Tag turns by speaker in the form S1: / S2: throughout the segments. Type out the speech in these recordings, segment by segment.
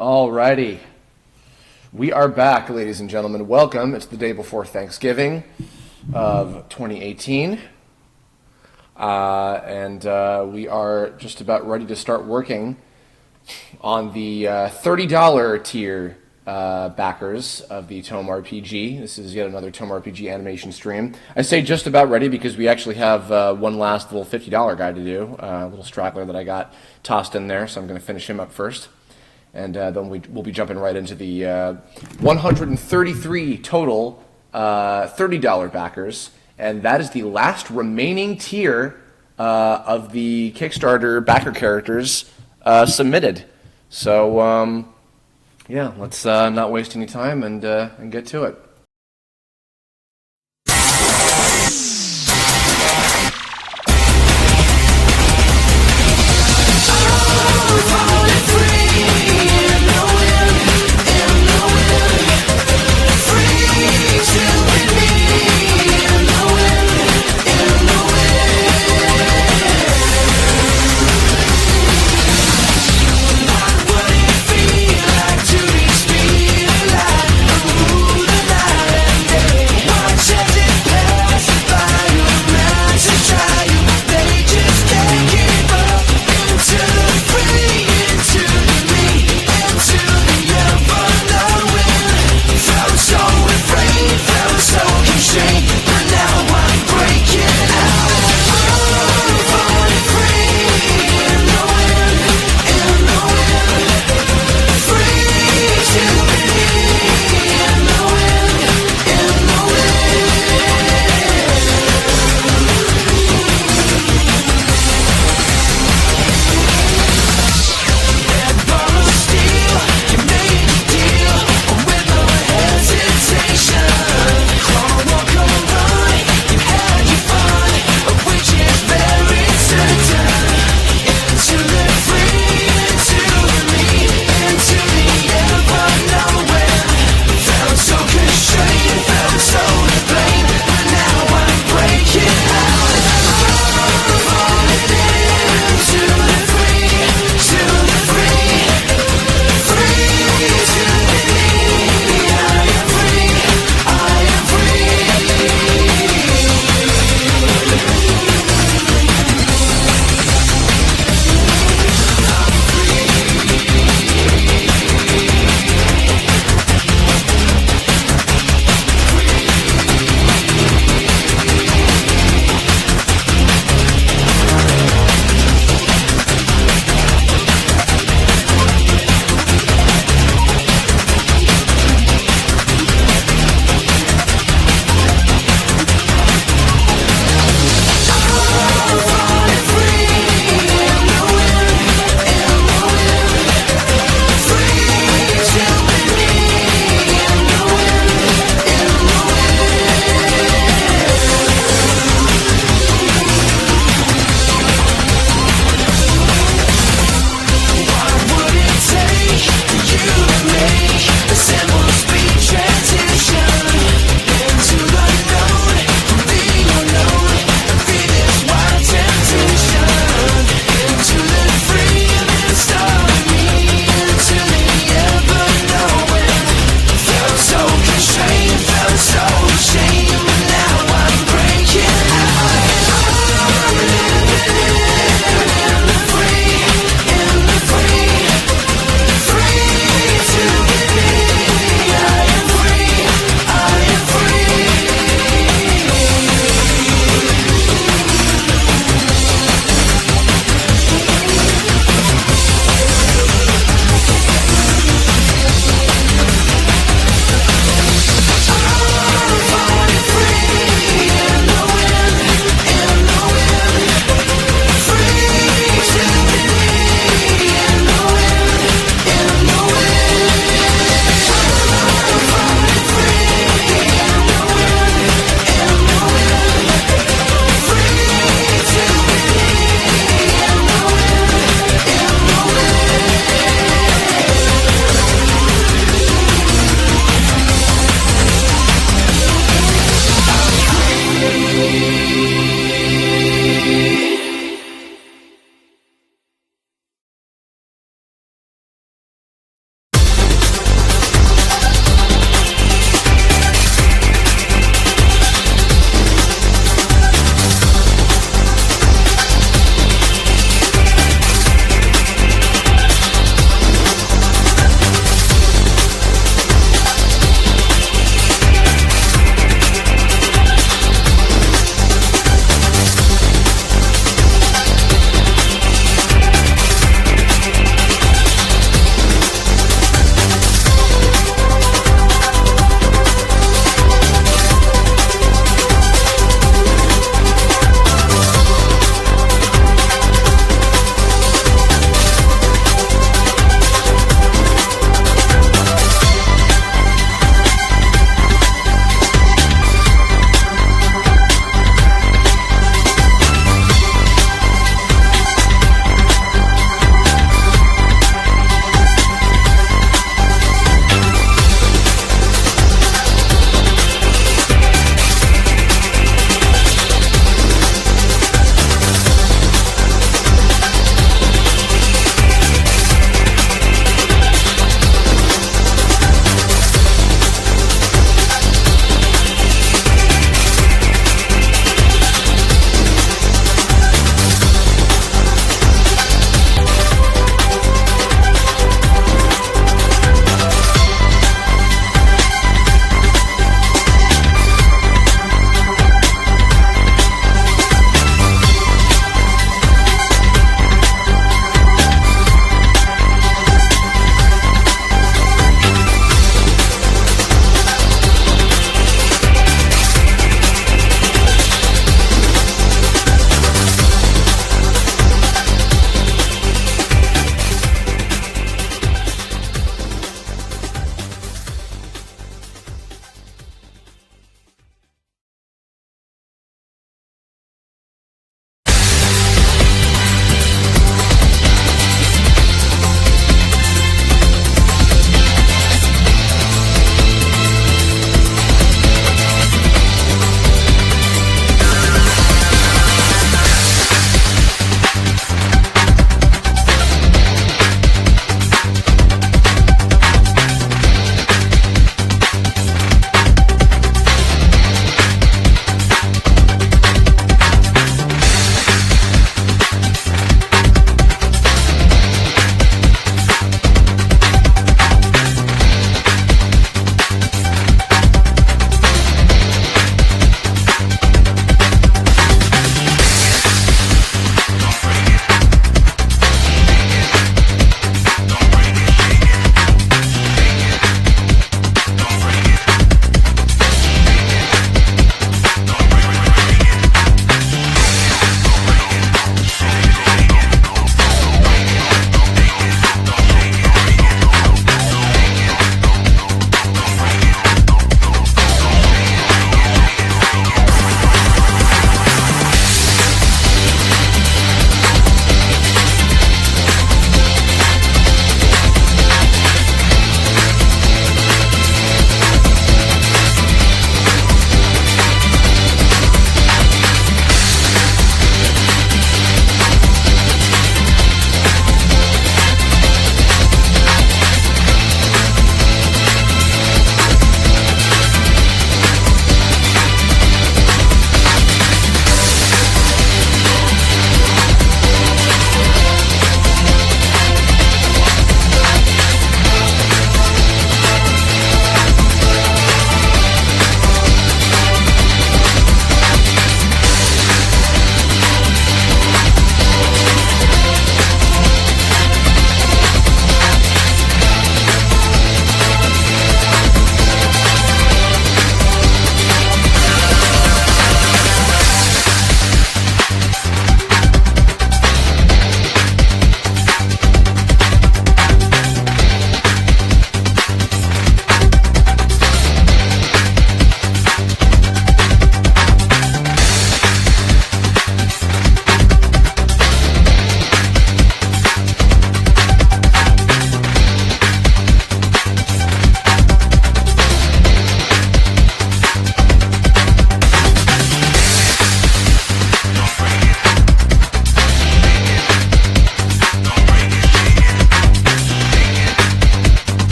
S1: Alrighty. We are back, ladies and gentlemen. Welcome. It's the day before Thanksgiving of 2018. And we are just about ready to start working on the $30 tier backers of the TOME RPG. This is yet another TOME RPG animation stream. I say just about ready because we actually have one last little $50 guy to do, a little straggler that I got tossed in there, so I'm going to finish him up first. And then we'll be jumping right into the 133 total $30 backers. And that is the last remaining tier of the Kickstarter backer characters submitted. So, yeah, let's not waste any time and get to it.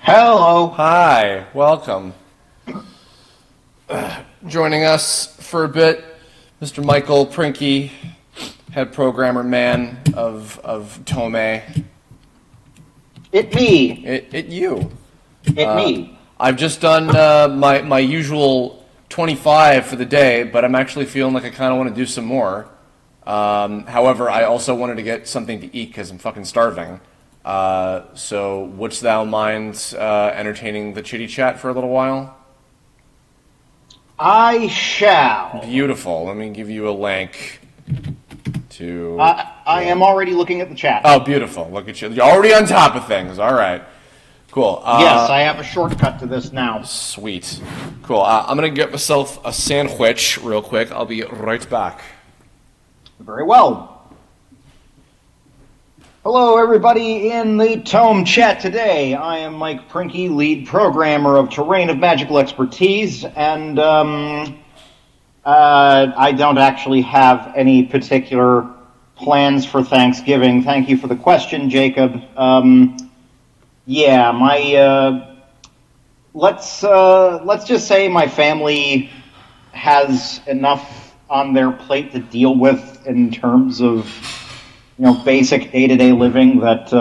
S2: Hello.
S1: Hi, welcome. Joining us for a bit, Mr. Michael Prinky, head programmer man of TOME.
S2: It me.
S1: It you.
S2: It me.
S1: I've just done my usual 25 for the day, but I'm actually feeling like I kind of want to do some more. However, I also wanted to get something to eat because I'm fucking starving. So wouldst thou mind entertaining the chitty chat for a little while?
S2: I shall.
S1: Beautiful. Let me give you a link to...
S2: I am already looking at the chat.
S1: Oh, beautiful. Look at you. You're already on top of things. All right. Cool.
S2: Yes, I have a shortcut to this now.
S1: Sweet. Cool. I'm going to get myself a sandwich real quick. I'll be right back.
S2: Very well. Hello, everybody in the Tome chat today. I am Mike Prinky, lead programmer of Terrain of Magical Expertise, and I don't actually have any particular plans for Thanksgiving. Thank you for the question, Jacob. Let's just say my family has enough on their plate to deal with in terms of, basic day-to-day living that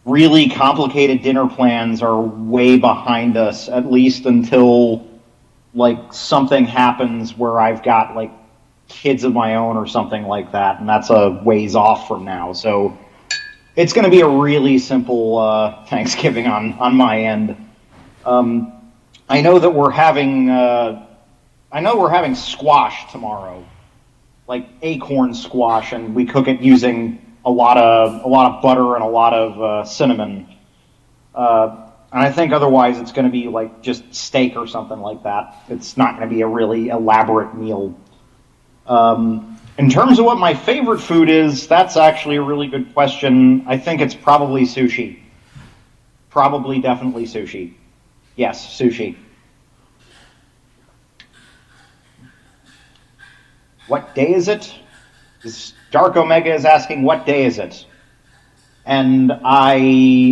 S2: really complicated dinner plans are way behind us, at least until, something happens where I've got, kids of my own or something like that, and that's a ways off from now. So it's going to be a really simple Thanksgiving on my end. I know that we're having squash tomorrow, like acorn squash, and we cook it using a lot of butter and a lot of cinnamon. And I think otherwise it's going to be just steak or something like that. It's not going to be a really elaborate meal. In terms of what my favorite food is, that's actually a really good question. I think it's probably sushi. Probably definitely sushi. Yes, sushi. What day is it? Dark Omega is asking, what day is it? And I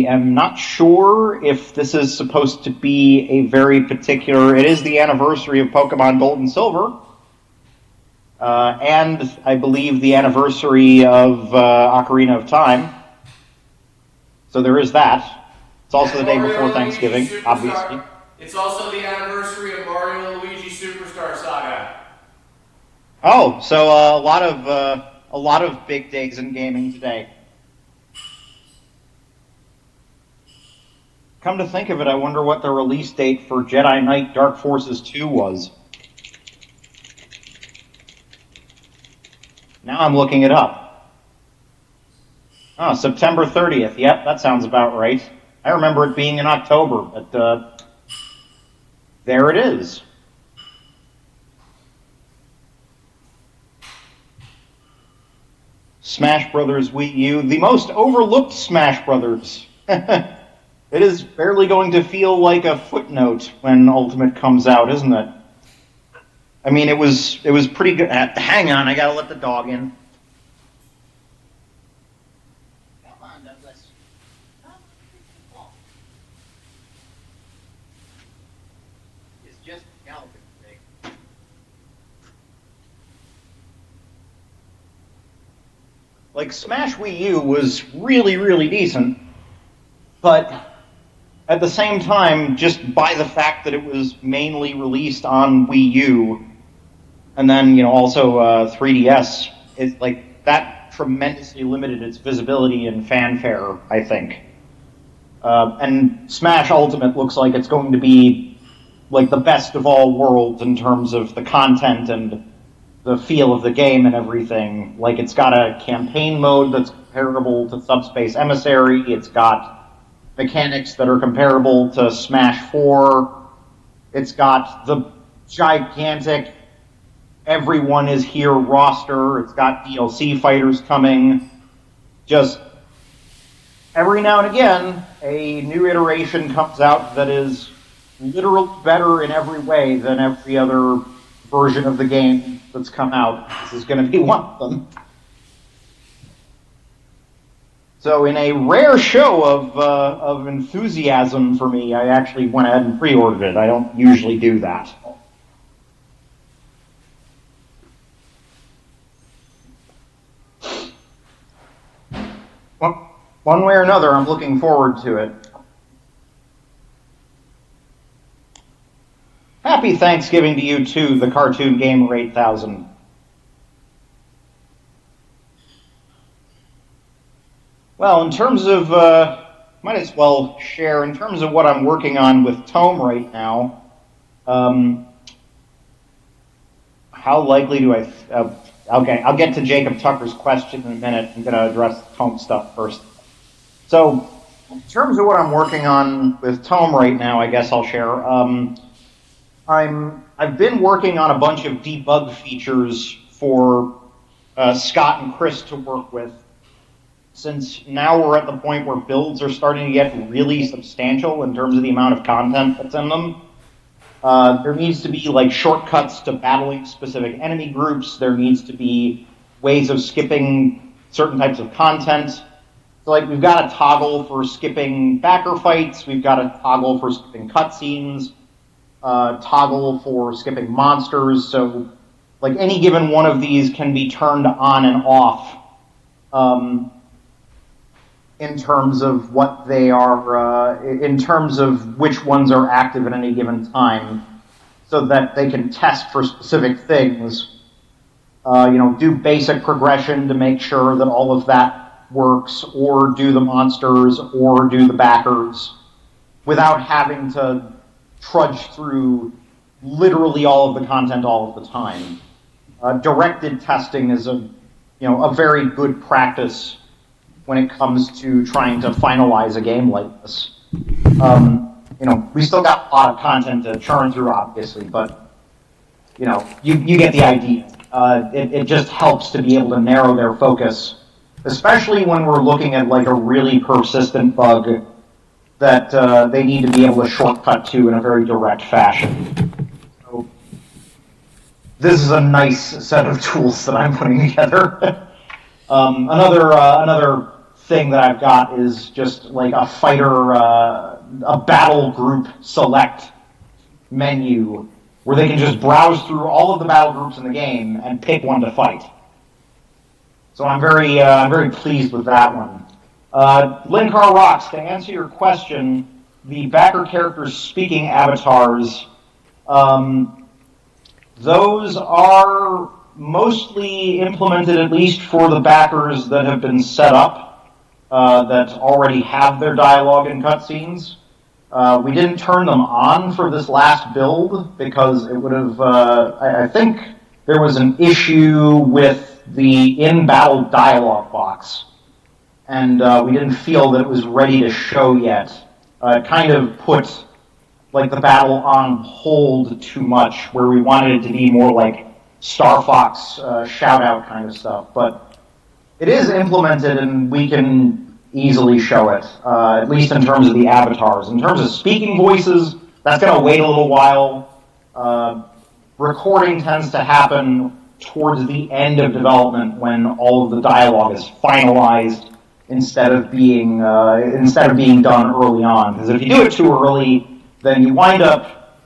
S2: am not sure if this is supposed to be a very particular... It is the anniversary of Pokemon Gold and Silver. And I believe the anniversary of Ocarina of Time. So there is that. It's also the day before Thanksgiving, obviously.
S1: It's also the anniversary of Mario and Luigi Superstar Saga.
S2: Oh, so a lot of big days in gaming today. Come to think of it, I wonder what the release date for Jedi Knight Dark Forces 2 was. Now I'm looking it up. Oh, September 30th. Yep, that sounds about right. I remember it being in October, but there it is. Smash Brothers Wii U, the most overlooked Smash Brothers. It is barely going to feel like a footnote when Ultimate comes out, isn't it? I mean, it was pretty good. Hang on, I gotta let the dog in. Come on, Douglas. It's just galloping today. Smash Wii U was really, really decent, but at the same time, just by the fact that it was mainly released on Wii U, and then, also 3DS, that tremendously limited its visibility and fanfare, I think. And Smash Ultimate looks like it's going to be, the best of all worlds in terms of the content and the feel of the game and everything. It's got a campaign mode that's comparable to Subspace Emissary. It's got mechanics that are comparable to Smash 4. It's got the gigantic everyone is here roster. It's got DLC fighters coming. Just every now and again, a new iteration comes out that is literally better in every way than every other version of the game that's come out. This is going to be one of them. So in a rare show of enthusiasm for me, I actually went ahead and pre-ordered it. I don't usually do that. Well, one way or another, I'm looking forward to it. Happy Thanksgiving to you too, the Cartoon Gamer 8000. Well, in terms of, might as well share, in terms of what I'm working on with Tome right now, how likely do I, okay, I'll get to Jacob Tucker's question in a minute. I'm going to address Tome stuff first. So, in terms of what I'm working on with Tome right now, I guess I'll share. I've been working on a bunch of debug features for Scott and Chris to work with. Since now we're at the point where builds are starting to get really substantial in terms of the amount of content that's in them, there needs to be like shortcuts to battling specific enemy groups. There needs to be ways of skipping certain types of content. So like we've got a toggle for skipping backer fights. We've got a toggle for skipping cutscenes. Toggle for skipping monsters. So like any given one of these can be turned on and off. In terms of what they are, in terms of which ones are active at any given time, so that they can test for specific things. Do basic progression to make sure that all of that works, or do the monsters, or do the backers, without having to trudge through literally all of the content all of the time. Directed testing is a very good practice when it comes to trying to finalize a game like this. We still got a lot of content to churn through, obviously, but, you get the idea. It just helps to be able to narrow their focus, especially when we're looking at, like, a really persistent bug that they need to be able to shortcut to in a very direct fashion. So, this is a nice set of tools that I'm putting together. Another thing that I've got is just like a fighter, a battle group select menu where they can just browse through all of the battle groups in the game and pick one to fight. So I'm very pleased with that one. Linkar Rocks, to answer your question, the backer characters speaking avatars, those are mostly implemented, at least for the backers that have been set up, that already have their dialogue and cutscenes. We didn't turn them on for this last build because it would have, I think there was an issue with the in-battle dialogue box, and we didn't feel that it was ready to show yet. It kind of put like the battle on hold too much, where we wanted it to be more like Star Fox shout-out kind of stuff, but it is implemented and we can easily show it, at least in terms of the avatars. In terms of speaking voices, that's going to wait a little while. Recording tends to happen towards the end of development when all of the dialogue is finalized instead of being done early on. Because if you do it too early, then you wind up,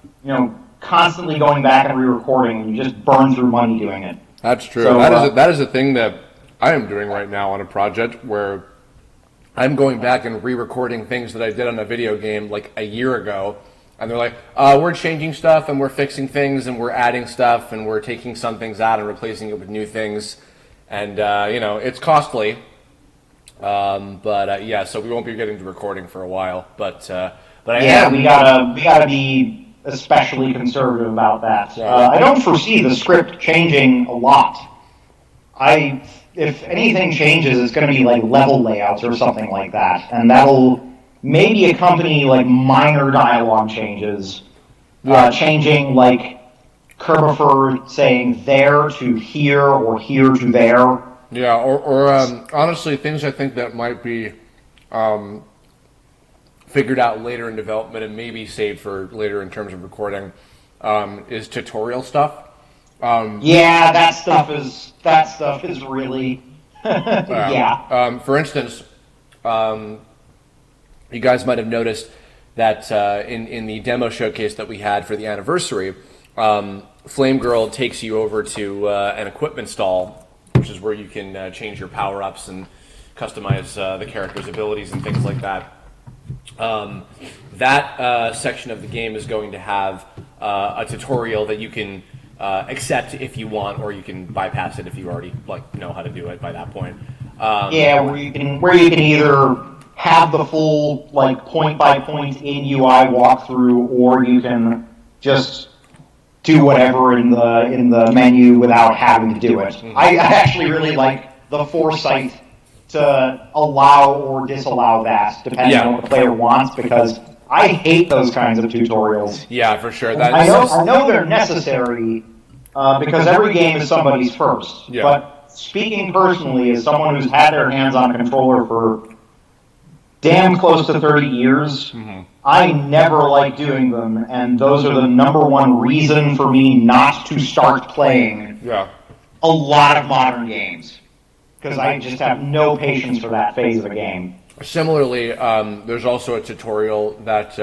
S2: constantly going back and re-recording, and you just burn through money doing it.
S1: That's true. So, that is a thing that I am doing right now on a project where I'm going back and re-recording things that I did on a video game like a year ago, and they're like, we're changing stuff, and we're fixing things, and we're adding stuff, and we're taking some things out and replacing it with new things, and, it's costly, so we won't be getting to recording for a while, but
S2: we gotta be especially conservative about that. I don't foresee the script changing a lot. If anything changes, it's going to be like level layouts or something like that, and that'll maybe accompany like minor dialogue changes, changing like Kerbifer saying there to here or here to there.
S1: Yeah, or honestly, things I think that might be figured out later in development and maybe saved for later in terms of recording is tutorial stuff.
S2: That stuff is really yeah.
S1: For instance, you guys might have noticed that in the demo showcase that we had for the anniversary, Flame Girl takes you over to an equipment stall, which is where you can change your power-ups and customize the character's abilities and things like that. That section of the game is going to have a tutorial that you can accept if you want, or you can bypass it if you already know how to do it by that point.
S2: Where you can either have the full point by point in UI walkthrough, or you can just do whatever in the menu without having to do it. Mm-hmm. I actually really like the foresight to allow or disallow that, depending on what the player wants, because I hate those kinds of tutorials.
S1: Yeah, for sure.
S2: I know they're necessary because every game is somebody's first. Yeah. But speaking personally, as someone who's had their hands on a controller for damn close to 30 years, mm-hmm. I never like doing them, and those are the number one reason for me not to start playing a lot of modern games. Because I just have no patience for that phase of the game.
S1: Similarly, there's also a tutorial that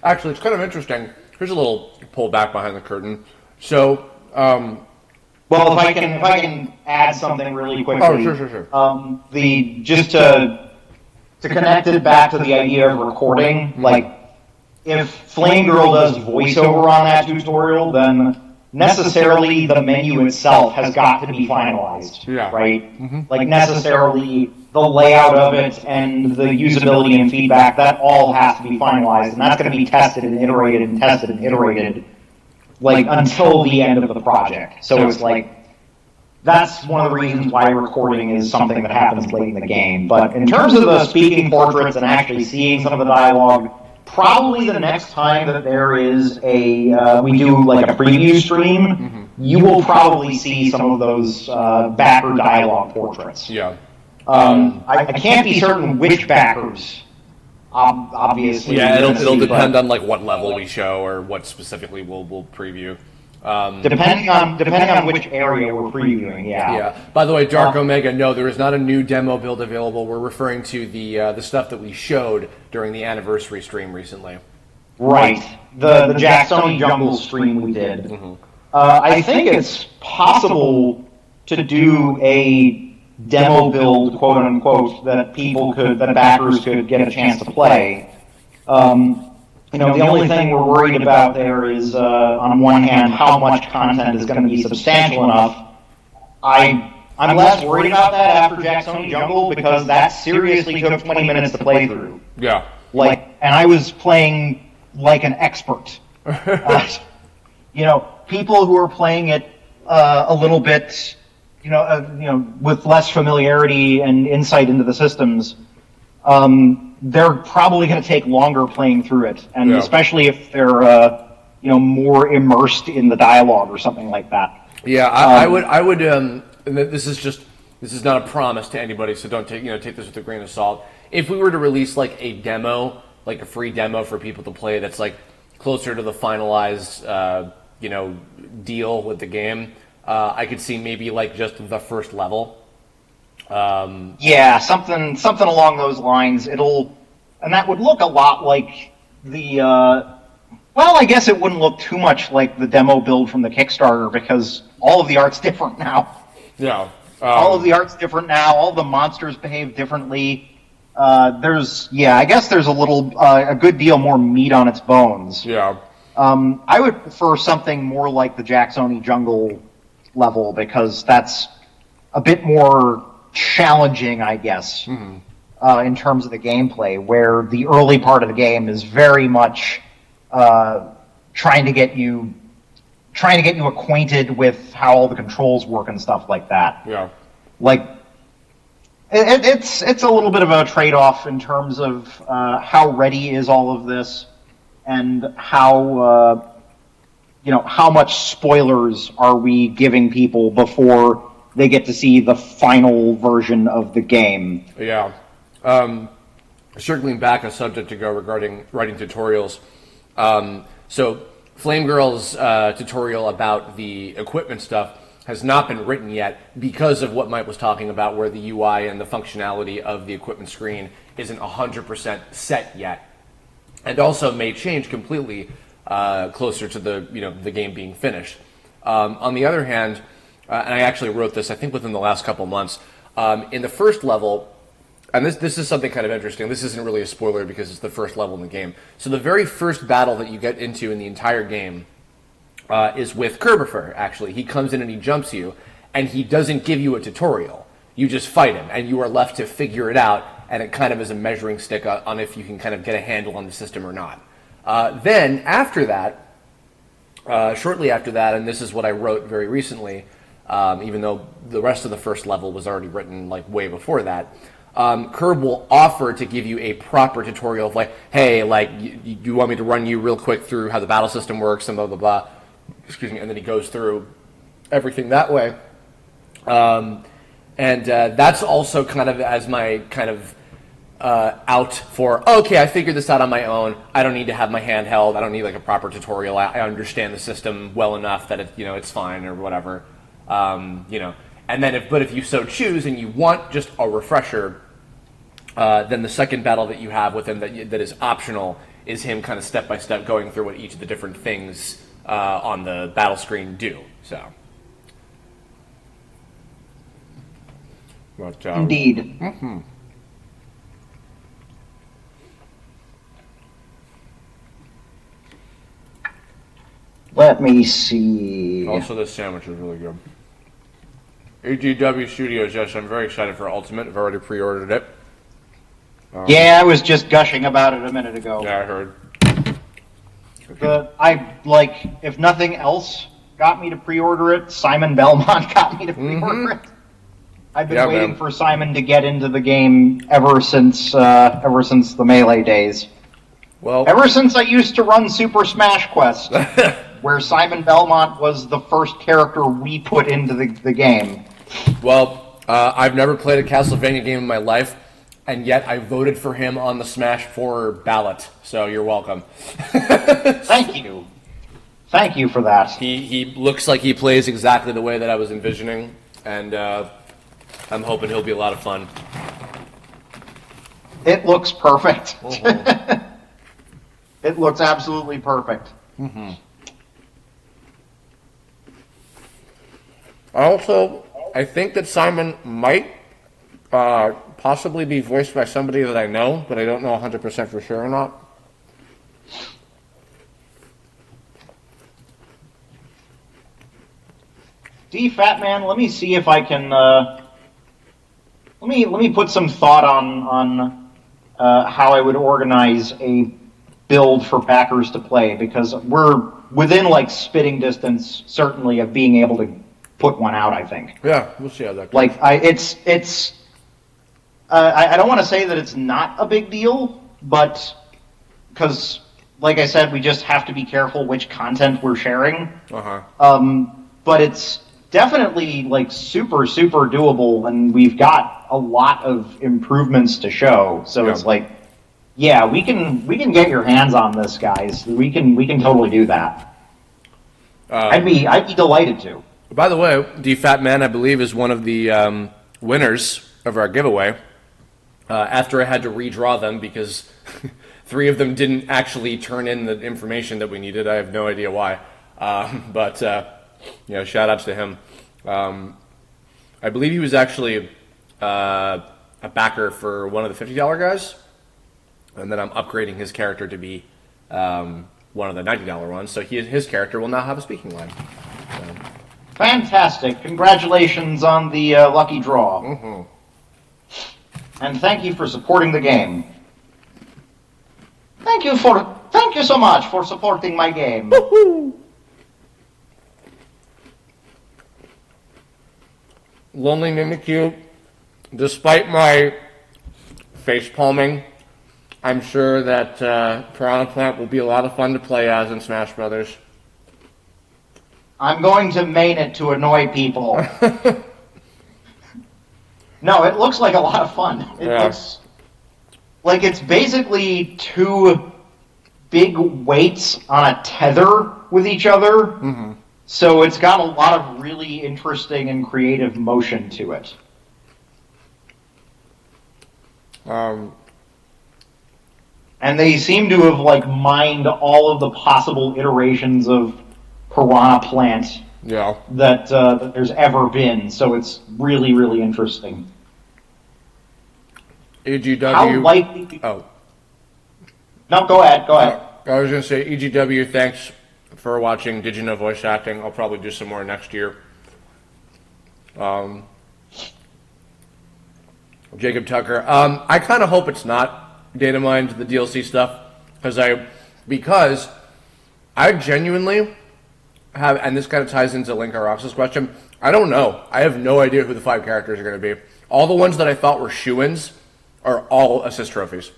S1: actually it's kind of interesting. Here's a little pull back behind the curtain. So,
S2: well, if I can add something really quickly.
S1: Oh, sure.
S2: Just to connect it back to the idea of recording, if Flame Girl does voiceover on that tutorial, then necessarily the menu itself has got to be finalized, right? Mm-hmm. Necessarily the layout of it and the usability and feedback, that all has to be finalized, and that's going to be tested and iterated and tested and iterated, until the end of the project. So it's that's one of the reasons why recording is something that happens late in the game. But in terms of the speaking portraits and actually seeing some of the dialogue, probably the next time that there is we do a preview stream, mm-hmm. you will probably see some of those backer dialogue portraits.
S1: Yeah.
S2: I can't be certain which backers, obviously.
S1: Yeah, it'll depend on what level we show or what specifically we'll preview.
S2: Depending on which area we're previewing,
S1: Yeah. By the way, Dark Omega, no, there is not a new demo build available. We're referring to the stuff that we showed during the anniversary stream recently.
S2: Right. The Jacksoni Jungle stream we did. Mm-hmm. I think it's possible to do a demo build, quote unquote, that backers could get a chance to play. The only thing we're worried about there is, on one hand, how much content is going to be substantial enough. I'm less worried about that after Jacksoni Jungle, because that seriously took 20 minutes to play through.
S1: Yeah.
S2: And I was playing like an expert. People who are playing it a little bit, with less familiarity and insight into the systems, they're probably going to take longer playing through it, and especially if they're more immersed in the dialogue or something like that.
S1: Yeah, I would. And this is not a promise to anybody, so don't take this with a grain of salt. If we were to release a demo, a free demo for people to play, that's closer to the finalized deal with the game, I could see maybe just the first level.
S2: Something along those lines. And that would look a lot like the. I guess it wouldn't look too much like the demo build from the Kickstarter, because all of the art's different now.
S1: Yeah.
S2: All of the art's different now. All the monsters behave differently. I guess there's a good deal more meat on its bones.
S1: Yeah.
S2: I would prefer something more like the Jacksoni Jungle level, because that's a bit more challenging, I guess, mm-hmm. In terms of the gameplay, where the early part of the game is very much trying to get you acquainted with how all the controls work and stuff like that.
S1: Yeah.
S2: It's a little bit of a trade-off in terms of how ready is all of this, and how much spoilers are we giving people before they get to see the final version of the game.
S1: Yeah. Circling back a subject to go regarding writing tutorials. So Flame Girl's tutorial about the equipment stuff has not been written yet because of what Mike was talking about, where the UI and the functionality of the equipment screen isn't 100% set yet, and also may change completely closer to the game being finished. On the other hand, and I actually wrote this, I think, within the last couple months, in the first level, and this is something kind of interesting. This isn't really a spoiler because it's the first level in the game. So the very first battle that you get into in the entire game is with Kerbifer, actually. He comes in and he jumps you, and he doesn't give you a tutorial. You just fight him, and you are left to figure it out, and it kind of is a measuring stick on if you can kind of get a handle on the system or not. Then, after that, shortly after that, and this is what I wrote very recently, even though the rest of the first level was already written like way before that, Curb will offer to give you a proper tutorial of like, hey, like, you want me to run you real quick through how the battle system works and blah, blah, blah. Excuse me, and then he goes through everything that way. And that's also kind of as my kind of out for, okay, I figured this out on my own. I don't need to have my hand held. I don't need like a proper tutorial. I understand the system well enough that it's fine or whatever. And then if you so choose and you want just a refresher, then the second battle that you have with him that is optional is him kind of step by step going through what each of the different things on the battle screen do. So, but,
S2: indeed.
S1: Mm-hmm.
S2: Let me see.
S1: Also, this sandwich is really good. AGW Studios, yes, I'm very excited for Ultimate. I've already pre-ordered it.
S2: Yeah, I was just gushing about it a minute ago.
S1: Yeah, I heard.
S2: If nothing else got me to pre-order it, Simon Belmont got me to pre-order it. I've been waiting for Simon to get into the game ever since the Melee days.
S1: Well,
S2: ever since I used to run Super Smash Quest, where Simon Belmont was the first character we put into the game.
S1: Well, I've never played a Castlevania game in my life, and yet I voted for him on the Smash 4 ballot, so you're welcome.
S2: Thank you. Thank you for that.
S1: He looks like he plays exactly the way that I was envisioning, and I'm hoping he'll be a lot of fun.
S2: It looks perfect.
S1: Mm-hmm.
S2: It looks absolutely perfect.
S1: Mm-hmm. Also, I think that Simon might possibly be voiced by somebody that I know, but I don't know 100% for sure or not.
S2: Fat Man, let me see if I can. Let me put some thought on how I would organize a build for backers to play, because we're within like spitting distance, certainly, of being able to put one out. I think.
S1: Yeah, we'll see how that goes.
S2: Like I don't want to say that it's not a big deal, but because, like I said, we just have to be careful which content we're sharing. But it's definitely like super doable, and we've got a lot of improvements to show. So it's like, yeah, we can get your hands on this, guys. We can totally do that. I'd be delighted to.
S1: By the way, Fat Man, I believe, is one of the winners of our giveaway. After I had to redraw them because 3 of them didn't actually turn in the information that we needed. I have no idea why. But shout outs to him. I believe he was actually a backer for one of the $50 guys, and then I'm upgrading his character to be one of the $90 ones. So his character will now have a speaking line. So.
S2: Fantastic! Congratulations on the lucky draw.
S1: Mm-hmm.
S2: And thank you for supporting the game. Thank you so much for supporting my game.
S1: Woo-hoo. Lonely Mimikyu, despite my face palming, I'm sure that Piranha Plant will be a lot of fun to play as in Smash Brothers.
S2: I'm going to main it to annoy people. No, it looks like a lot of fun. It looks like it's basically 2 big weights on a tether with each other.
S1: Mm-hmm.
S2: So it's got a lot of really interesting and creative motion to it. And they seem to have like mined all of the possible iterations of piranha plant
S1: Yeah.
S2: that there's ever been. So it's really, really interesting.
S1: EGW.
S2: How likely?
S1: Oh.
S2: No, go ahead. Go ahead.
S1: I was going to say, EGW, thanks for watching. Did you know voice acting? I'll probably do some more next year. Jacob Tucker. I kind of hope it's not data mined, the DLC stuff, because I genuinely have, and this kind of ties into Link Rox's question, I don't know. I have no idea who the 5 characters are going to be. All the ones that I thought were shoo-ins are all assist trophies.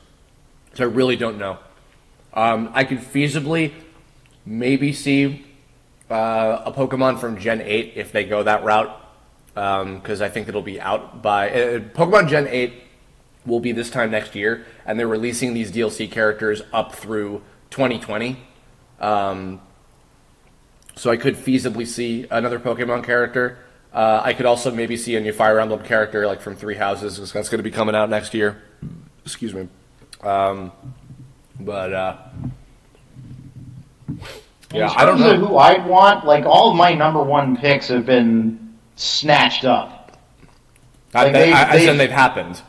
S1: So I really don't know. I could feasibly maybe see a Pokemon from Gen 8 if they go that route, because I think it'll be out by... Pokemon Gen 8 will be this time next year, and they're releasing these DLC characters up through 2020. So I could feasibly see another Pokemon character. I could also maybe see a new Fire Emblem character, like from Three Houses, because that's going to be coming out next year. Excuse me. Yeah, I don't know
S2: who I'd want. Like all of my number 1 picks have been snatched up.
S1: Like they've happened.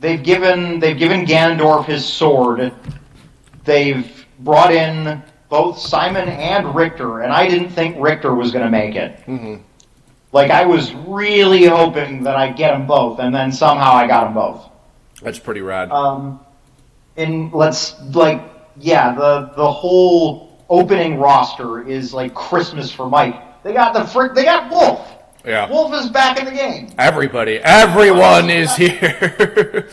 S2: They've given Ganondorf his sword. They've brought in both Simon and Richter, and I didn't think Richter was going to make it.
S1: Mm-hmm.
S2: Like I was really hoping that I'd get them both, and then somehow I got them both.
S1: That's pretty rad.
S2: The whole opening roster is like Christmas for Mike. They got Wolf.
S1: Yeah.
S2: Wolf is back in the game.
S1: Everyone is here.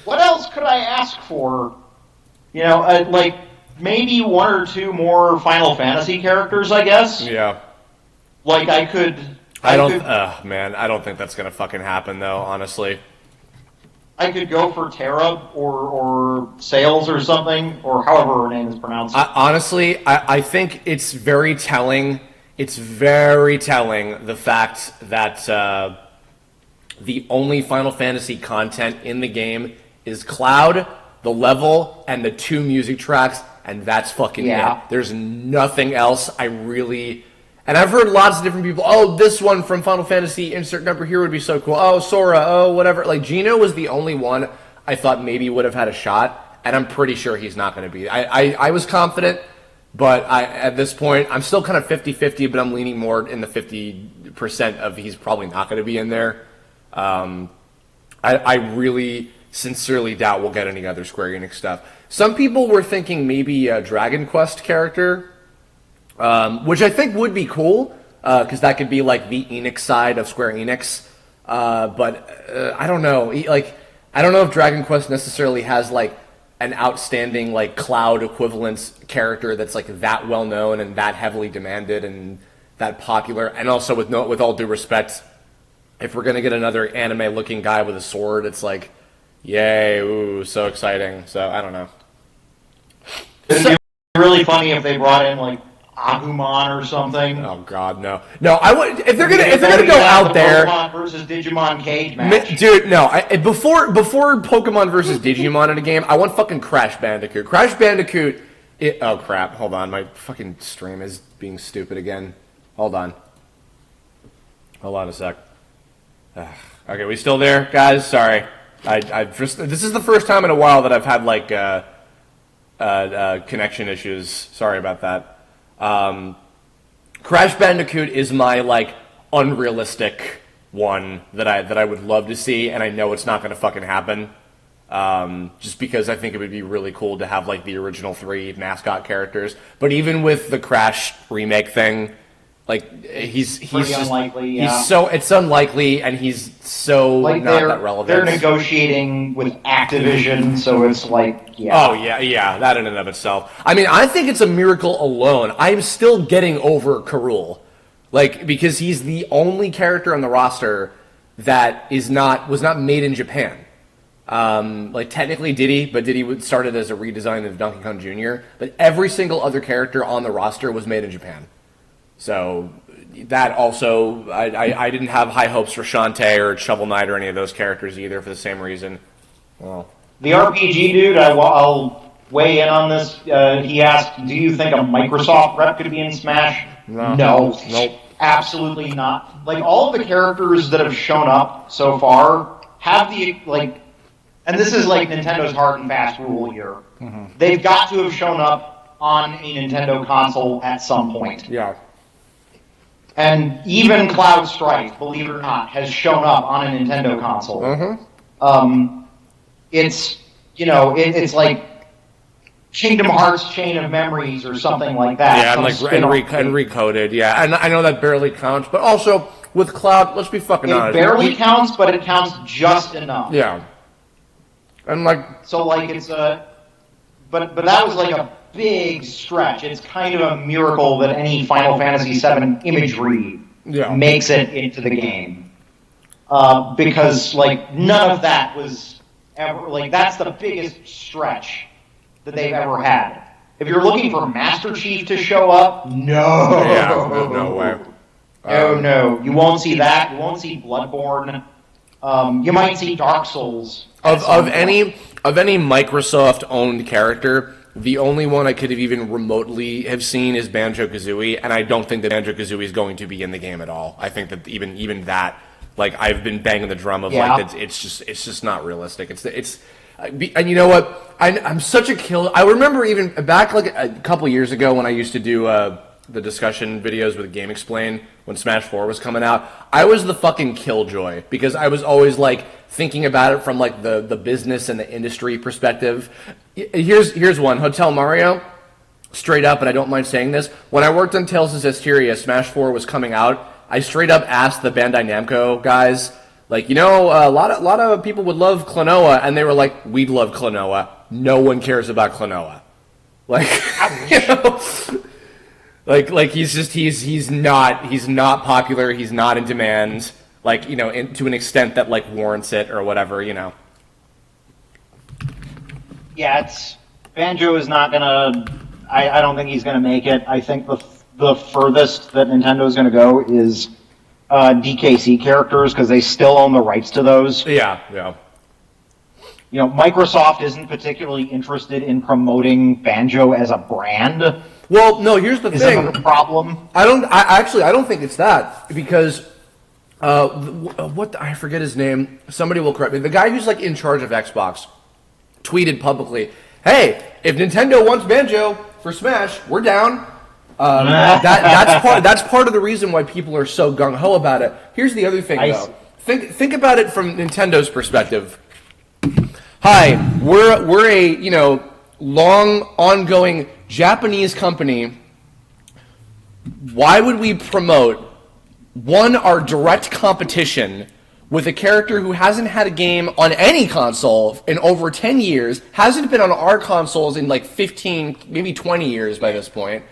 S2: What else could I ask for? You know, like maybe 1 or 2 more Final Fantasy characters, I guess.
S1: Yeah.
S2: Like I
S1: don't think that's gonna fucking happen though, honestly.
S2: I could go for Terra or Sales or something, or however her name is pronounced.
S1: I think it's very telling. It's very telling the fact that the only Final Fantasy content in the game is Cloud, the level, and the 2 music tracks, and that's fucking it. There's nothing else. And I've heard lots of different people, oh, this one from Final Fantasy insert number here would be so cool. Oh, Sora, oh, whatever. Like, Gino was the only one I thought maybe would have had a shot, and I'm pretty sure he's not going to be. I was confident, but at this point, I'm still kind of 50-50, but I'm leaning more in the 50% of he's probably not going to be in there. I really sincerely doubt we'll get any other Square Enix stuff. Some people were thinking maybe a Dragon Quest character, which I think would be cool, because that could be like the Enix side of Square Enix. But I don't know. I don't know if Dragon Quest necessarily has like an outstanding like Cloud equivalence character that's like that well known and that heavily demanded and that popular. And also with all due respect, if we're gonna get another anime looking guy with a sword, it's like, yay, ooh, so exciting. So I don't know.
S2: It'd be really funny if they brought in like Agumon or something.
S1: Oh God, no! No, I would. If they're gonna go out there,
S2: Pokemon versus Digimon cage match,
S1: dude. No, before Pokemon versus Digimon in a game, I want fucking Crash Bandicoot. Crash Bandicoot. Oh crap! Hold on, my fucking stream is being stupid again. Hold on a sec. Okay, we still there, guys? Sorry, this is the first time in a while that I've had like connection issues. Sorry about that. Crash Bandicoot is my like unrealistic one that I would love to see, and I know it's not going to fucking happen. Just because I think it would be really cool to have like the original 3 mascot characters. But even with the Crash remake thing, like he's just
S2: unlikely. Yeah.
S1: It's unlikely, and he's so like not that relevant.
S2: They're negotiating with Activision, so it's like
S1: Oh yeah, that in and of itself. I mean, I think it's a miracle alone. I'm still getting over Karul, like because he's the only character on the roster that was not made in Japan. Like technically Diddy, but Diddy started as a redesign of Donkey Kong Jr. But every single other character on the roster was made in Japan. So that also, I didn't have high hopes for Shantae or Shovel Knight or any of those characters either for the same reason. Well,
S2: The RPG dude, I'll weigh in on this. He asked, do you think a Microsoft rep could be in Smash? No.
S1: Nope.
S2: Absolutely not. Like, all of the characters that have shown up so far have the, like, and this is like Nintendo's hard and fast rule here. Mm-hmm. They've got to have shown up on a Nintendo console at some point.
S1: Yeah.
S2: And even Cloud Strife, believe it or not, has shown up on a Nintendo console. Mm-hmm. It's, you know, it's like Kingdom Hearts Chain of Memories or something like that.
S1: Yeah, and recoded, yeah. And I know that barely counts, but also with Cloud, let's be fucking honest.
S2: It barely counts, but it counts just enough.
S1: Yeah. And like...
S2: So, like, it's a... But that was like a big stretch. It's kind of a miracle that any Final Fantasy VII imagery makes it into the game. Because, like, none of that was ever... Like, that's the biggest stretch that they've ever had. If you're looking for Master Chief to show up, no.
S1: Yeah, no way.
S2: No. You won't see that. You won't see Bloodborne. You might see Dark Souls.
S1: Of any Microsoft-owned character, the only one I could have even remotely have seen is Banjo-Kazooie, and I don't think that Banjo-Kazooie is going to be in the game at all. I think that even that, like, I've been banging the drum of like it's just not realistic. And you know what? I'm such a kill. I remember even back like a couple years ago when I used to do the discussion videos with Game Explain when Smash 4 was coming out. I was the fucking killjoy because I was always like thinking about it from like the business and the industry perspective. Here's one. Hotel Mario, straight up, and I don't mind saying this. When I worked on Tales of Zestiria, Smash 4 was coming out. I straight up asked the Bandai Namco guys, like, you know, a lot of people would love Klonoa, and they were like, we'd love Klonoa. No one cares about Klonoa. Like, you know, like he's not popular. He's not in demand. Like, you know, to an extent that like warrants it or whatever, you know.
S2: Yeah, Banjo is not gonna. I don't think he's gonna make it. I think the furthest that Nintendo is gonna go is DKC characters because they still own the rights to those.
S1: Yeah.
S2: You know, Microsoft isn't particularly interested in promoting Banjo as a brand.
S1: Well, no. Here's the thing.
S2: Is that a problem?
S1: I don't think it's that because I forget his name. Somebody will correct me. The guy who's like in charge of Xbox tweeted publicly, "Hey, if Nintendo wants Banjo for Smash, we're down." That's part of the reason why people are so gung ho about it. Here's the other thing, though. Think about it from Nintendo's perspective. Hi, we're a long ongoing Japanese company. Why would we promote our direct competition with a character who hasn't had a game on any console in over 10 years, hasn't been on our consoles in like 15, maybe 20 years by this point?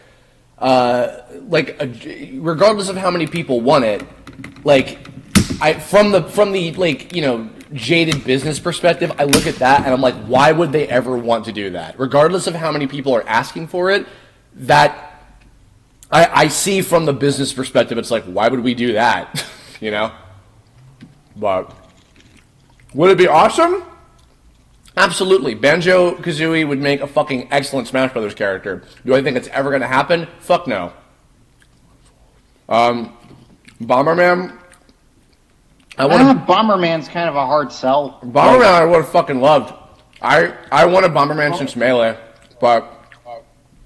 S1: Regardless of how many people want it, from the like, you know, jaded business perspective, I look at that and I'm like, why would they ever want to do that? Regardless of how many people are asking for it, that I see from the business perspective, it's like, why would we do that? You know? But would it be awesome? Absolutely. Banjo-Kazooie would make a fucking excellent Smash Brothers character. Do I think it's ever going to happen? Fuck no. Bomberman?
S2: Bomberman's kind of a hard sell.
S1: Bomberman I would have fucking loved. I wanted Bomberman since Melee, but...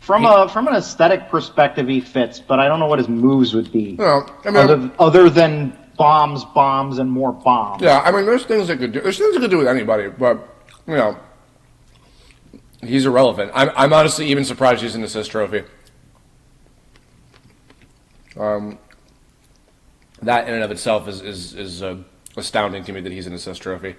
S2: From an aesthetic perspective, he fits, but I don't know what his moves would be.
S1: No, I mean,
S2: other than bombs, and more bombs.
S1: Yeah, I mean, there's things it could do. There's things it could do with anybody, but... You know, he's irrelevant. I'm honestly even surprised he's an assist trophy. That in and of itself is astounding to me that he's an assist trophy.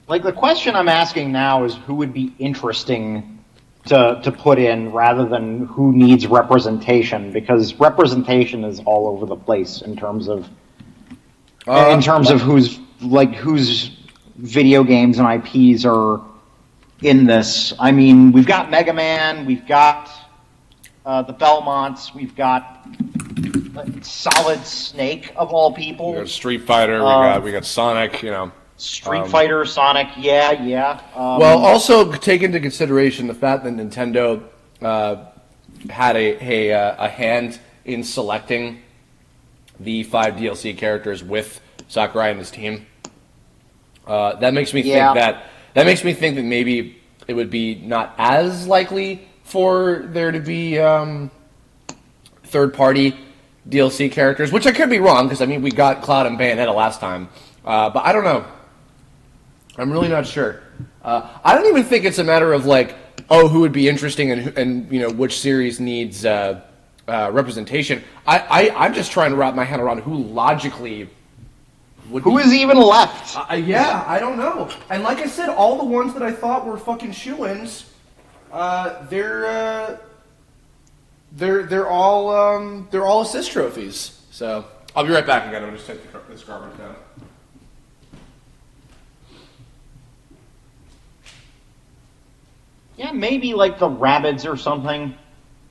S2: Like, the question I'm asking now is who would be interesting to put in rather than who needs representation, because representation is all over the place in terms of who's video games and IPs are in this. I mean, we've got Mega Man, we've got the Belmonts, we've got Solid Snake of all people.
S1: We got Street Fighter. We got Sonic.
S2: Street Fighter, Sonic. Yeah.
S1: Well, also take into consideration the fact that Nintendo had a hand in selecting the 5 DLC characters with Sakurai and his team. That makes me think that maybe it would be not as likely for there to be third-party DLC characters, which I could be wrong because we got Cloud and Bayonetta last time, but I don't know. I'm really not sure. I don't even think it's a matter of who would be interesting and which series needs representation. I'm just trying to wrap my head around who logically would.
S2: Who is even left?
S1: Yeah, I don't know. And like I said, all the ones that I thought were fucking shoo-ins, they're all assist trophies. So I'll be right back again. I'm gonna just take this garbage down.
S2: Yeah, maybe the Rabbids or something.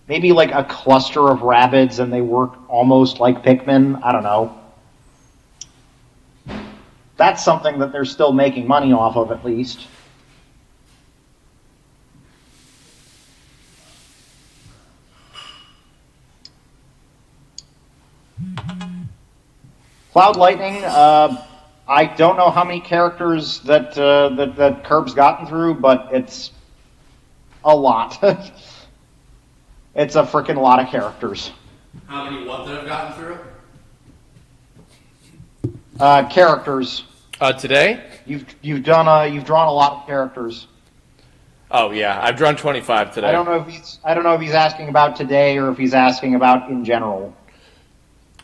S2: Maybe a cluster of Rabbids and they work almost like Pikmin. I don't know. That's something that they're still making money off of, at least. Cloud Lightning, I don't know how many characters that Curb's gotten through, but it's a lot. It's a freaking lot of characters.
S1: How many what that I've gotten through?
S2: Characters.
S1: Today?
S2: You've drawn a lot of characters.
S1: Oh yeah, I've drawn 25 today.
S2: I don't know if he's asking about today or if he's asking about in general.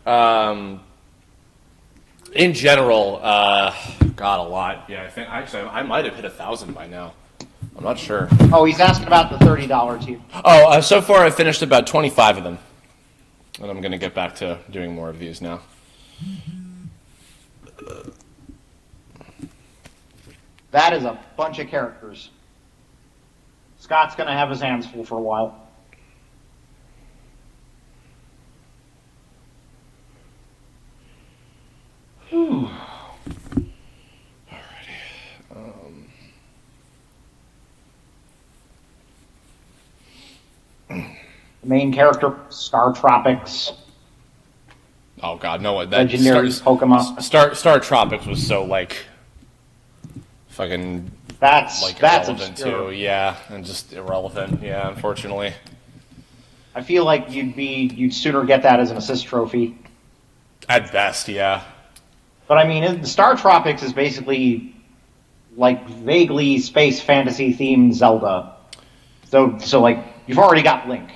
S1: In general, God, a lot. Yeah, I might have hit 1,000 by now. I'm not sure.
S2: Oh, he's asking about the $30 tier.
S1: Oh, so far I've finished about 25 of them. And I'm going to get back to doing more of these now.
S2: That is a bunch of characters. Scott's going to have his hands full for a while. Whew. The main character, Star Tropics.
S1: Oh God, no! That
S2: legendary Pokemon.
S1: Star Tropics was so fucking
S2: that's
S1: irrelevant
S2: obscure.
S1: too. Yeah, and just irrelevant. Yeah, unfortunately.
S2: I feel like you'd sooner get that as an assist trophy.
S1: At best, yeah.
S2: But Star Tropics is basically vaguely space fantasy themed Zelda. So you've already got Link.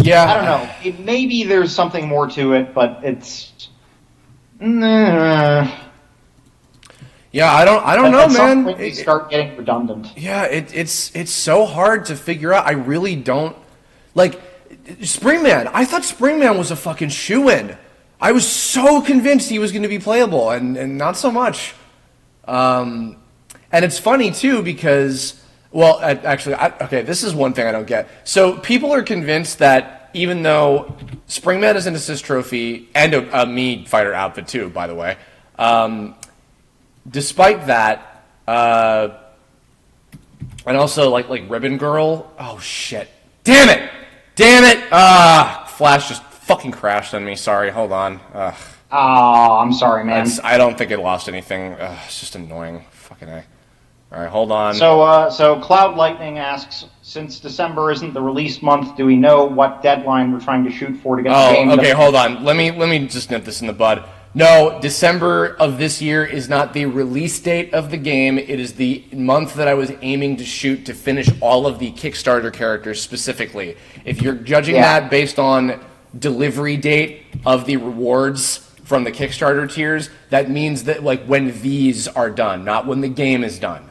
S1: Yeah.
S2: I don't know. Maybe there's something more to it, but it's.
S1: Yeah, I don't know,
S2: at some
S1: man.
S2: point they start getting redundant.
S1: Yeah, it's so hard to figure out. I really don't Springman. I thought Springman was a fucking shoo-in. I was so convinced he was going to be playable, and not so much. And it's funny too because. Well, actually, this is one thing I don't get. So people are convinced that even though Springman is an assist trophy and a Mii fighter outfit too, by the way, despite that, and also Ribbon Girl. Oh shit! Damn it! Flash just fucking crashed on me. Sorry, hold on.
S2: Oh, I'm sorry, man.
S1: I don't think it lost anything. It's just annoying. Fucking A. All right, hold on.
S2: So Cloud Lightning asks, since December isn't the release month, do we know what deadline we're trying to shoot for to get the game?
S1: Okay, hold on. Let me just nip this in the bud. No, December of this year is not the release date of the game. It is the month that I was aiming to shoot to finish all of the Kickstarter characters specifically. If you're judging that based on delivery date of the rewards from the Kickstarter tiers, that means that when these are done, not when the game is done.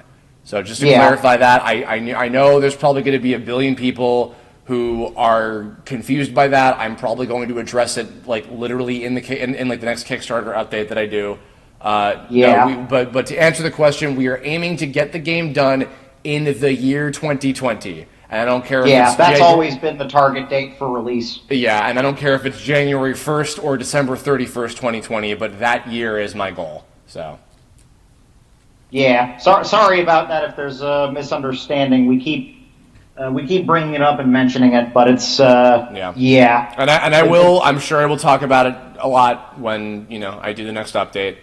S1: So just to clarify that, I know there's probably going to be a billion people who are confused by that. I'm probably going to address it literally in the next Kickstarter update that I do. No, but to answer the question, we are aiming to get the game done in the year 2020. And I don't care if
S2: Yeah,
S1: it's
S2: that's always been the target date for release.
S1: Yeah, and I don't care if it's January 1st or December 31st, 2020, but that year is my goal. So.
S2: Yeah, sorry about that if there's a misunderstanding. We keep bringing it up and mentioning it, but it's yeah.
S1: And I will. I'm sure I will talk about it a lot when I do the next update.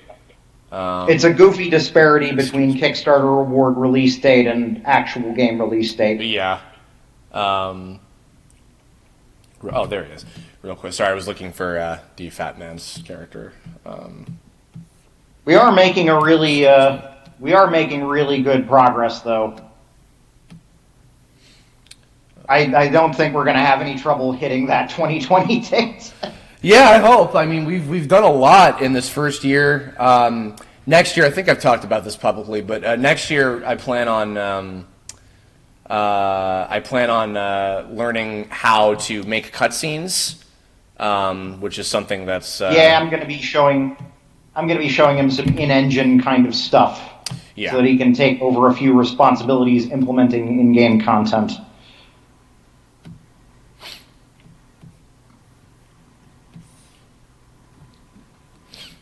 S2: It's a goofy disparity between Kickstarter reward release date and actual game release date.
S1: Yeah. Oh, there he is. Real quick. Sorry, I was looking for the Fat Man's character.
S2: We are making really good progress, though. I don't think we're going to have any trouble hitting that 2020 date.
S1: Yeah, I hope. I mean, we've done a lot in this first year. Next year, I think I've talked about this publicly, but next year I plan on learning how to make cutscenes, which is something that's
S2: yeah. I'm going to be showing him some in-engine kind of stuff,
S1: yeah.
S2: so that he can take over a few responsibilities implementing in-game content.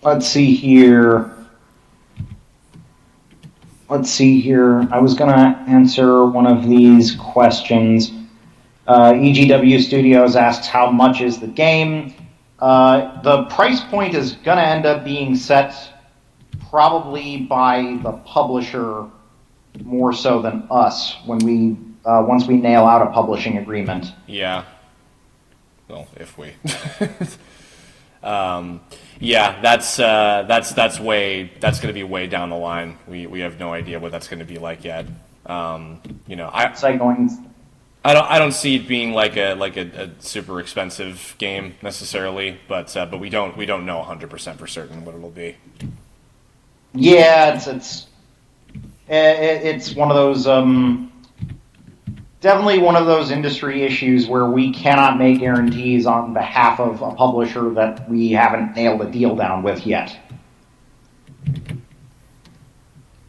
S2: Let's see here. I was going to answer one of these questions. EGW Studios asks, how much is the game? The price point is going to end up being set probably by the publisher more so than us when we once we nail out a publishing agreement.
S1: Yeah. Well, if we. Yeah, that's going to be way down the line. We have no idea what that's going to be like yet. I don't see it being like a super expensive game necessarily, but we don't know 100% for certain what it'll be.
S2: Yeah, it's one of those definitely one of those industry issues where we cannot make guarantees on behalf of a publisher that we haven't nailed a deal down with yet.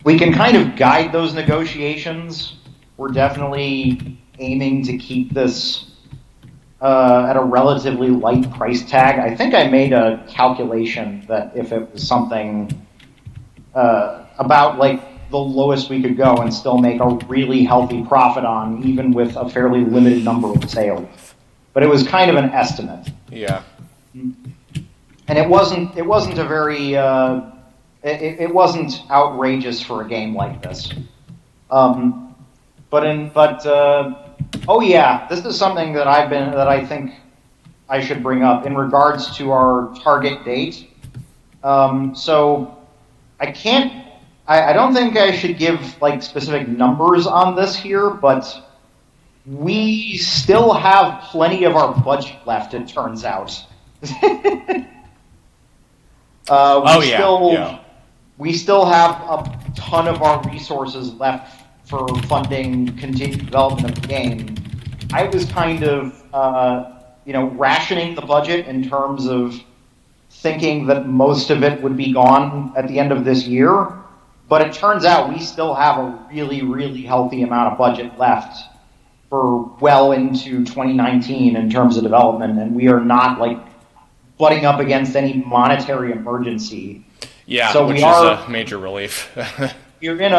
S2: We can kind of guide those negotiations. We're definitely aiming to keep this at a relatively light price tag. I think I made a calculation that if it was something about like the lowest we could go and still make a really healthy profit on, even with a fairly limited number of sales. But it was kind of an estimate.
S1: Yeah.
S2: And it wasn't a very it wasn't outrageous for a game like this. Oh yeah, this is something that I think I should bring up in regards to our target date. So I don't think I should give like specific numbers on this here, but we still have plenty of our budget left, it turns out. We still have a ton of our resources left for funding continued development of the game. I was kind of, rationing the budget in terms of thinking that most of it would be gone at the end of this year. But it turns out we still have a really, really healthy amount of budget left for well into 2019 in terms of development, and we are not like butting up against any monetary emergency.
S1: Yeah, so which is a major relief.
S2: we're in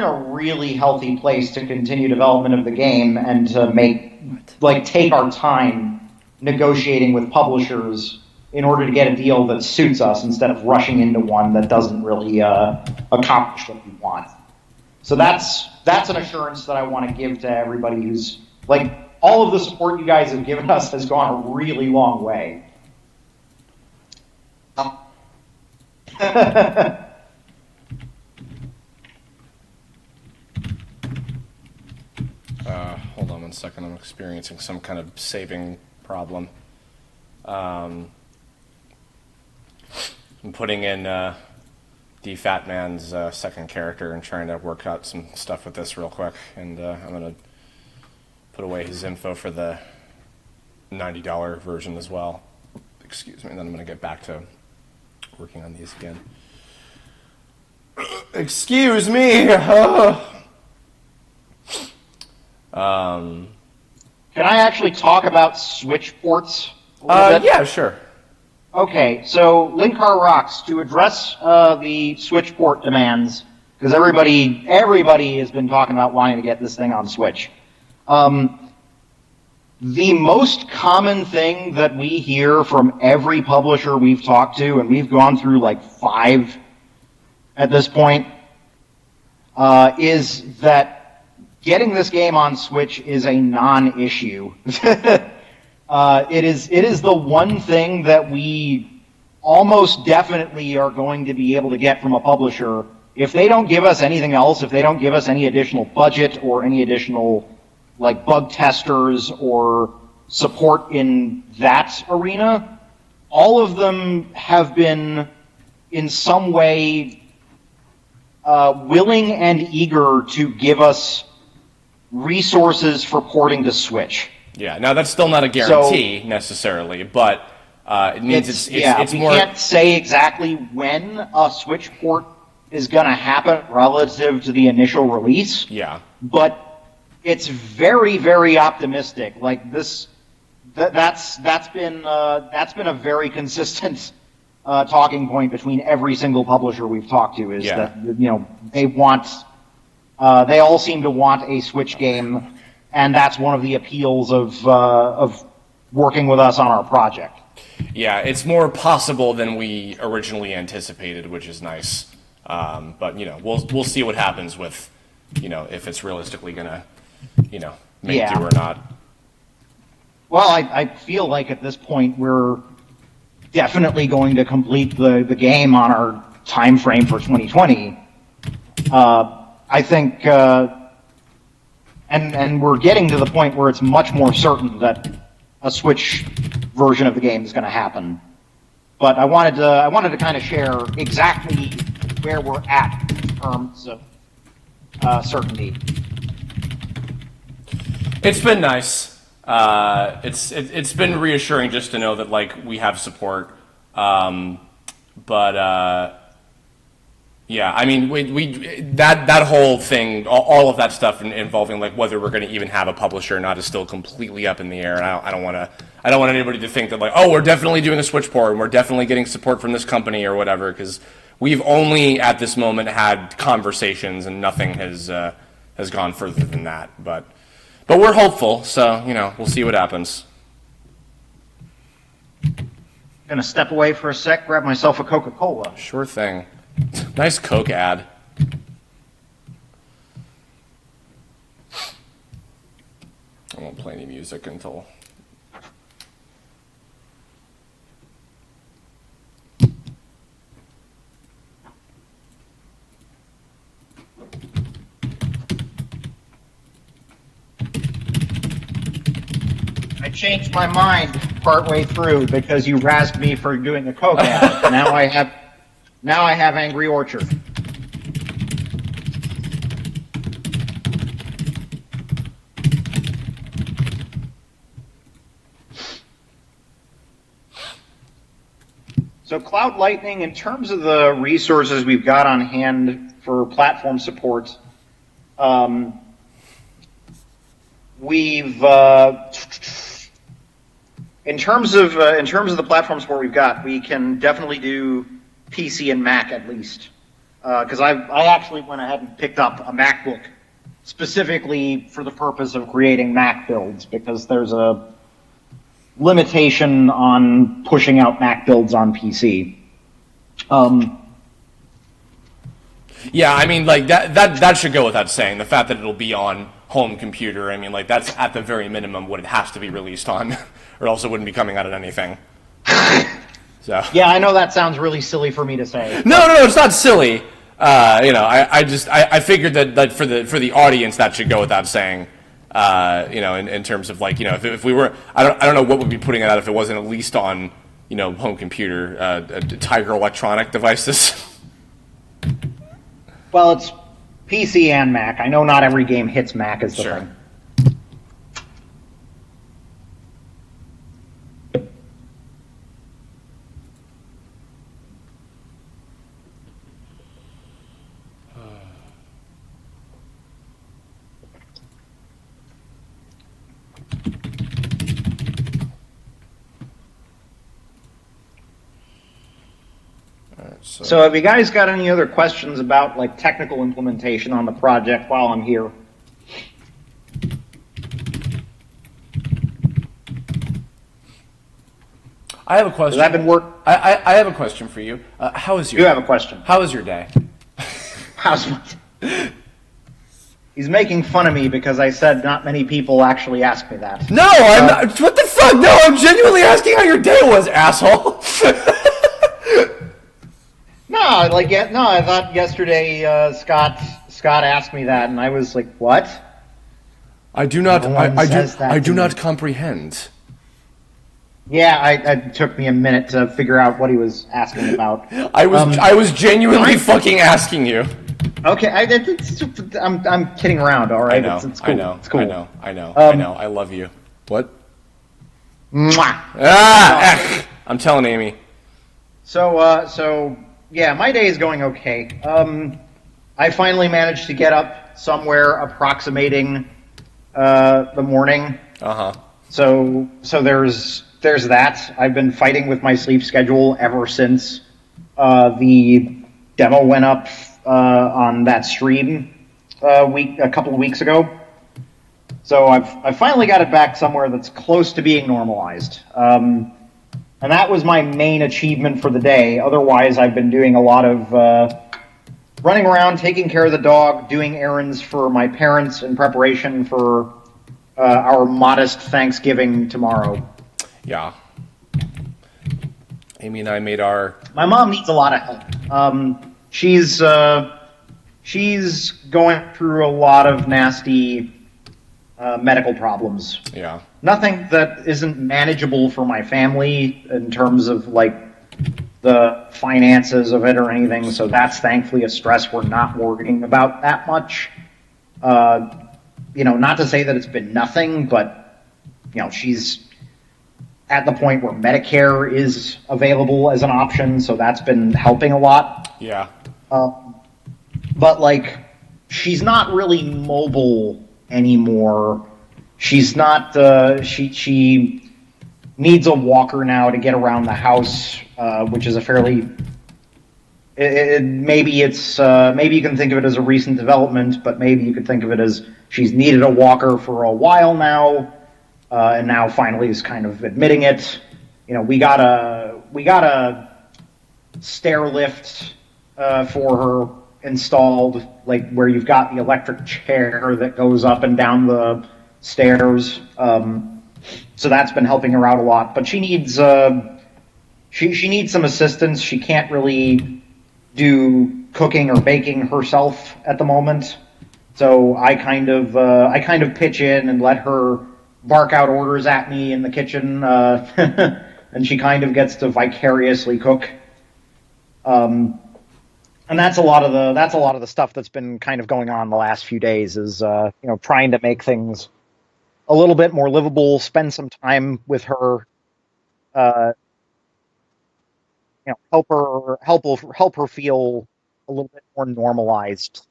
S2: a really healthy place to continue development of the game and to take our time negotiating with publishers in order to get a deal that suits us instead of rushing into one that doesn't really accomplish what we want. So that's an assurance that I want to give to everybody who's like, all of the support you guys have given us has gone a really long way.
S1: Hold on one second. I'm experiencing some kind of saving problem. I'm putting in the Fat Man's second character and trying to work out some stuff with this real quick. And I'm going to put away his info for the $90 version as well. Excuse me. And then I'm going to get back to working on these again. Excuse me.
S2: Can I actually talk about Switch ports a little bit?
S1: Yeah, sure.
S2: Okay, so Linkar Rocks, to address the Switch port demands, because everybody has been talking about wanting to get this thing on Switch. The most common thing that we hear from every publisher we've talked to, and we've gone through like 5 at this point, is that getting this game on Switch is a non-issue. It is the one thing that we almost definitely are going to be able to get from a publisher. If they don't give us anything else, if they don't give us any additional budget or any additional like bug testers or support in that arena, all of them have been in some way willing and eager to give us resources for porting to Switch.
S1: Yeah, now that's still not a guarantee necessarily, but it means it's
S2: we
S1: more.
S2: We can't say exactly when a Switch port is going to happen relative to the initial release.
S1: Yeah,
S2: but it's very, very optimistic. Like this, that's been a very consistent talking point between every single publisher we've talked to. Is that they all seem to want a Switch game, and that's one of the appeals of working with us on our project.
S1: Yeah, it's more possible than we originally anticipated, which is nice. But we'll see what happens with if it's realistically gonna make do or not.
S2: Well, I feel like at this point we're definitely going to complete the game on our time frame for 2020. I think, and we're getting to the point where it's much more certain that a Switch version of the game is going to happen. But I wanted to kind of share exactly where we're at in terms of certainty.
S1: It's been nice. It's been reassuring just to know that we have support. Yeah, I mean, we that whole thing, all of that stuff involving whether we're going to even have a publisher or not is still completely up in the air. And I don't want anybody to think that we're definitely doing a Switch port and we're definitely getting support from this company or whatever, because we've only at this moment had conversations and nothing has gone further than that. But we're hopeful, so we'll see what happens.
S2: Gonna step away for a sec, grab myself a Coca-Cola.
S1: Sure thing. Nice Coke ad. I won't play any music until...
S2: I changed my mind partway through because you razzed me for doing a Coke ad. Now I have Angry Orchard. So Cloud Lightning, in terms of the resources we've got on hand for platform support, we've in terms of the platform support we've got, we can definitely do PC and Mac at least, because I actually went ahead and picked up a MacBook specifically for the purpose of creating Mac builds, because there's a limitation on pushing out Mac builds on PC.
S1: Yeah, I mean, that should go without saying. The fact that it'll be on home computer, I mean, that's at the very minimum what it has to be released on, or else it wouldn't be coming out of anything. So.
S2: Yeah, I know that sounds really silly for me to say.
S1: No, it's not silly. I figured that for the audience that should go without saying. In terms of if we were, I don't know what would be putting it out if it wasn't at least on home computer, Tiger Electronic devices.
S2: Well, it's PC and Mac. I know not every game hits Mac as the thing. So have you guys got any other questions about like technical implementation on the project while I'm here?
S1: I have a question.
S2: I've been
S1: I have a question for you. How is your?
S2: You have a question.
S1: How is your day?
S2: How's my? He's making fun of me because I said not many people actually ask me that.
S1: No, I'm not. What the fuck? No, I'm genuinely asking how your day was, asshole.
S2: No, like no, I thought yesterday Scott asked me that, and I was like, what?
S1: I do not.
S2: No one says that
S1: I
S2: to
S1: do
S2: me.
S1: not comprehend.
S2: Yeah, it took me a minute to figure out what he was asking about.
S1: I was genuinely fucking asking you.
S2: Okay, I'm kidding around. All right,
S1: I know.
S2: it's cool.
S1: I know.
S2: It's cool.
S1: I know. I know. I know. I love you. What?
S2: Mwah.
S1: I'm telling Amy.
S2: So yeah, my day is going okay. I finally managed to get up somewhere approximating the morning. So there's that. I've been fighting with my sleep schedule ever since the demo went up on that stream a couple of weeks ago. So I've finally got it back somewhere that's close to being normalized. And that was my main achievement for the day. Otherwise, I've been doing a lot of running around, taking care of the dog, doing errands for my parents in preparation for our modest Thanksgiving tomorrow.
S1: Yeah. Amy and I made our...
S2: My mom needs a lot of help. She's going through a lot of nasty medical problems.
S1: Yeah.
S2: Nothing that isn't manageable for my family in terms of like the finances of it or anything. So that's thankfully a stress we're not worrying about that much. Not to say that it's been nothing, but she's at the point where Medicare is available as an option, so that's been helping a lot.
S1: Yeah.
S2: But like, she's not really mobile anymore. She's not. She needs a walker now to get around the house, which is a fairly. Maybe you can think of it as a recent development, but maybe you could think of it as she's needed a walker for a while now, and now finally is kind of admitting it. We got a stair lift for her installed, like where you've got the electric chair that goes up and down the stairs. So that's been helping her out a lot, but she needs she needs some assistance. She can't really do cooking or baking herself at the moment. So I kind of pitch in and let her bark out orders at me in the kitchen, and she kind of gets to vicariously cook. And that's a lot of the stuff that's been kind of going on the last few days is trying to make things a little bit more livable, spend some time with her, help her feel a little bit more normalized,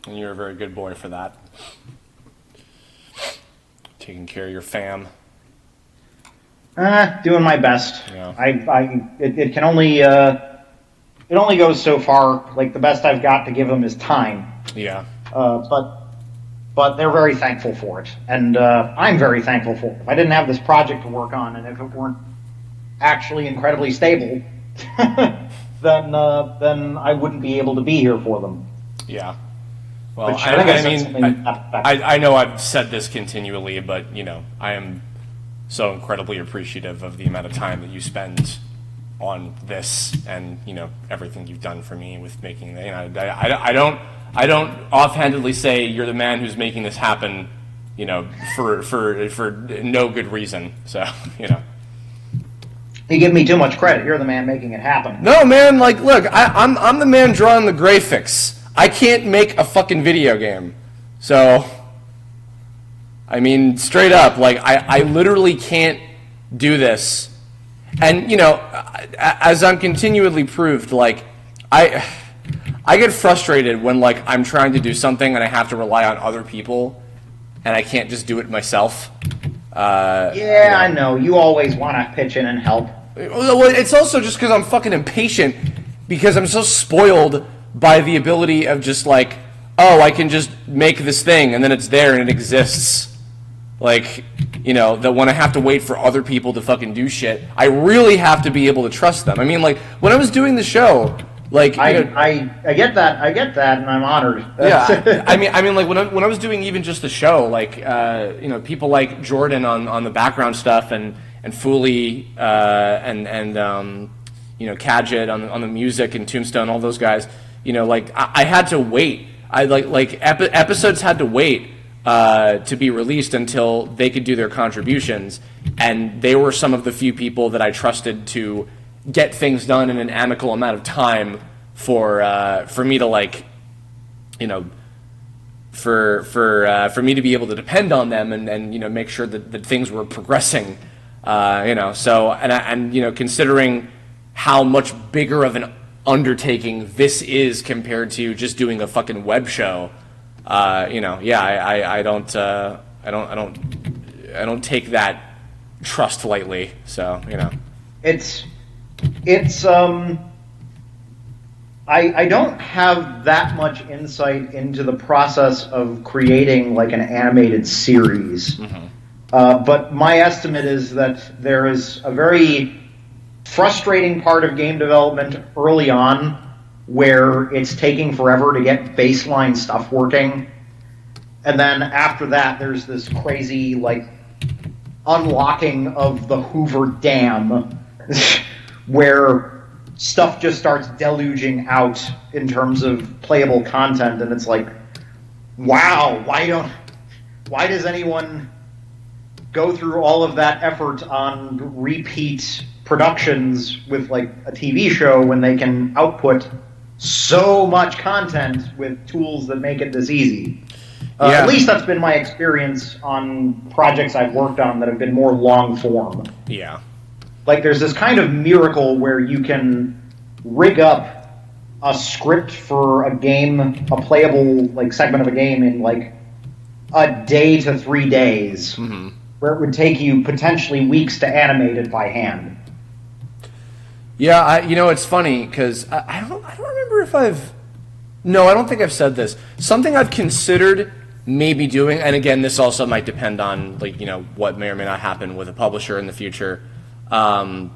S2: And
S1: you're a very good boy for that. Taking care of your fam.
S2: Doing my best.
S1: Yeah.
S2: It can only it only goes so far. Like the best I've got to give them is time.
S1: Yeah.
S2: But they're very thankful for it, and I'm very thankful for it. If I didn't have this project to work on, and if it weren't actually incredibly stable, then I wouldn't be able to be here for them.
S1: Yeah. Well,
S2: Which
S1: I know I've said this continually, but I am so incredibly appreciative of the amount of time that you spend on this, and everything you've done for me with making. I don't offhandedly say you're the man who's making this happen, for no good reason. So
S2: You give me too much credit. You're the man making it happen.
S1: No, man. Like, look, I'm the man drawing the graphics. I can't make a fucking video game. So, I mean, straight up, like, I literally can't do this And as I'm continually proved, like I get frustrated when like I'm trying to do something and I have to rely on other people, and I can't just do it myself.
S2: I know. You always want to pitch in and help.
S1: Well, it's also just because I'm fucking impatient, because I'm so spoiled by the ability of just like, oh, I can just make this thing and then it's there and it exists. Like, that when I have to wait for other people to fucking do shit, I really have to be able to trust them. I mean, like, when I was doing the show, like...
S2: I get that, and I'm honored.
S1: Yeah, I mean, like, when I was doing even just the show, like, people like Jordan on the background stuff, and Fooley, and Kadget on the music, and Tombstone, all those guys, like, I had to wait. Episodes had to wait to be released until they could do their contributions, and they were some of the few people that I trusted to get things done in an amicable amount of time for me to like, for me to be able to depend on them and make sure that things were progressing, So and considering how much bigger of an undertaking this is compared to just doing a fucking web show. I don't take that trust lightly. So
S2: I don't have that much insight into the process of creating like an animated series, but my estimate is that there is a very frustrating part of game development early on, where it's taking forever to get baseline stuff working. And then after that, there's this crazy, like, unlocking of the Hoover Dam, where stuff just starts deluging out in terms of playable content, and it's like, wow, why does anyone go through all of that effort on repeat productions with, like, a TV show when they can output so much content with tools that make it this easy? At least that's been my experience on projects I've worked on that have been more long form.
S1: Yeah.
S2: Like, there's this kind of miracle where you can rig up a script for a game, a playable like segment of a game in like a day to 3 days, where it would take you potentially weeks to animate it by hand.
S1: Yeah, it's funny because I don't remember if I've... No, I don't think I've said this. Something I've considered maybe doing, and again, this also might depend on like what may or may not happen with a publisher in the future. But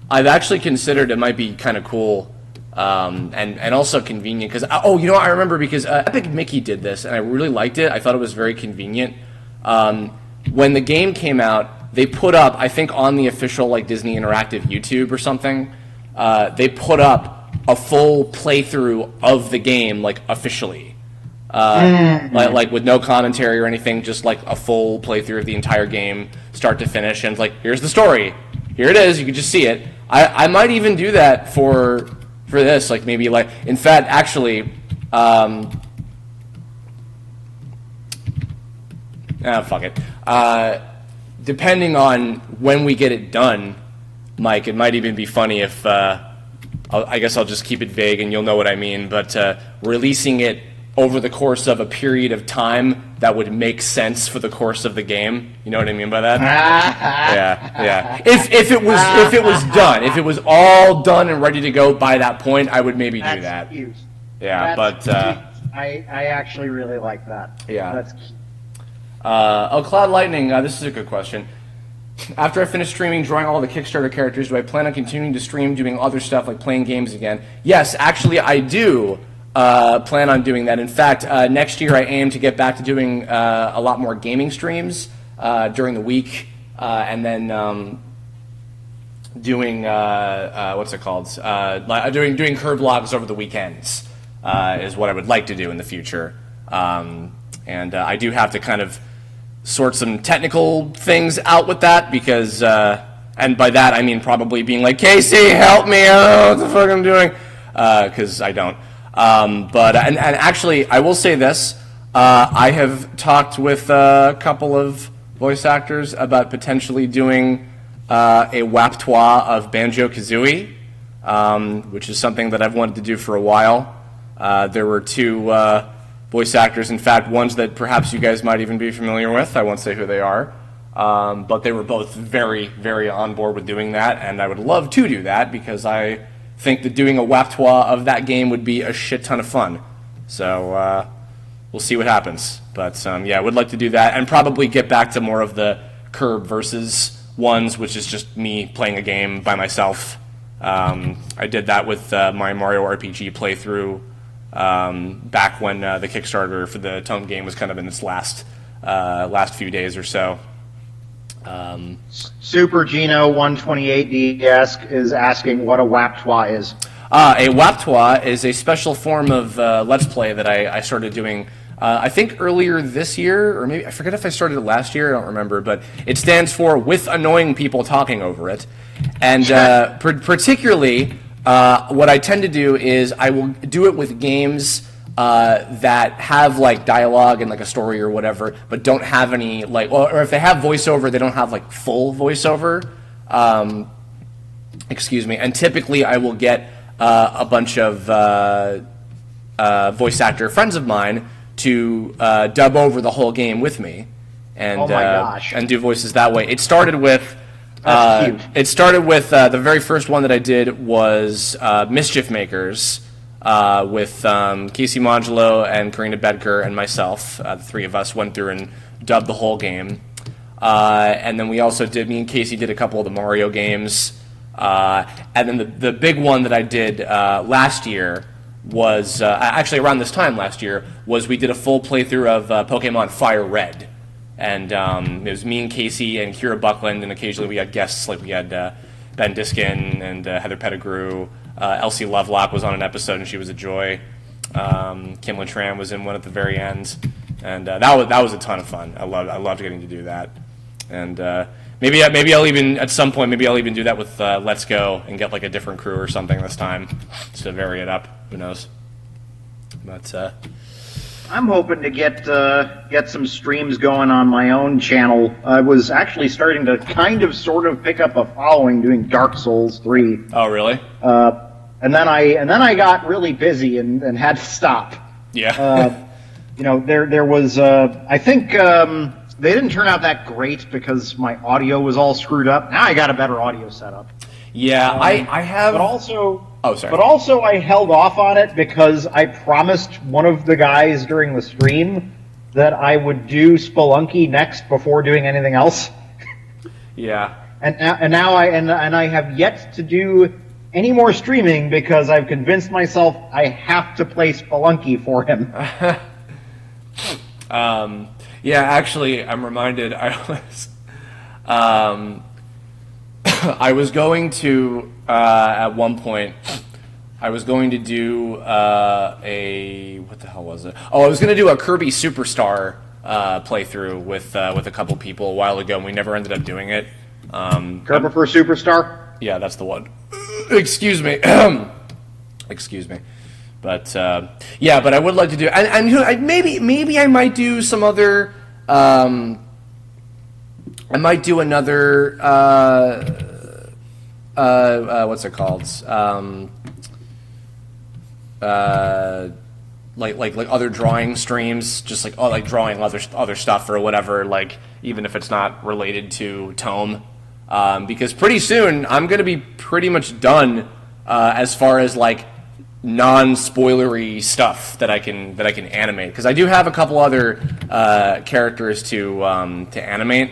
S1: I've actually considered it might be kind of cool, and also convenient because I remember because Epic Mickey did this and I really liked it. I thought it was very convenient. When the game came out, they put up, I think on the official like Disney Interactive YouTube or something, they put up a full playthrough of the game, like officially, like with no commentary or anything, just like a full playthrough of the entire game, start to finish, and it's like, here's the story, here it is, you can just see it. I might even do that for this, like maybe like, in fact, actually, fuck it. Depending on when we get it done, Mike, it might even be funny if, I guess I'll just keep it vague and you'll know what I mean, but releasing it over the course of a period of time that would make sense for the course of the game. You know what I mean by that? Yeah. If it was done, if it was all done and ready to go by that point, I would maybe do that.
S2: Cute.
S1: Yeah,
S2: that's I actually really like that.
S1: Yeah.
S2: That's cute.
S1: Cloud Lightning, this is a good question. After I finish streaming, drawing all the Kickstarter characters, do I plan on continuing to stream, doing other stuff like playing games again? Yes, actually I do plan on doing that. In fact, next year I aim to get back to doing a lot more gaming streams during the week, and then doing, what's it called? Doing curb vlogs over the weekends is what I would like to do in the future. And I do have to kind of sort some technical things out with that because, and by that I mean probably being like, Casey, help me, I don't know what the fuck I'm doing, because I don't. And actually, I will say this, I have talked with a couple of voice actors about potentially doing a waptois of Banjo-Kazooie, which is something that I've wanted to do for a while. There were two voice actors, in fact, ones that perhaps you guys might even be familiar with. I won't say who they are. But they were both very, very on board with doing that, and I would love to do that because I think that doing a waptois of that game would be a shit ton of fun. So we'll see what happens. But yeah, I would like to do that and probably get back to more of the Curb versus ones, which is just me playing a game by myself. I did that with my Mario RPG playthrough back when the Kickstarter for the Tome game was kind of in its last few days or so.
S2: Super Gino 128DS is asking what a waptois is.
S1: A waptois is a special form of Let's Play that I started doing, I think earlier this year, or maybe I forget if I started it last year, I don't remember, but it stands for with annoying people talking over it. And particularly, what I tend to do is I will do it with games that have like dialogue and like a story or whatever, but don't have any like, or if they have voiceover, they don't have like full voiceover. Excuse me. And typically, I will get a bunch of voice actor friends of mine to dub over the whole game with me, and
S2: oh my gosh,
S1: and do voices that way. It started with. The very first one that I did was Mischief Makers. With Casey Modulo and Karina Bedker and myself. The three of us went through and dubbed the whole game. And then we also me and Casey did a couple of the Mario games. And then the big one that I did last year was, actually around this time last year, was we did a full playthrough of Pokemon Fire Red. And it was me and Casey and Kira Buckland, and occasionally we had guests, like we had Ben Diskin and Heather Pettigrew. Elsie Lovelock was on an episode, and she was a joy. Kim Tran was in one at the very end, and that was a ton of fun. I loved getting to do that. And maybe I'll even at some point maybe I'll even do that with Let's Go and get like a different crew or something this time just to vary it up. Who knows? But
S2: I'm hoping to get some streams going on my own channel. I was actually starting to kind of sort of pick up a following doing Dark Souls 3.
S1: Oh, really?
S2: And then I got really busy and had to stop.
S1: Yeah.
S2: There was I think they didn't turn out that great because my audio was all screwed up. Now I got a better audio setup.
S1: Yeah, I have.
S2: But also.
S1: Oh, sorry.
S2: But also I held off on it because I promised one of the guys during the stream that I would do Spelunky next before doing anything else.
S1: Yeah.
S2: And now I have yet to do any more streaming because I've convinced myself I have to play Spelunky for him.
S1: Yeah, actually, I'm reminded I was going to at one point. I was going to do what the hell was it? Oh, I was going to do a Kirby Superstar playthrough with a couple people a while ago, and we never ended up doing it.
S2: Kirby for Superstar?
S1: Yeah, that's the one. Excuse me. Excuse me. But yeah, but I would like to do, and maybe I might do some other. I might do another. What's it called? Like other drawing streams, just like drawing other stuff or whatever. Like even if it's not related to Tome, because pretty soon I'm gonna be pretty much done as far as like non-spoilery stuff that I can animate, because I do have a couple other characters to animate,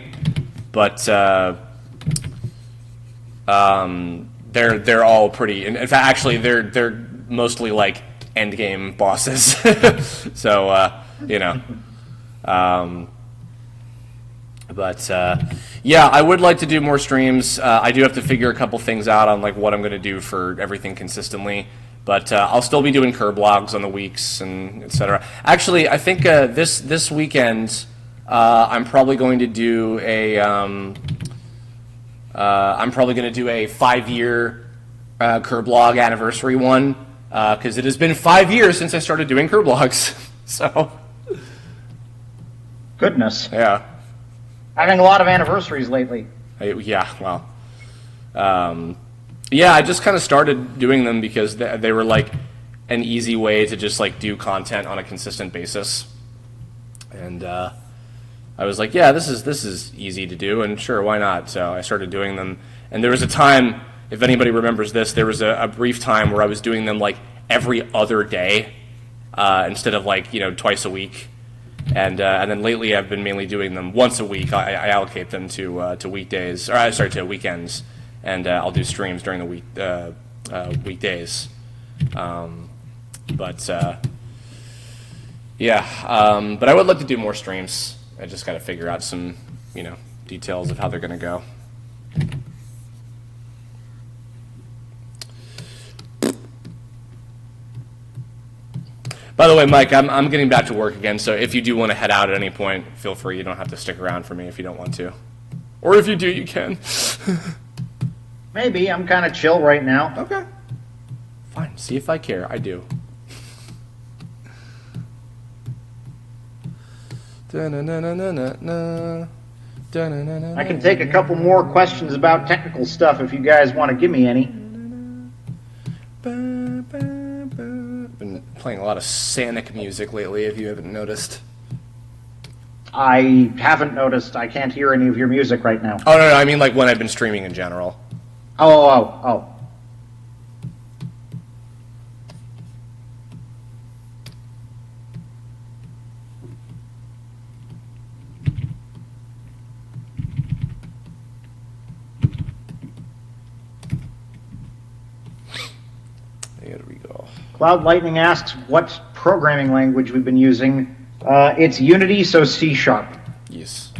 S1: but they're all pretty. In fact, actually, they're mostly like end game bosses. So but yeah, I would like to do more streams. I do have to figure a couple things out on like what I'm going to do for everything consistently. But I'll still be doing curb logs on the weeks and etc. Actually, I think this weekend I'm probably going to do a 5-year curb log anniversary one, because it has been 5 years since I started doing curb logs. So
S2: goodness.
S1: Yeah.
S2: Having a lot of anniversaries lately.
S1: Yeah, well, yeah, I just kind of started doing them because they were like an easy way to just like do content on a consistent basis, and I was like, yeah, this is easy to do, and sure, why not? So I started doing them, and there was a time, if anybody remembers this, there was a brief time where I was doing them like every other day instead of like twice a week. And then lately, I've been mainly doing them once a week. I allocate them to weekdays, or sorry, to weekends, and I'll do streams during the weekdays. But yeah, but I would like to do more streams. I just got to figure out some details of how they're going to go. By the way, Mike, I'm getting back to work again, so if you do want to head out at any point, feel free. You don't have to stick around for me if you don't want to. Or if you do, you can.
S2: Maybe. I'm kind of chill right now.
S1: Okay. Fine. See if I care. I do.
S2: I can take a couple more questions about technical stuff if you guys want to give me any.
S1: Been playing a lot of Sonic music lately, if you haven't noticed.
S2: I haven't noticed. I can't hear any of your music right now.
S1: Oh, no, I mean like when I've been streaming in general.
S2: Oh.
S1: There we go.
S2: Cloud Lightning asks what programming language we've been using. It's Unity, so C#.
S1: Yes.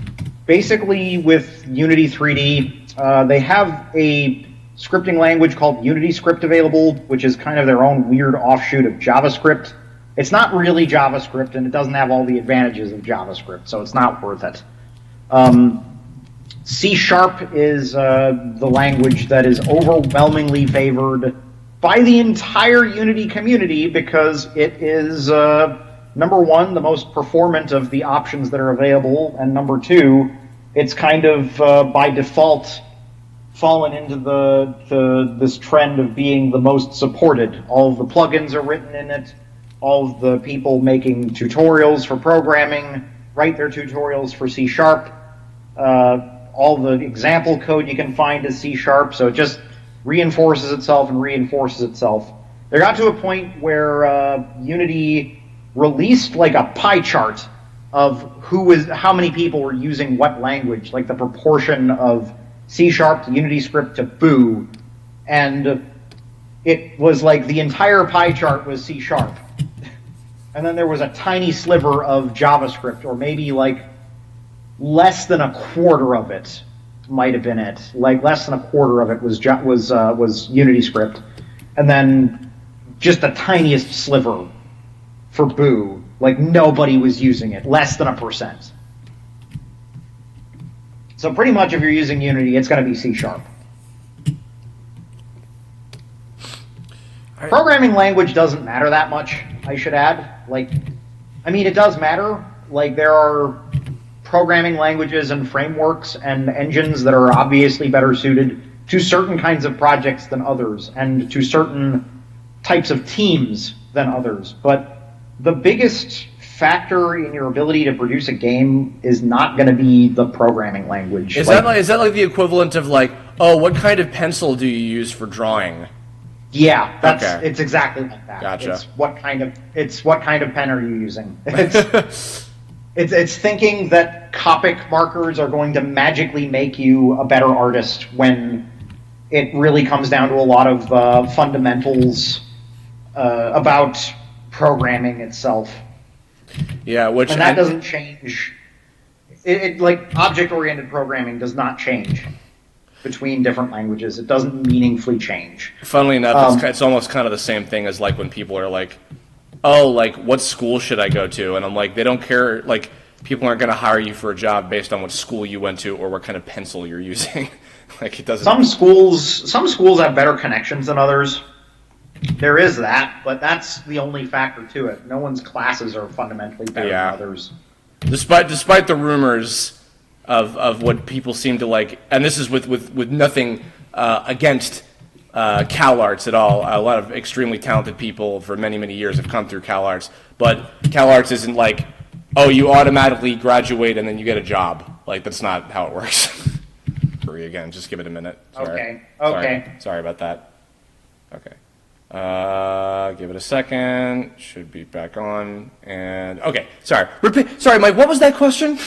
S2: Basically, with Unity 3D, they have a scripting language called Unity Script available, which is kind of their own weird offshoot of JavaScript. It's not really JavaScript, and it doesn't have all the advantages of JavaScript, so it's not worth it. C# is the language that is overwhelmingly favored by the entire Unity community because it is, number one, the most performant of the options that are available, and number two, it's kind of, by default, fallen into this trend of being the most supported. All of the plugins are written in it. All of the people making tutorials for programming write their tutorials for C#. All the example code you can find is C#, so it just reinforces itself and reinforces itself. They got to a point where Unity released like a pie chart of how many people were using what language, like the proportion of C# to Unity Script to Boo, and it was like the entire pie chart was C#. And then there was a tiny sliver of JavaScript, or maybe like less than a quarter of it might have been it. Like less than a quarter of it was Unity Script, and then just the tiniest sliver for Boo. Like nobody was using it, less than 1%. So pretty much if you're using Unity, it's going to be C#. Programming language doesn't matter that much, I should add. It does matter. Like, there are programming languages and frameworks and engines that are obviously better suited to certain kinds of projects than others, and to certain types of teams than others. But the biggest factor in your ability to produce a game is not going to be the programming language.
S1: Is that like the equivalent of like, oh, what kind of pencil do you use for drawing?
S2: Yeah, it's exactly like that.
S1: Gotcha.
S2: It's what kind of pen are you using? It's thinking that Copic markers are going to magically make you a better artist when it really comes down to a lot of fundamentals about programming itself.
S1: Yeah,
S2: and that doesn't change. It like object-oriented programming does not change between different languages. It doesn't meaningfully change.
S1: Funnily enough, it's almost kind of the same thing as like when people are like, oh, like, what school should I go to? And I'm like, they don't care. Like, people aren't going to hire you for a job based on what school you went to or what kind of pencil you're using. Like, it doesn't.
S2: Some schools have better connections than others. There is that, but that's the only factor to it. No one's classes are fundamentally better than others.
S1: Despite the rumors of what people seem to like, and this is with nothing against CalArts at all. A lot of extremely talented people for many, many years have come through CalArts, but CalArts isn't like, oh, you automatically graduate and then you get a job. Like, that's not how it works. Again, just give it a minute. Sorry.
S2: Okay.
S1: Sorry about that. Okay. Give it a second. Should be back on. And okay. Sorry. Sorry, Mike. What was that question?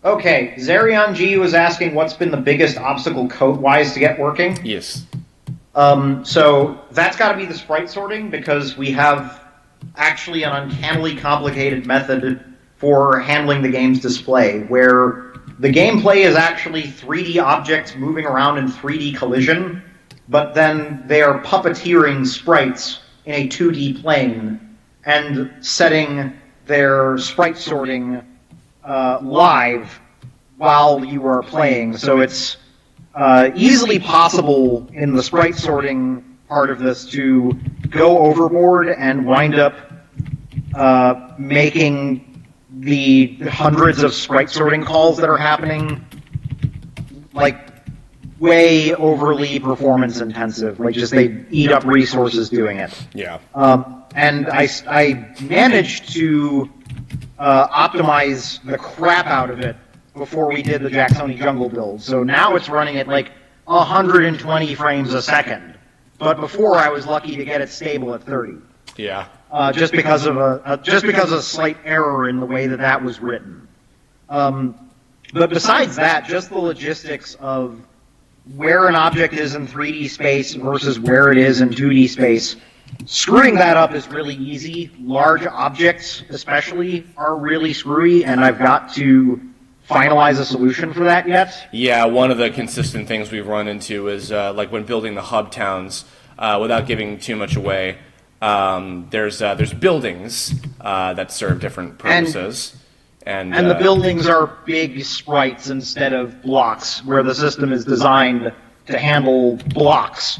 S2: Okay. Zerion G was asking what's been the biggest obstacle code-wise to get working.
S1: Yes.
S2: So that's got to be the sprite sorting, because we have actually an uncannily complicated method for handling the game's display, where the gameplay is actually 3D objects moving around in 3D collision, but then they are puppeteering sprites in a 2D plane and setting their sprite sorting live while you are playing. So it's easily possible in the sprite sorting part of this to go overboard and wind up making the hundreds of sprite sorting calls that are happening like way overly performance intensive. Like, just they eat up resources doing it.
S1: Yeah.
S2: And I managed to optimize the crap out of it before we did the Jacksoni Jungle build. So now it's running at like 120 frames a second. But before, I was lucky to get it stable at 30.
S1: Yeah.
S2: Just because of a slight error in the way that was written. But besides that, just the logistics of where an object is in 3D space versus where it is in 2D space, screwing that up is really easy. Large objects, especially, are really screwy, and I've got to finalize a solution for that yet.
S1: Yeah, one of the consistent things we've run into is like when building the hub towns, without giving too much away, there's buildings that serve different purposes. And
S2: the buildings are big sprites instead of blocks, where the system is designed to handle blocks.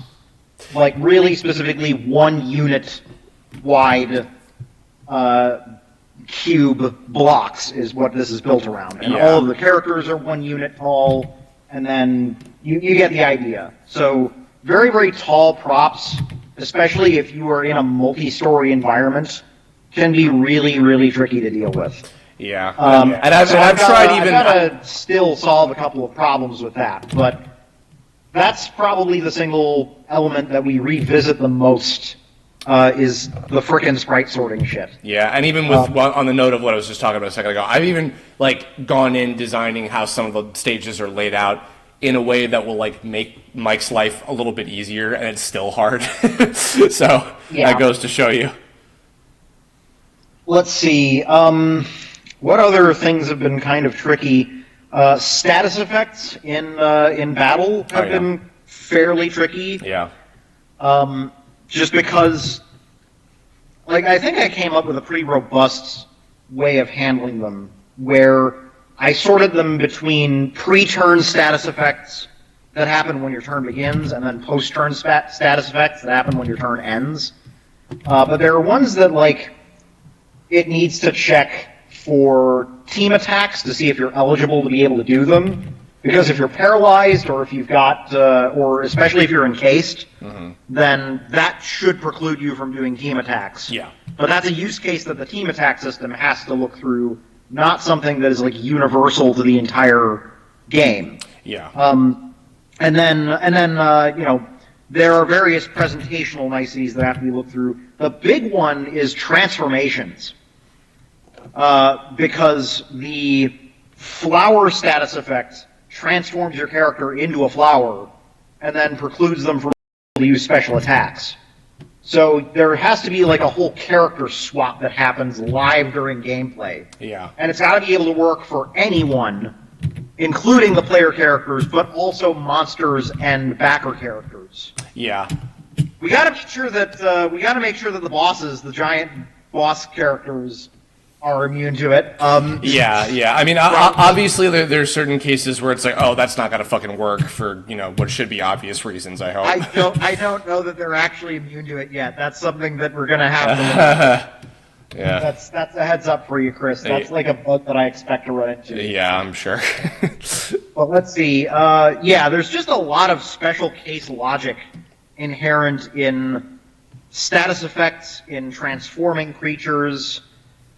S2: Like, really specifically 1 unit wide cube blocks is what this is built around. And all of the characters are 1 unit tall, and then you get the idea. So very, very tall props, especially if you are in a multi-story environment, can be really, really tricky to deal with.
S1: Yeah, and I've tried
S2: I've got to still solve a couple of problems with that, but that's probably the single element that we revisit the most, is the frickin' sprite sorting shit.
S1: Yeah, and even with on the note of what I was just talking about a second ago, I've even like gone in designing how some of the stages are laid out in a way that will like make Mike's life a little bit easier, and it's still hard. So that goes to show you.
S2: Let's see. What other things have been kind of tricky? Status effects in battle have been fairly tricky.
S1: Yeah.
S2: Just because, like, I think I came up with a pretty robust way of handling them, where I sorted them between pre-turn status effects that happen when your turn begins, and then post-turn status effects that happen when your turn ends. But there are ones that, like, it needs to check for team attacks to see if you're eligible to be able to do them. Because if you're paralyzed, or if you've got, or especially if you're encased, then that should preclude you from doing team attacks.
S1: Yeah.
S2: But that's a use case that the team attack system has to look through, not something that is like universal to the entire game.
S1: Yeah.
S2: And then you know, there are various presentational niceties that have to be looked through. The big one is transformations. Because the flower status effect transforms your character into a flower and then precludes them from able to use special attacks. So there has to be like a whole character swap that happens live during gameplay.
S1: Yeah.
S2: And it's got to be able to work for anyone, including the player characters, but also monsters and backer characters.
S1: Yeah.
S2: We got to make sure that the bosses, the giant boss characters, are immune to it.
S1: Yeah. I mean, obviously, there's certain cases where it's like, oh, that's not gonna fucking work for, you know, what should be obvious reasons. I hope.
S2: I don't know that they're actually immune to it yet. That's something that we're gonna have to.
S1: Yeah.
S2: That's a heads up for you, Chris. That's like a bug that I expect to run into.
S1: Yeah, I'm sure.
S2: Well, let's see. Yeah, there's just a lot of special case logic inherent in status effects, in transforming creatures,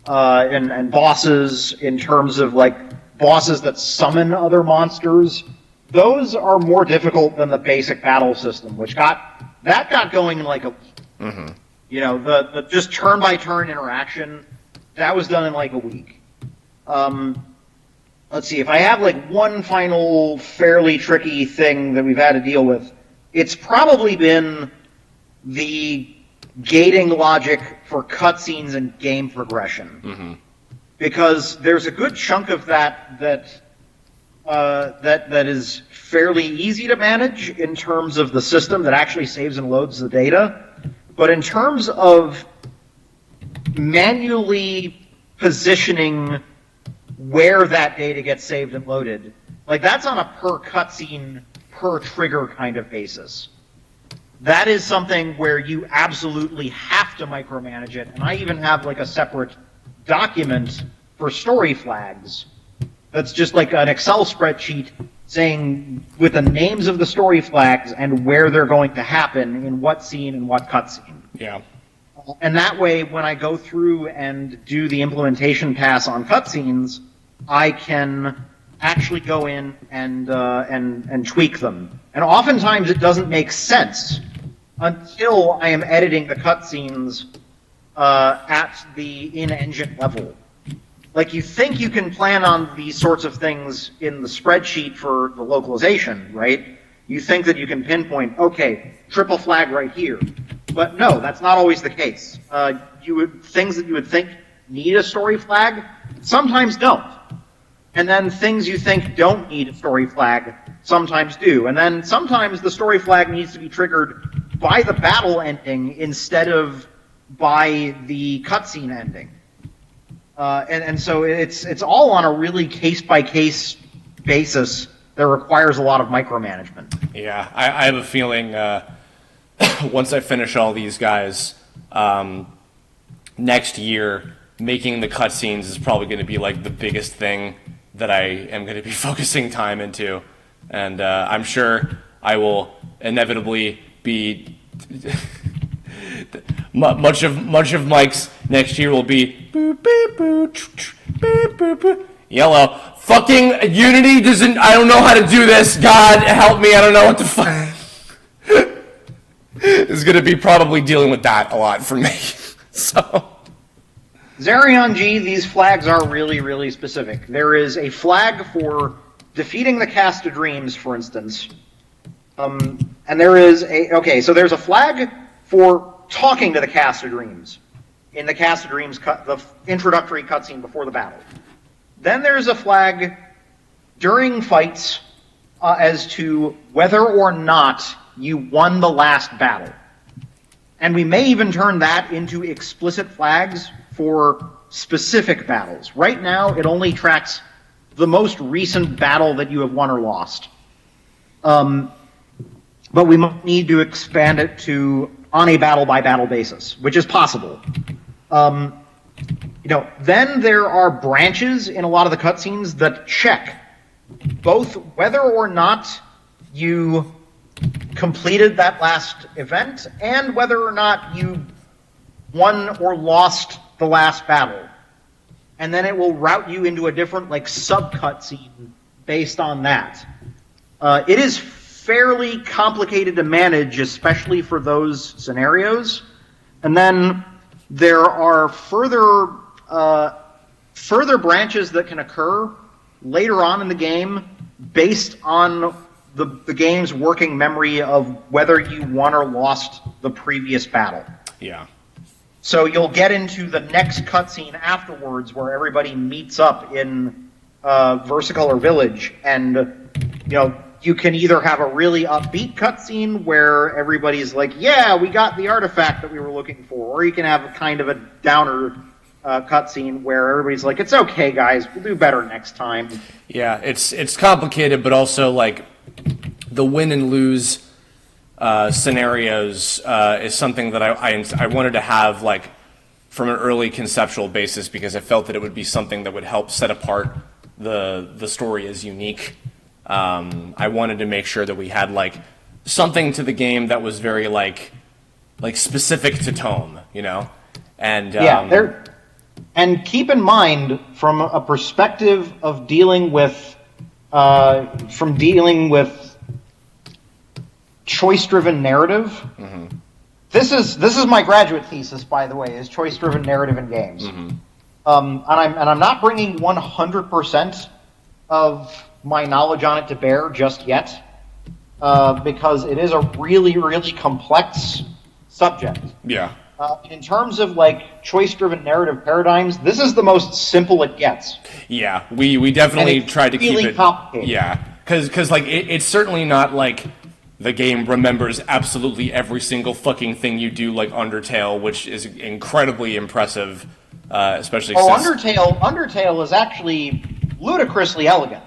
S2: and bosses, in terms of like bosses that summon other monsters. Those are more difficult than the basic battle system, which got going in like a week.
S1: Mm-hmm.
S2: You know, the just turn by turn interaction, that was done in like a week. Let's see, if I have like one final fairly tricky thing that we've had to deal with, it's probably been the gating logic for cutscenes and game progression.
S1: Mm-hmm.
S2: Because there's a good chunk of that is fairly easy to manage in terms of the system that actually saves and loads the data. But in terms of manually positioning where that data gets saved and loaded, like that's on a per cutscene, per trigger kind of basis. That is something where you absolutely have to micromanage it. And I even have like a separate document for story flags that's just like an Excel spreadsheet saying with the names of the story flags and where they're going to happen in what scene and what cutscene.
S1: Yeah.
S2: And that way, when I go through and do the implementation pass on cutscenes, I can actually go in and tweak them. And oftentimes it doesn't make sense until I am editing the cutscenes at the in-engine level. Like, you think you can plan on these sorts of things in the spreadsheet for the localization, right? You think that you can pinpoint, okay, triple flag right here. But no, that's not always the case. Things that you would think need a story flag, sometimes don't. And then things you think don't need a story flag, sometimes do. And then sometimes the story flag needs to be triggered by the battle ending instead of by the cutscene ending. And so it's all on a really case-by-case basis that requires a lot of micromanagement.
S1: Yeah, I have a feeling once I finish all these guys, next year, making the cutscenes is probably going to be like the biggest thing that I am going to be focusing time into. And I'm sure I will inevitably be... much of Mike's next year will be boop, beep, boop, beep, boop, boop. Yellow. Fucking Unity doesn't... I don't know how to do this. God, help me. I don't know what to fuck... is going to be probably dealing with that a lot for me. So...
S2: Zarion G, these flags are really, really specific. There is a flag for defeating the Cast of Dreams, for instance. And there is a... Okay, so there's a flag for talking to the Cast of Dreams in the Cast of Dreams, the introductory cutscene before the battle. Then there's a flag during fights as to whether or not you won the last battle. And we may even turn that into explicit flags for specific battles. Right now, it only tracks the most recent battle that you have won or lost. But we might need to expand it to on a battle-by-battle basis, which is possible. Then there are branches in a lot of the cutscenes that check both whether or not you completed that last event and whether or not you won or lost the last battle. And then it will route you into a different, like, sub-cutscene based on that. It is fairly complicated to manage, especially for those scenarios. And then there are further branches that can occur later on in the game based on the game's working memory of whether you won or lost the previous battle.
S1: Yeah.
S2: So you'll get into the next cutscene afterwards where everybody meets up in Versicolor Village, and you can either have a really upbeat cutscene where everybody's like, yeah, we got the artifact that we were looking for, or you can have kind of a downer cutscene where everybody's like, it's okay, guys, we'll do better next time.
S1: Yeah, it's complicated, but also, like, the win and lose scenarios is something that I wanted to have, like, from an early conceptual basis because I felt that it would be something that would help set apart the story as unique. I wanted to make sure that we had like something to the game that was very like specific to Tome, you know? And
S2: and keep in mind, from a perspective of dealing with choice-driven narrative.
S1: Mm-hmm.
S2: This is my graduate thesis, by the way, is choice-driven narrative in games.
S1: Mm-hmm.
S2: And I'm not bringing 100% of my knowledge on it to bear just yet, because it is a really, really complex subject.
S1: Yeah.
S2: In terms of like choice-driven narrative paradigms, this is the most simple it gets.
S1: Yeah, we definitely tried to
S2: really
S1: keep it
S2: complicated.
S1: Yeah, because like it's certainly not like the game remembers absolutely every single fucking thing you do, like Undertale, which is incredibly impressive, especially.
S2: Undertale is actually ludicrously elegant.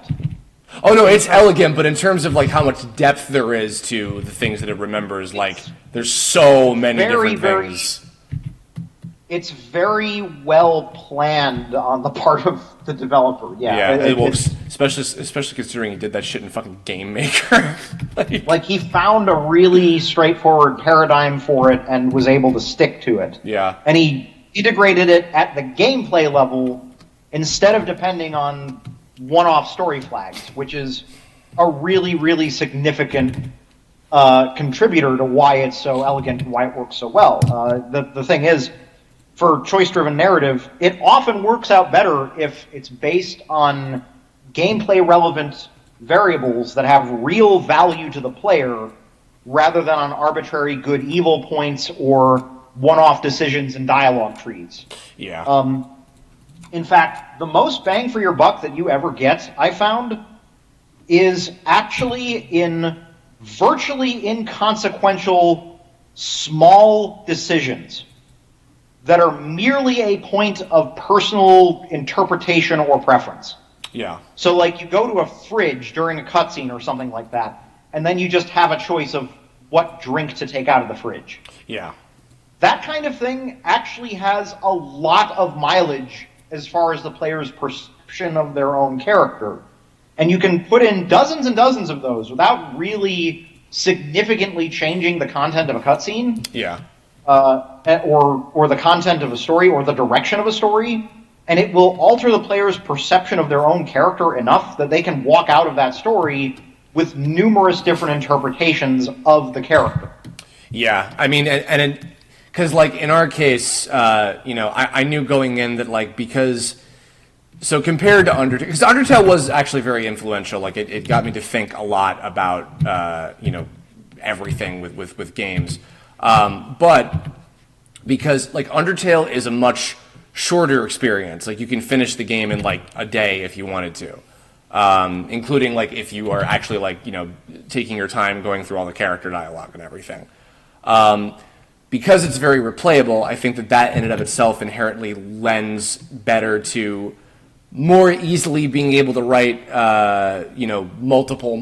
S1: Oh no, it's elegant, but in terms of like how much depth there is to the things that it remembers, like there's so many different things.
S2: It's very well planned on the part of the developer. Yeah,
S1: especially considering he did that shit in fucking Game Maker.
S2: like he found a really straightforward paradigm for it and was able to stick to it.
S1: Yeah,
S2: and he integrated it at the gameplay level instead of depending on one-off story flags, which is a really, really significant contributor to why it's so elegant and why it works so well. The thing is, for choice-driven narrative, it often works out better if it's based on gameplay-relevant variables that have real value to the player rather than on arbitrary good-evil points or one-off decisions and dialogue trees.
S1: Yeah.
S2: In fact, the most bang for your buck that you ever get, I found, is actually in virtually inconsequential small decisions that are merely a point of personal interpretation or preference.
S1: Yeah.
S2: So, like, you go to a fridge during a cutscene or something like that, and then you just have a choice of what drink to take out of the fridge.
S1: Yeah.
S2: That kind of thing actually has a lot of mileage as far as the player's perception of their own character. And you can put in dozens and dozens of those without really significantly changing the content of a cutscene.
S1: Yeah.
S2: Or the content of a story or the direction of a story, and it will alter the player's perception of their own character enough that they can walk out of that story with numerous different interpretations of the character.
S1: Yeah, I mean, because like in our case, I knew going in that like so compared to Undertale, because Undertale was actually very influential. Like it got me to think a lot about everything with games. But because like Undertale is a much shorter experience, like you can finish the game in like a day if you wanted to, including like if you are actually like taking your time going through all the character dialogue and everything. Because it's very replayable, I think that in and of itself inherently lends better to more easily being able to write multiple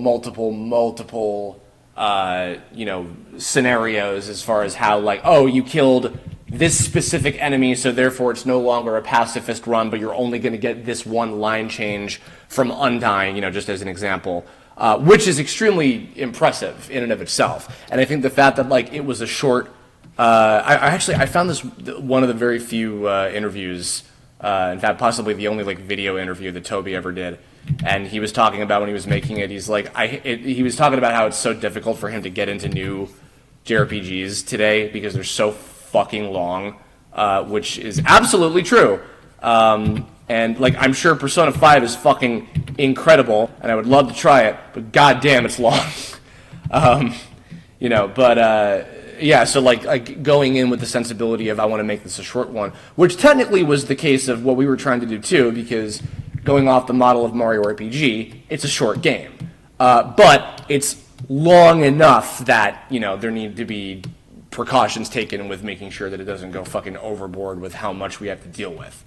S1: scenarios as far as how like, oh, you killed this specific enemy, so therefore it's no longer a pacifist run, but you're only going to get this one line change from Undying, just as an example, which is extremely impressive in and of itself. And I think the fact that like it was a short, I found this one of the very few interviews, in fact possibly the only like video interview that Toby ever did. And he was talking about when he was making it, he's like, he was talking about how it's so difficult for him to get into new JRPGs today because they're so fucking long, which is absolutely true. And like, I'm sure Persona 5 is fucking incredible, and I would love to try it, but goddamn, it's long. Yeah, so like going in with the sensibility of I want to make this a short one, which technically was the case of what we were trying to do too, because going off the model of Mario RPG, it's a short game. But it's long enough that, there need to be precautions taken with making sure that it doesn't go fucking overboard with how much we have to deal with.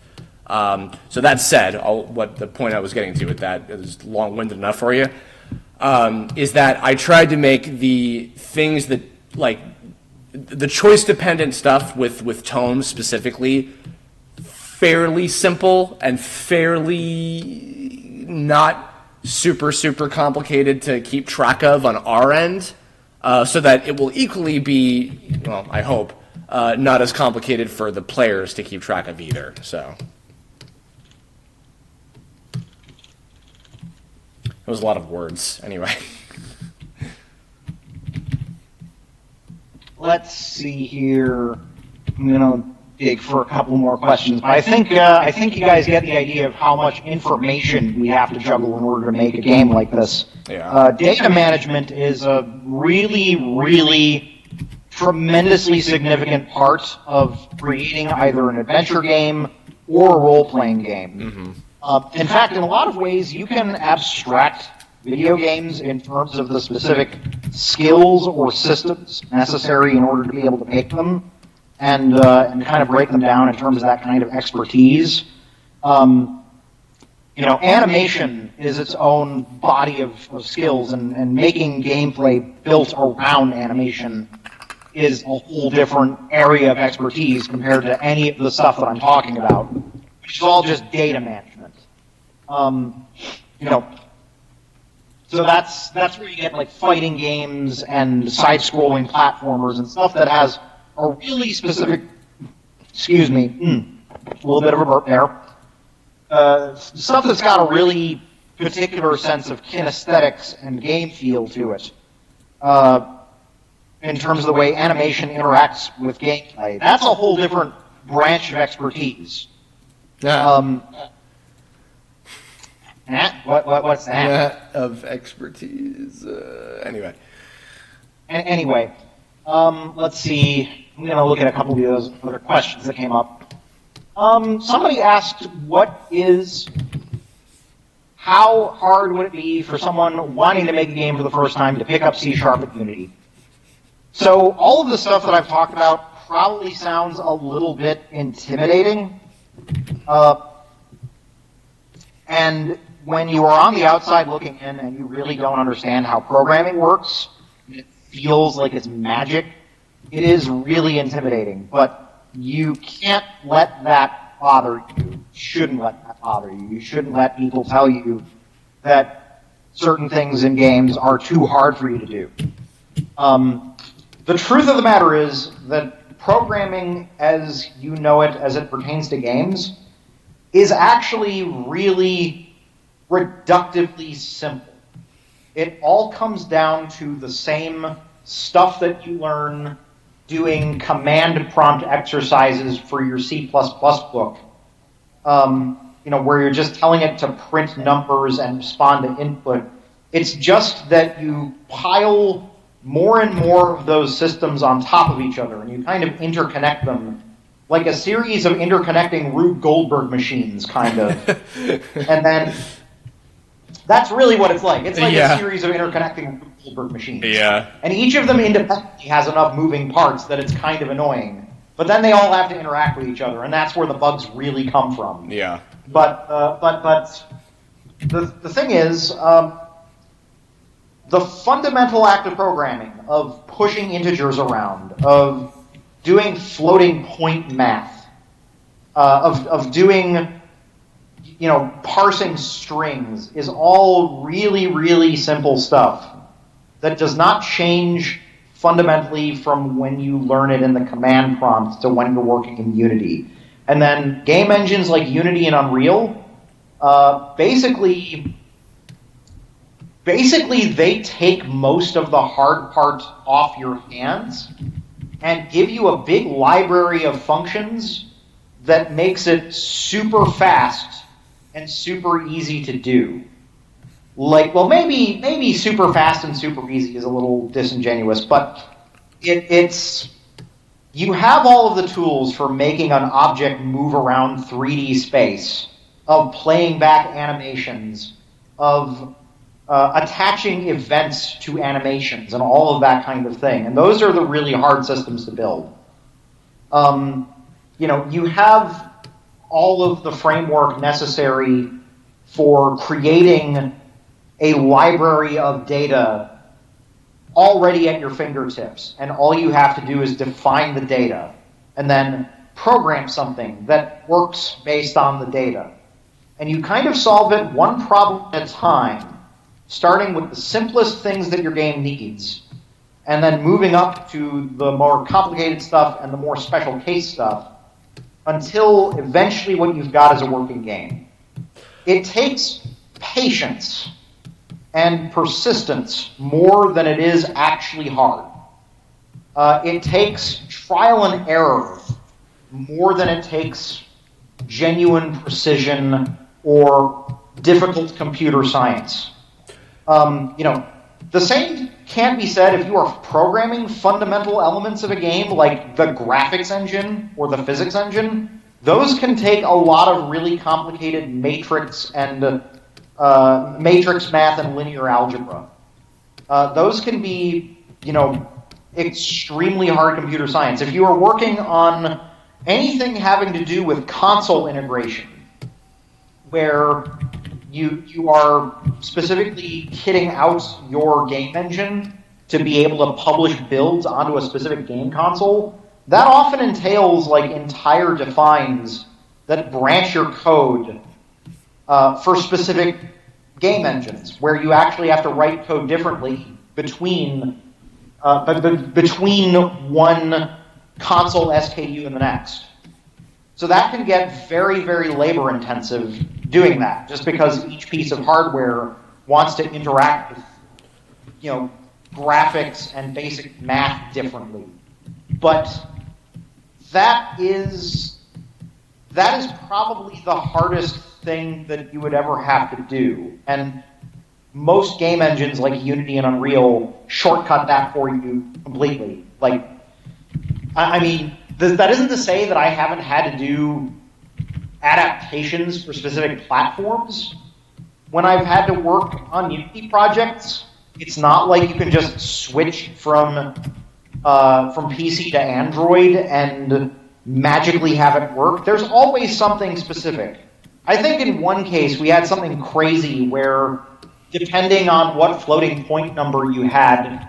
S1: So that said, what the point I was getting to with that is long-winded enough for you, is that I tried to make the things that, like, the choice-dependent stuff with Tome specifically, fairly simple and fairly not super, super complicated to keep track of on our end, so that it will equally be, well, I hope, not as complicated for the players to keep track of either. So it was a lot of words, anyway.
S3: Let's see here. I'm gonna dig for a couple more questions, but I think you guys get the idea of how much information we have to juggle in order to make a game like this.
S1: Yeah.
S3: Data management is a really, really tremendously significant part of creating either an adventure game or a role-playing game. Mm-hmm. In fact, in a lot of ways, you can abstract video games in terms of the specific skills or systems necessary in order to be able to make them, and kind of break them down in terms of that kind of expertise. Animation is its own body of skills, and making gameplay built around animation is a whole different area of expertise compared to any of the stuff that I'm talking about, which is all just data management. So that's where you get like fighting games and side-scrolling platformers and stuff that has a really specific, a little bit of a burp there. Stuff that's got a really particular sense of kinesthetics and game feel to it. In terms of the way animation interacts with gameplay. That's a whole different branch of expertise.
S1: Yeah.
S3: What's that?
S1: Of expertise. Anyway.
S3: Anyway, let's see. I'm going to look at a couple of those other questions that came up. Somebody asked, how hard would it be for someone wanting to make a game for the first time to pick up C# at Unity? So all of the stuff that I've talked about probably sounds a little bit intimidating. And when you are on the outside looking in and you really don't understand how programming works, it feels like it's magic, it is really intimidating. But you can't let that bother you. You shouldn't let that bother you. You shouldn't let people tell you that certain things in games are too hard for you to do. The truth of the matter is that programming as you know it, as it pertains to games, is actually really reductively simple. It all comes down to the same stuff that you learn doing command prompt exercises for your C++ book, where you're just telling it to print numbers and respond to input. It's just that you pile more and more of those systems on top of each other, and you kind of interconnect them like a series of interconnecting Rube Goldberg machines, kind of. And then that's really what it's like. It's like a series of interconnecting Rube Goldberg machines.
S1: Yeah.
S3: And each of them independently has enough moving parts that it's kind of annoying. But then they all have to interact with each other, and that's where the bugs really come from.
S1: Yeah.
S3: But the thing is, the fundamental act of programming, of pushing integers around, of doing floating point math, of doing, parsing strings, is all really, really simple stuff that does not change fundamentally from when you learn it in the command prompt to when you're working in Unity. And then game engines like Unity and Unreal, basically they take most of the hard part off your hands and give you a big library of functions that makes it super fast and super easy to do. Maybe super fast and super easy is a little disingenuous, but you have all of the tools for making an object move around 3D space, of playing back animations, of attaching events to animations and all of that kind of thing. And those are the really hard systems to build. You have all of the framework necessary for creating a library of data already at your fingertips, and all you have to do is define the data, and then program something that works based on the data. And you kind of solve it one problem at a time, starting with the simplest things that your game needs, and then moving up to the more complicated stuff and the more special case stuff, until eventually what you've got is a working game. It takes patience and persistence more than it is actually hard. It takes trial and error more than it takes genuine precision or difficult computer science. The same can't be said if you are programming fundamental elements of a game like the graphics engine or the physics engine. Those can take a lot of really complicated matrix and matrix math and linear algebra. Those can be, extremely hard computer science. If you are working on anything having to do with console integration, where you are specifically kitting out your game engine to be able to publish builds onto a specific game console, that often entails like entire defines that branch your code for specific game engines, where you actually have to write code differently between one console SKU and the next. So that can get very, very labor intensive doing that, just because each piece of hardware wants to interact with, graphics and basic math differently. But that is probably the hardest thing that you would ever have to do. And most game engines like Unity and Unreal shortcut that for you completely. Like, I mean, that isn't to say that I haven't had to do adaptations for specific platforms. When I've had to work on Unity projects, it's not like you can just switch from PC to Android and magically have it work. There's always something specific. I think in one case we had something crazy where, depending on what floating point number you had,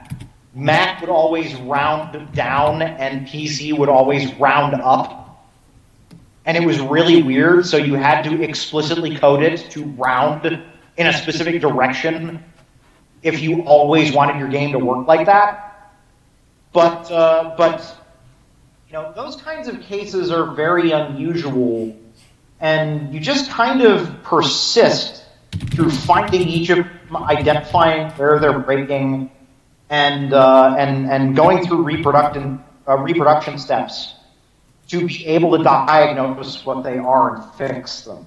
S3: Mac would always round down and PC would always round up. And it was really weird, so you had to explicitly code it to round in a specific direction if you always wanted your game to work like that. But those kinds of cases are very unusual, and you just kind of persist through finding each of them, identifying where they're breaking, and going through reproduction steps to be able to diagnose what they are and fix them.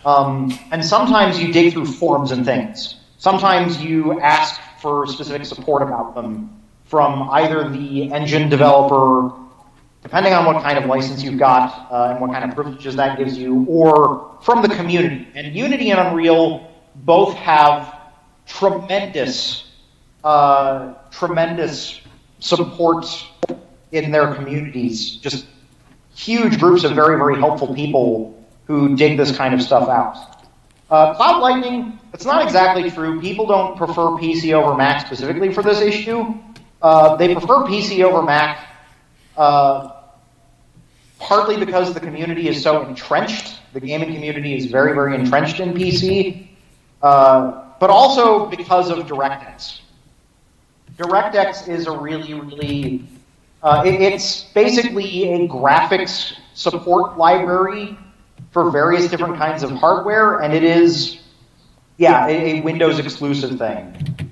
S3: And sometimes you dig through forums and things. Sometimes you ask for specific support about them from either the engine developer, depending on what kind of license you've got and what kind of privileges that gives you, or from the community. And Unity and Unreal both have tremendous support in their communities. Just huge groups of very, very helpful people who dig this kind of stuff out. Cloud Lightning, it's not exactly true. People don't prefer PC over Mac specifically for this issue. They prefer PC over Mac partly because the community is so entrenched. The gaming community is very, very entrenched in PC, but also because of DirectX. DirectX is a really, really... it's basically a graphics support library for various different kinds of hardware, and it is, a Windows exclusive thing.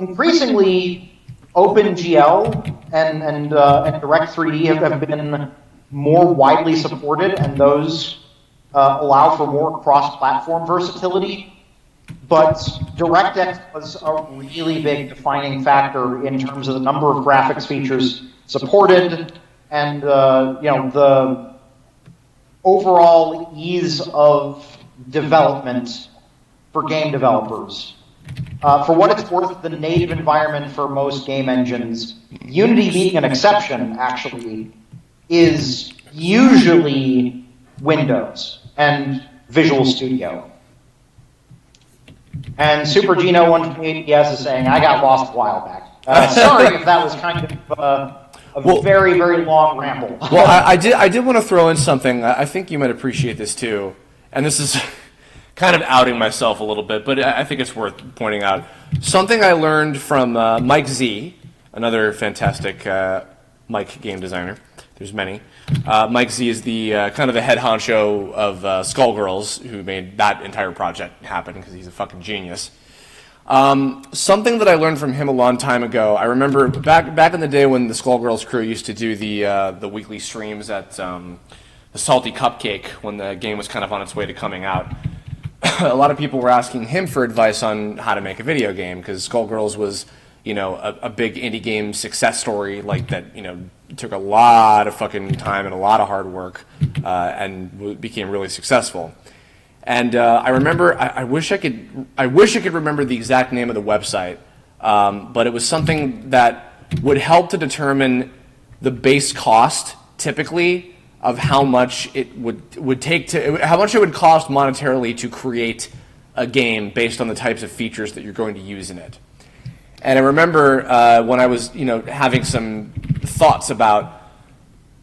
S3: Increasingly, OpenGL and Direct3D have been more widely supported, and those allow for more cross-platform versatility. But DirectX was a really big defining factor in terms of the number of graphics features supported, and the overall ease of development for game developers. For what it's worth, the native environment for most game engines, Unity being an exception, actually, is usually Windows and Visual Studio. And Super Gino 128 is saying, I got lost a while back. Sorry if that was kind of a very, very long ramble.
S1: Well, I did want to throw in something. I think you might appreciate this too, and this is kind of outing myself a little bit, but I think it's worth pointing out. Something I learned from Mike Z, another fantastic Mike game designer. There's many. Mike Z is the kind of the head honcho of Skullgirls, who made that entire project happen because he's a fucking genius. Something that I learned from him a long time ago. I remember back in the day when the Skullgirls crew used to do the weekly streams at the Salty Cupcake when the game was kind of on its way to coming out. A lot of people were asking him for advice on how to make a video game because Skullgirls was, a big indie game success story like that. Took a lot of fucking time and a lot of hard work and became really successful. And I remember, I wish I could remember the exact name of the website, but it was something that would help to determine the base cost, typically, of how much it would take how much it would cost monetarily to create a game based on the types of features that you're going to use in it. And I remember when I was, having some thoughts about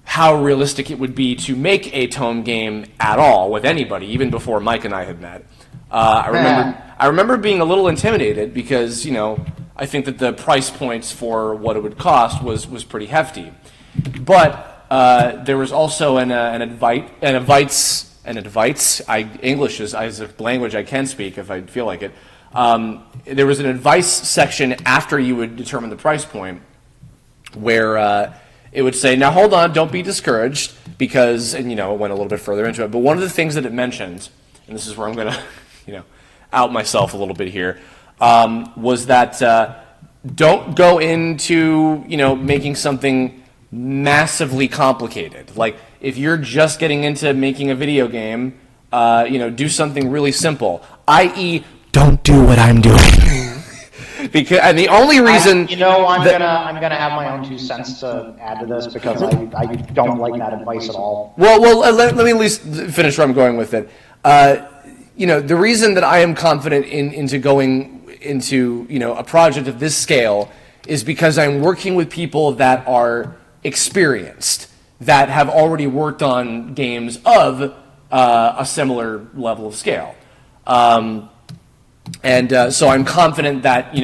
S1: how realistic it would be to make a Tome game at all with anybody, even before Mike and I had met. I remember being a little intimidated because, I think that the price points for what it would cost was pretty hefty. But there was also an advice. English is a language I can speak if I feel like it. There was an advice section after you would determine the price point where it would say, now hold on, don't be discouraged, because, and it went a little bit further into it, but one of the things that it mentioned, and this is where I'm going to, out myself a little bit here, was that don't go into, making something massively complicated. Like, if you're just getting into making a video game, do something really simple, i.e., don't do what I'm doing. Because, and the only reason
S3: I'm gonna have my own 2 cents to add to this because I don't like that advice at all.
S1: Well, let me at least finish where I'm going with it. The reason that I am confident into going into a project of this scale is because I'm working with people that are experienced, that have already worked on games of a similar level of scale. So I'm confident that,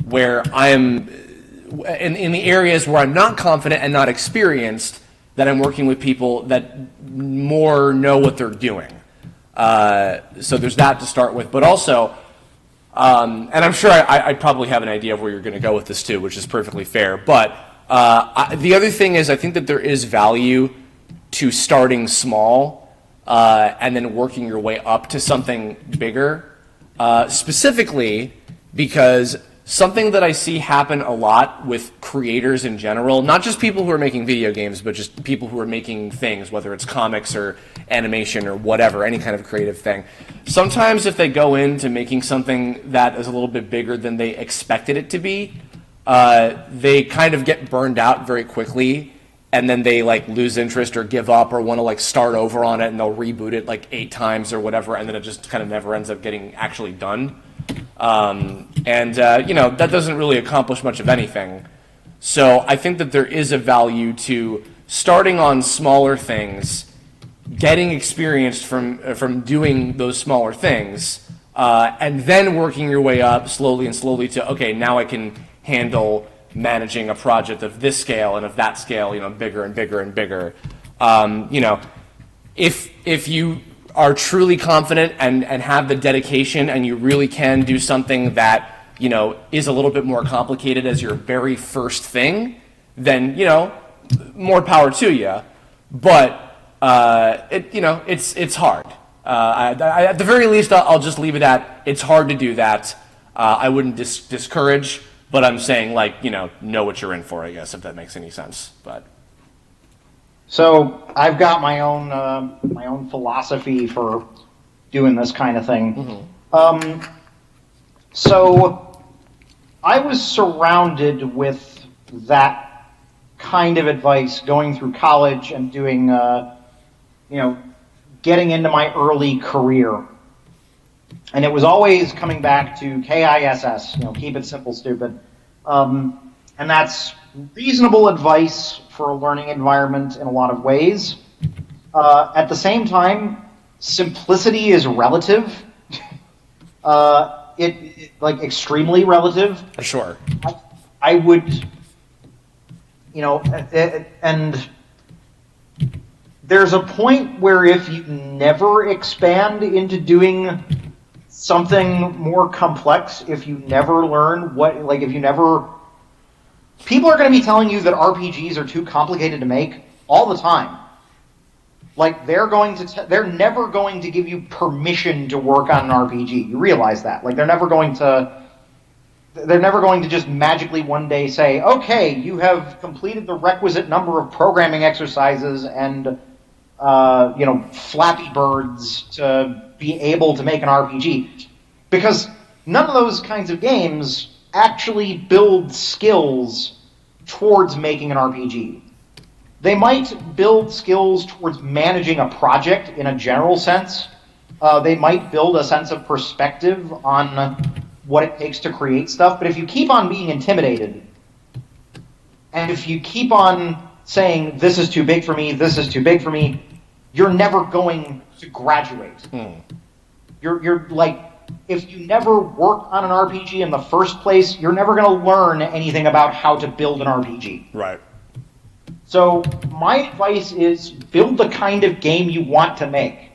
S1: where I am, in the areas where I'm not confident and not experienced, that I'm working with people that more know what they're doing. So there's that to start with. But also, and I'm sure I probably have an idea of where you're going to go with this too, which is perfectly fair. But the other thing is I think that there is value to starting small and then working your way up to something bigger. Specifically because something that I see happen a lot with creators in general, not just people who are making video games, but just people who are making things, whether it's comics or animation or whatever, any kind of creative thing. Sometimes if they go into making something that is a little bit bigger than they expected it to be, they kind of get burned out very quickly, and then they lose interest or give up or want to start over on it, and they'll reboot it 8 times or whatever, and then it just kind of never ends up getting actually done. That doesn't really accomplish much of anything. So I think that there is a value to starting on smaller things, getting experience from doing those smaller things, and then working your way up slowly to, okay, now I can handle managing a project of this scale and of that scale, bigger and bigger and bigger. If you are truly confident and have the dedication and you really can do something that, is a little bit more complicated as your very first thing, then, more power to you. But, it's hard. At the very least, I'll just leave it at, it's hard to do that. I wouldn't discourage. But I'm saying, know what you're in for, I guess, if that makes any sense. But
S3: so I've got my own philosophy for doing this kind of thing. Mm-hmm. So I was surrounded with that kind of advice going through college and doing, getting into my early career. And it was always coming back to KISS, keep it simple, stupid. And that's reasonable advice for a learning environment in a lot of ways. At the same time, simplicity is relative. Like extremely relative.
S1: For sure.
S3: I would, and there's a point where if you never expand into doing something more complex, if you never learn people are going to be telling you that RPGs are too complicated to make all the time. Like, they're never going to give you permission to work on an RPG. You realize that. Like, they're never going to just magically one day say, okay, you have completed the requisite number of programming exercises and, Flappy Birds to be able to make an RPG. Because none of those kinds of games actually build skills towards making an RPG. They might build skills towards managing a project in a general sense. They might build a sense of perspective on what it takes to create stuff. But if you keep on being intimidated, and if you keep on saying, this is too big for me, this is too big for me, you're never going to graduate. You're like, if you never work on an RPG in the first place, you're never going to learn anything about how to build an RPG.
S1: Right.
S3: So my advice is build the kind of game you want to make.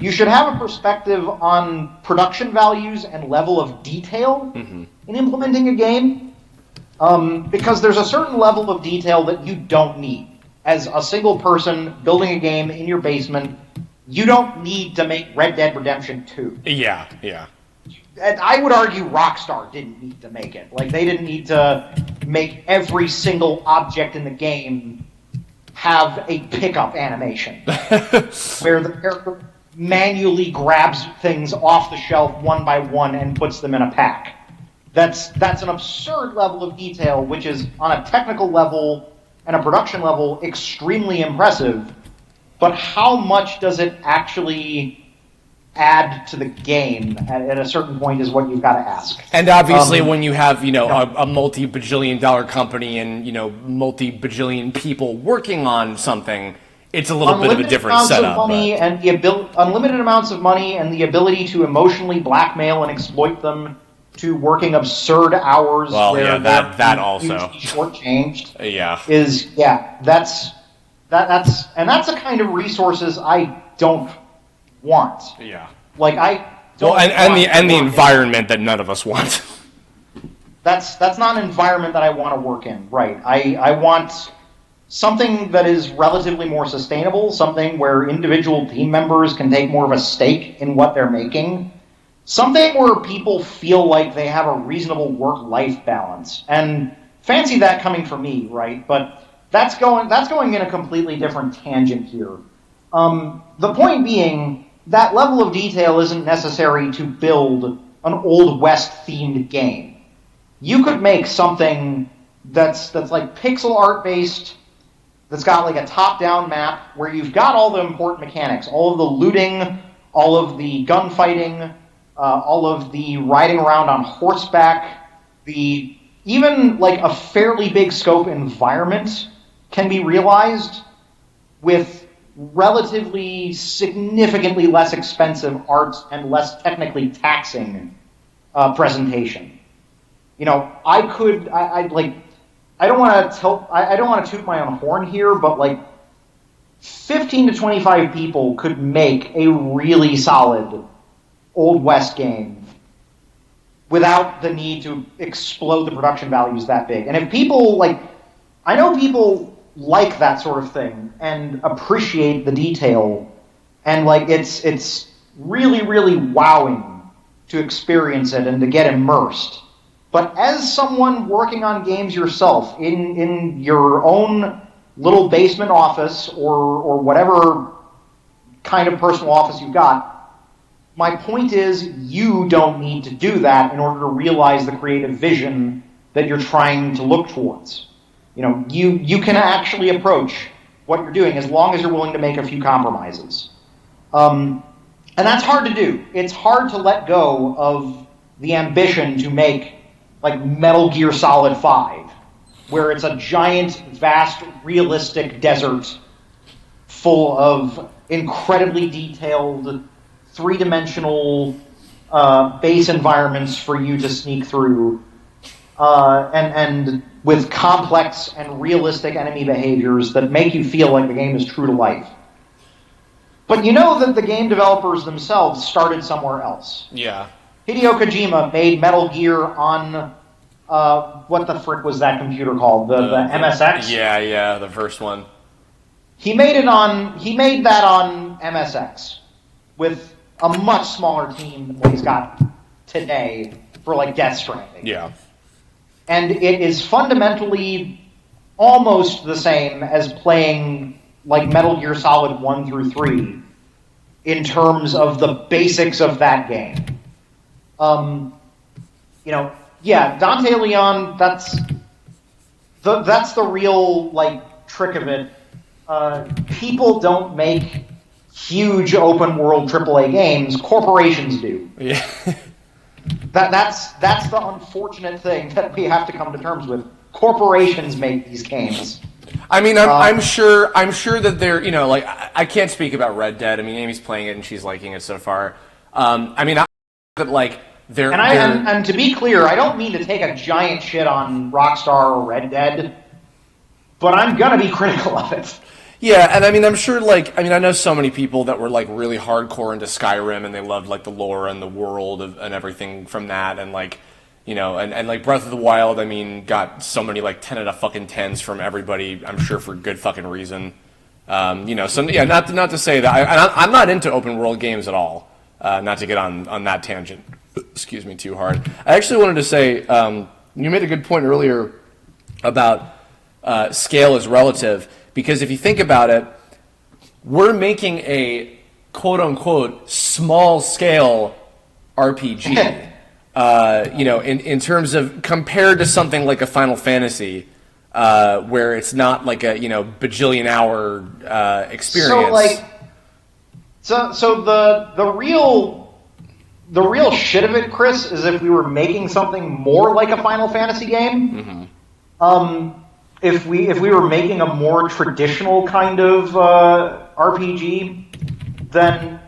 S3: You should have a perspective on production values and level of detail in implementing a game, because there's a certain level of detail that you don't need. As a single person building a game in your basement, you don't need to make Red Dead Redemption 2.
S1: Yeah.
S3: And I would argue Rockstar didn't need to make it. Like, they didn't need to make every single object in the game have a pickup animation where the character manually grabs things off the shelf one by one and puts them in a pack. That's an absurd level of detail, which is, on a technical level and a production level, extremely impressive. But how much does it actually add to the game at a certain point is what you've got to ask.
S1: And obviously when you have, a multi-bajillion dollar company and, multi-bajillion people working on something, it's a little bit of a different setup.
S3: Unlimited amounts of money and the ability to emotionally blackmail and exploit them to working absurd hours.
S1: Well,
S3: where
S1: that also
S3: shortchanged.
S1: Yeah.
S3: That's a kind of resources I don't want.
S1: Yeah.
S3: Like, I don't
S1: and the environment that none of us want.
S3: That's not an environment that I want to work in, right? I want something that is relatively more sustainable, something where individual team members can take more of a stake in what they're making, something where people feel like they have a reasonable work-life balance. And fancy that coming from me, right? But that's going in a completely different tangent here. The point being, that level of detail isn't necessary to build an Old West-themed game. You could make something that's like pixel art based, that's got like a top-down map where you've got all the important mechanics, all of the looting, all of the gunfighting, all of the riding around on horseback, even like a fairly big scope environment can be realized with relatively significantly less expensive art and less technically taxing presentation. I don't want to toot my own horn here, but like 15 to 25 people could make a really solid Old West game without the need to explode the production values that big. And if people I know people like that sort of thing and appreciate the detail, and it's really, really wowing to experience it and to get immersed. But as someone working on games yourself in your own little basement office or whatever kind of personal office you've got, my point is you don't need to do that in order to realize the creative vision that you're trying to look towards. You can actually approach what you're doing as long as you're willing to make a few compromises. And that's hard to do. It's hard to let go of the ambition to make like Metal Gear Solid 5, where it's a giant, vast, realistic desert full of incredibly detailed, three-dimensional base environments for you to sneak through, and with complex and realistic enemy behaviors that make you feel like the game is true to life. But you know that the game developers themselves started somewhere else.
S1: Yeah.
S3: Hideo Kojima made Metal Gear on, what the frick was that computer called? The MSX?
S1: Yeah, the first one.
S3: He made that on MSX with a much smaller team than what he's got today for like Death Stranding.
S1: Yeah.
S3: And it is fundamentally almost the same as playing like Metal Gear Solid 1 through 3 in terms of the basics of that game. Dante Leon, that's the real like trick of it. People don't make huge open world AAA games, corporations do.
S1: Yeah.
S3: That's the unfortunate thing that we have to come to terms with. Corporations make these games.
S1: I mean, I'm sure that they're, like, I can't speak about Red Dead. I mean, Amy's playing it and she's liking it so far. They're...
S3: And to be clear, I don't mean to take a giant shit on Rockstar or Red Dead, but I'm gonna be critical of it.
S1: Yeah, and I mean, I'm sure, I know so many people that were, really hardcore into Skyrim, and they loved, the lore and the world and everything from that, and, and Breath of the Wild, I mean, got so many, 10 out of fucking 10s from everybody, I'm sure for good fucking reason. Not to say that, I'm not into open world games at all, not to get on that tangent, excuse me, too hard. I actually wanted to say, you made a good point earlier about scale is relative. Because if you think about it, we're making a quote-unquote small-scale RPG. In terms of compared to something like a Final Fantasy, where it's not like a bajillion-hour experience.
S3: So the real shit of it, Chris, is if we were making something more like a Final Fantasy game. Mm-hmm. If we were making a more traditional kind of RPG, then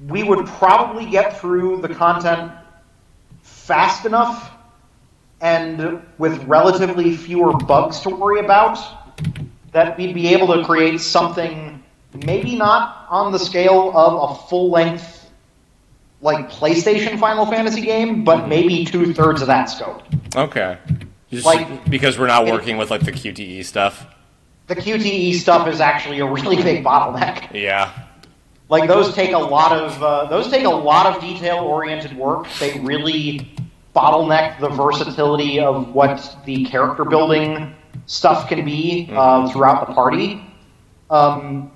S3: we would probably get through the content fast enough and with relatively fewer bugs to worry about that we'd be able to create something maybe not on the scale of a full-length PlayStation Final Fantasy game, but maybe 2/3 of that scope.
S1: Okay. Because we're not working with the QTE stuff.
S3: The QTE stuff is actually a really big bottleneck.
S1: Yeah.
S3: Those take a lot of detail-oriented work. They really bottleneck the versatility of what the character building stuff can be throughout the party. That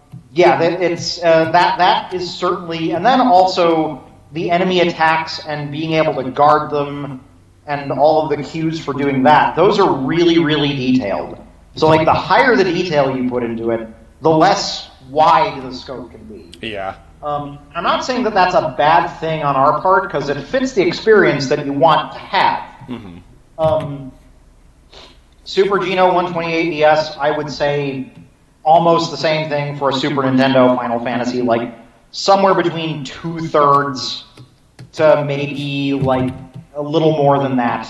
S3: is certainly, and then also the enemy attacks and being able to guard them. And all of the cues for doing that, those are really, really detailed. So, the higher the detail you put into it, the less wide the scope can be.
S1: Yeah.
S3: I'm not saying that that's a bad thing on our part, because it fits the experience that you want to have. Mm-hmm. Super Geno 128DS, I would say almost the same thing for a Super Nintendo Final Fantasy, somewhere between 2/3 to maybe, a little more than that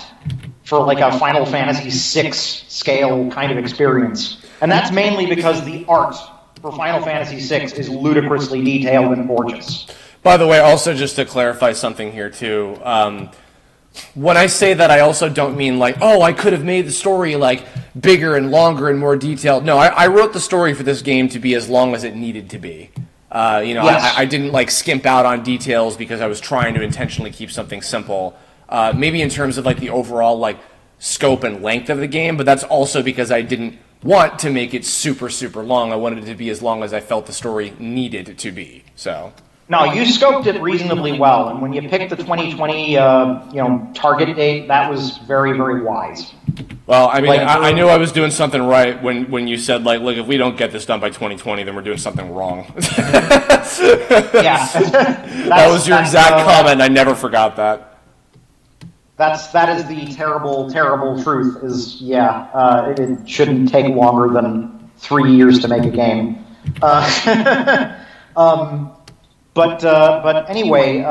S3: for a Final Fantasy VI scale kind of experience. And that's mainly because the art for Final Fantasy VI is ludicrously detailed and gorgeous.
S1: By the way, also just to clarify something here too, when I say that, I also don't mean I could have made the story bigger and longer and more detailed. No, I wrote the story for this game to be as long as it needed to be.
S3: Yes.
S1: I didn't skimp out on details because I was trying to intentionally keep something simple. Maybe in terms of the overall scope and length of the game, but that's also because I didn't want to make it super, super long. I wanted it to be as long as I felt the story needed it to be. So.
S3: No, you scoped it reasonably well, and when you picked the 2020 target date, that was very, very wise.
S1: Well, I mean, I knew I was doing something right when you said look, if we don't get this done by 2020, then we're doing something wrong.
S3: Yeah,
S1: that was your exact comment. I never forgot that.
S3: that is the terrible, terrible truth. It shouldn't take longer than 3 years to make a game. But anyway,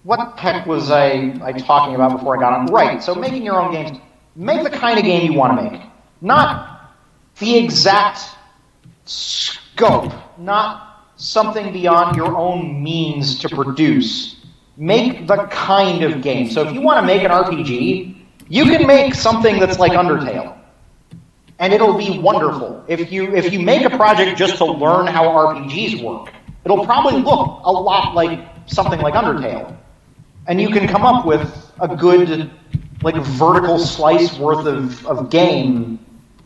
S3: what the heck was I talking about before I got on? Right. So making your own games, make the kind of game you want to make, not the exact scope, not something beyond your own means to produce. Make the kind of game. So if you want to make an RPG, you can make something that's like Undertale, and it'll be wonderful. If you make a project just to learn how RPGs work, it'll probably look a lot like something like Undertale, and you can come up with a good, like, vertical slice worth of game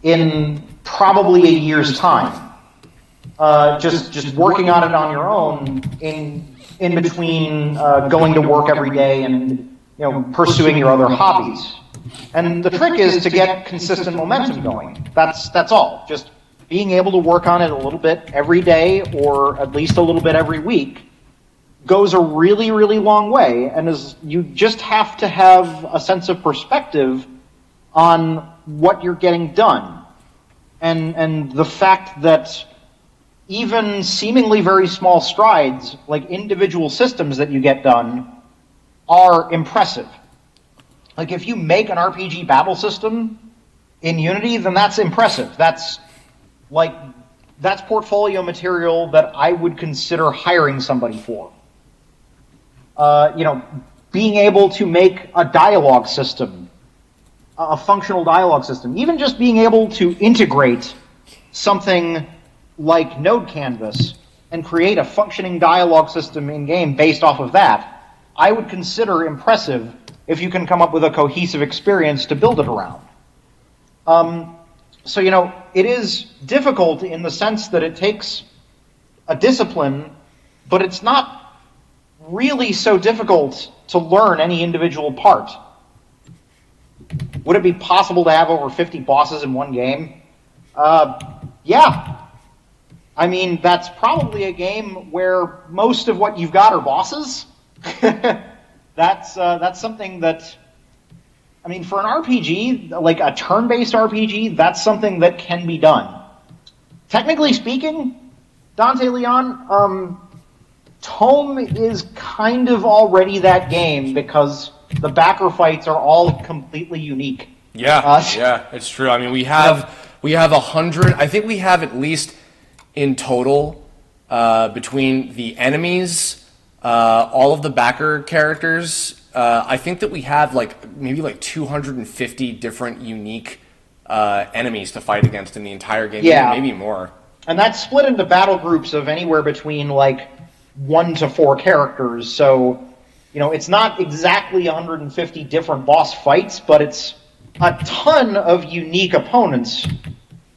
S3: in probably a year's time. Just working on it on your own in between going to work every day and pursuing your other hobbies. And the trick is to get consistent momentum going. That's all. Just being able to work on it a little bit every day, or at least a little bit every week, goes a really, really long way. And you just have to have a sense of perspective on what you're getting done. And the fact that even seemingly very small strides, like individual systems that you get done, are impressive. Like, if you make an RPG battle system in Unity, then that's impressive. That's portfolio material that I would consider hiring somebody for. Being able to make a dialogue system, a functional dialogue system, even just being able to integrate something like Node Canvas and create a functioning dialogue system in-game based off of that, I would consider impressive if you can come up with a cohesive experience to build it around. It is difficult in the sense that it takes a discipline, but it's not really so difficult to learn any individual part. Would it be possible to have over 50 bosses in one game? Yeah. I mean, that's probably a game where most of what you've got are bosses. That's something that, I mean, for an RPG, like a turn-based RPG, that's something that can be done. Technically speaking, Dante Leon, Tome is kind of already that game because the backer fights are all completely unique.
S1: Yeah, it's true. I mean, we have 100. I think we have at least in total between the enemies, all of the backer characters. I think that we have maybe 250 different unique enemies to fight against in the entire game.
S3: Yeah,
S1: maybe more.
S3: And that's split into battle groups of anywhere between 1 to 4 characters. So, it's not exactly 150 different boss fights, but it's a ton of unique opponents.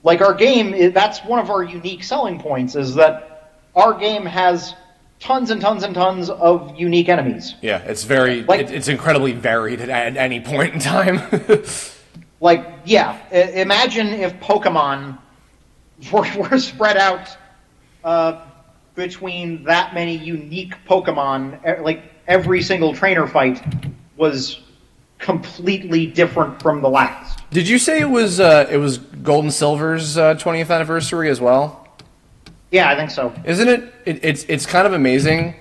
S3: Like, our game, that's one of our unique selling points, is that our game has tons and tons and tons of unique enemies.
S1: Yeah, it's it's incredibly varied at any point in time.
S3: Imagine if Pokemon were spread out between that many unique Pokemon, every single trainer fight was completely different from the last.
S1: Did you say it was Gold and Silver's 20th anniversary as well?
S3: Yeah, I think so.
S1: Isn't it? It's kind of amazing.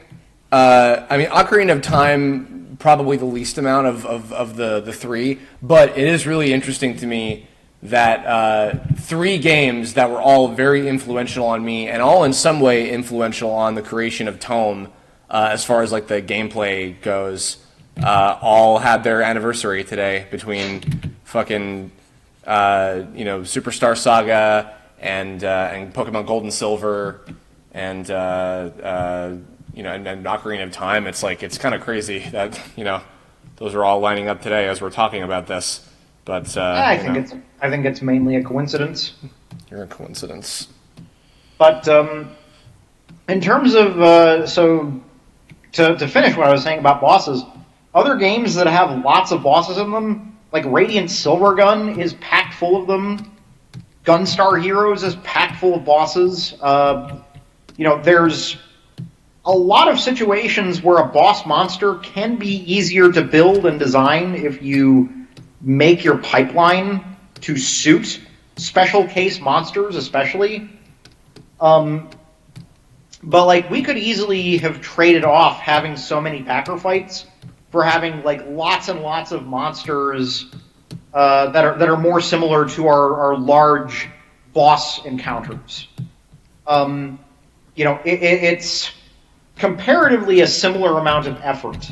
S1: I mean, Ocarina of Time, probably the least amount of the three, but it is really interesting to me that 3 games that were all very influential on me and all in some way influential on the creation of Tome, as far as the gameplay goes, all had their anniversary today, between fucking Superstar Saga and Pokemon Gold and Silver and Ocarina of Time. It's kind of crazy that those are all lining up today as we're talking about this. But
S3: I think it's mainly a coincidence.
S1: You're a coincidence.
S3: But in terms of to finish what I was saying about bosses, other games that have lots of bosses in them, like Radiant Silvergun, is packed full of them. Gunstar Heroes is packed full of bosses. There's a lot of situations where a boss monster can be easier to build and design if you make your pipeline to suit special case monsters, especially. But like we could easily have traded off having so many backer fights for having like lots and lots of monsters that are more similar to our large boss encounters. It's comparatively a similar amount of effort.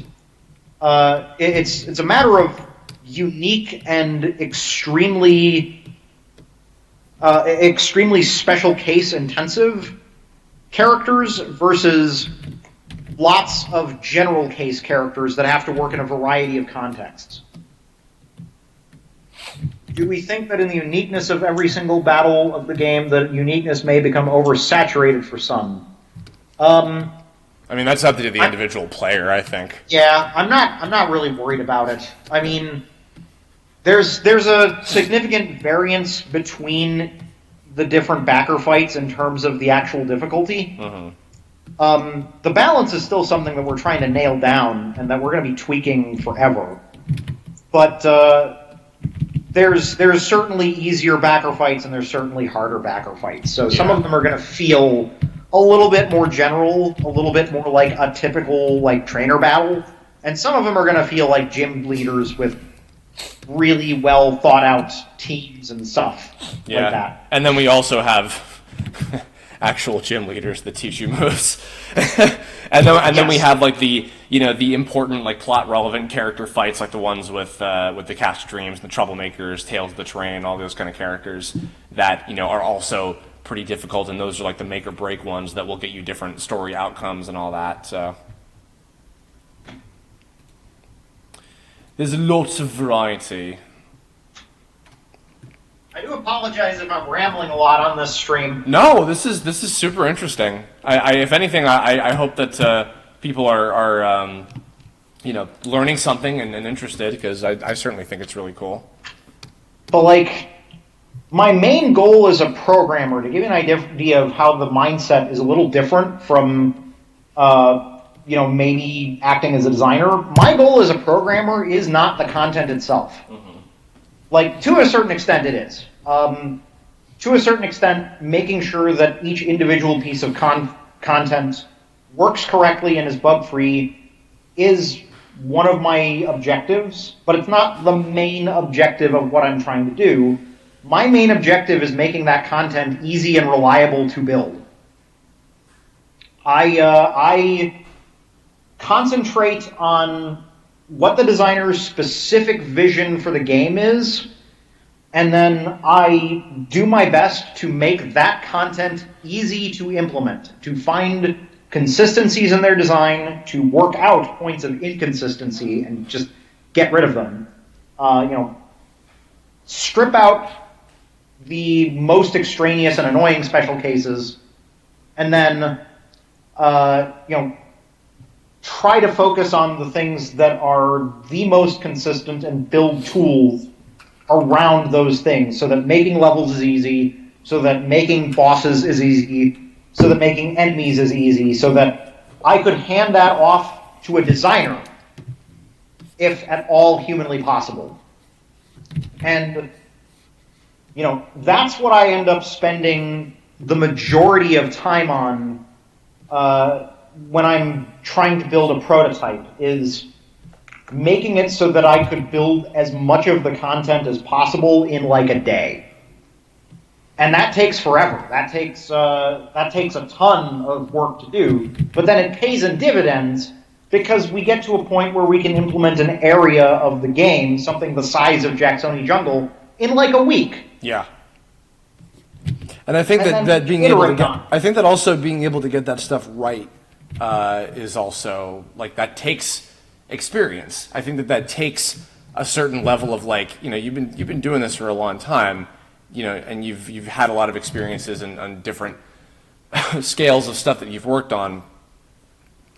S3: It's a matter of unique and extremely special case intensive characters versus lots of general case characters that have to work in a variety of contexts. Do we think that in the uniqueness of every single battle of the game, that uniqueness may become oversaturated for some?
S1: I mean, that's up to the individual player, I think.
S3: Yeah, I'm not really worried about it. I mean, there's a significant variance between the different backer fights in terms of the actual difficulty.
S1: Mm-hmm.
S3: The balance is still something that we're trying to nail down and that we're going to be tweaking forever. But there's certainly easier backer fights and there's certainly harder backer fights. So some of them are going to feel a little bit more general, a little bit more like a typical like trainer battle, and some of them are going to feel like gym leaders with really well thought out teams and stuff like that.
S1: And then we also have actual gym leaders that teach you moves. and then we have like the important like plot relevant character fights, like the ones with the Cast of Dreams, the Troublemakers, Tales of the Terrain, all those kind of characters that are also pretty difficult, and those are like the make or break ones that will get you different story outcomes and all that. So there's lots of variety.
S3: I do apologize if I'm rambling a lot on this stream.
S1: No, this is super interesting. If anything, I hope that people are learning something and interested, because I certainly think it's really cool.
S3: But like, my main goal as a programmer, to give you an idea of how the mindset is a little different from maybe acting as a designer, my goal as a programmer is not the content itself. Mm-hmm. Like, to a certain extent it is. To a certain extent, making sure that each individual piece of content works correctly and is bug-free is one of my objectives, but it's not the main objective of what I'm trying to do. My main objective is making that content easy and reliable to build. I concentrate on what the designer's specific vision for the game is, and then I do my best to make that content easy to implement, to find consistencies in their design, to work out points of inconsistency and just get rid of them. Strip out the most extraneous and annoying special cases, and then try to focus on the things that are the most consistent and build tools around those things, so that making levels is easy, so that making bosses is easy, so that making enemies is easy, so that I could hand that off to a designer, if at all humanly possible. And, that's what I end up spending the majority of time on when I'm trying to build a prototype, is making it so that I could build as much of the content as possible in like a day. And that takes forever. That takes a ton of work to do, but then it pays in dividends because we get to a point where we can implement an area of the game, something the size of Jacksoni Jungle, in like a week.
S1: Yeah. And I think that being able to get that stuff right is also like, that takes experience. I think that takes a certain level of like, you've been doing this for a long time, and you've had a lot of experiences on different scales of stuff that you've worked on,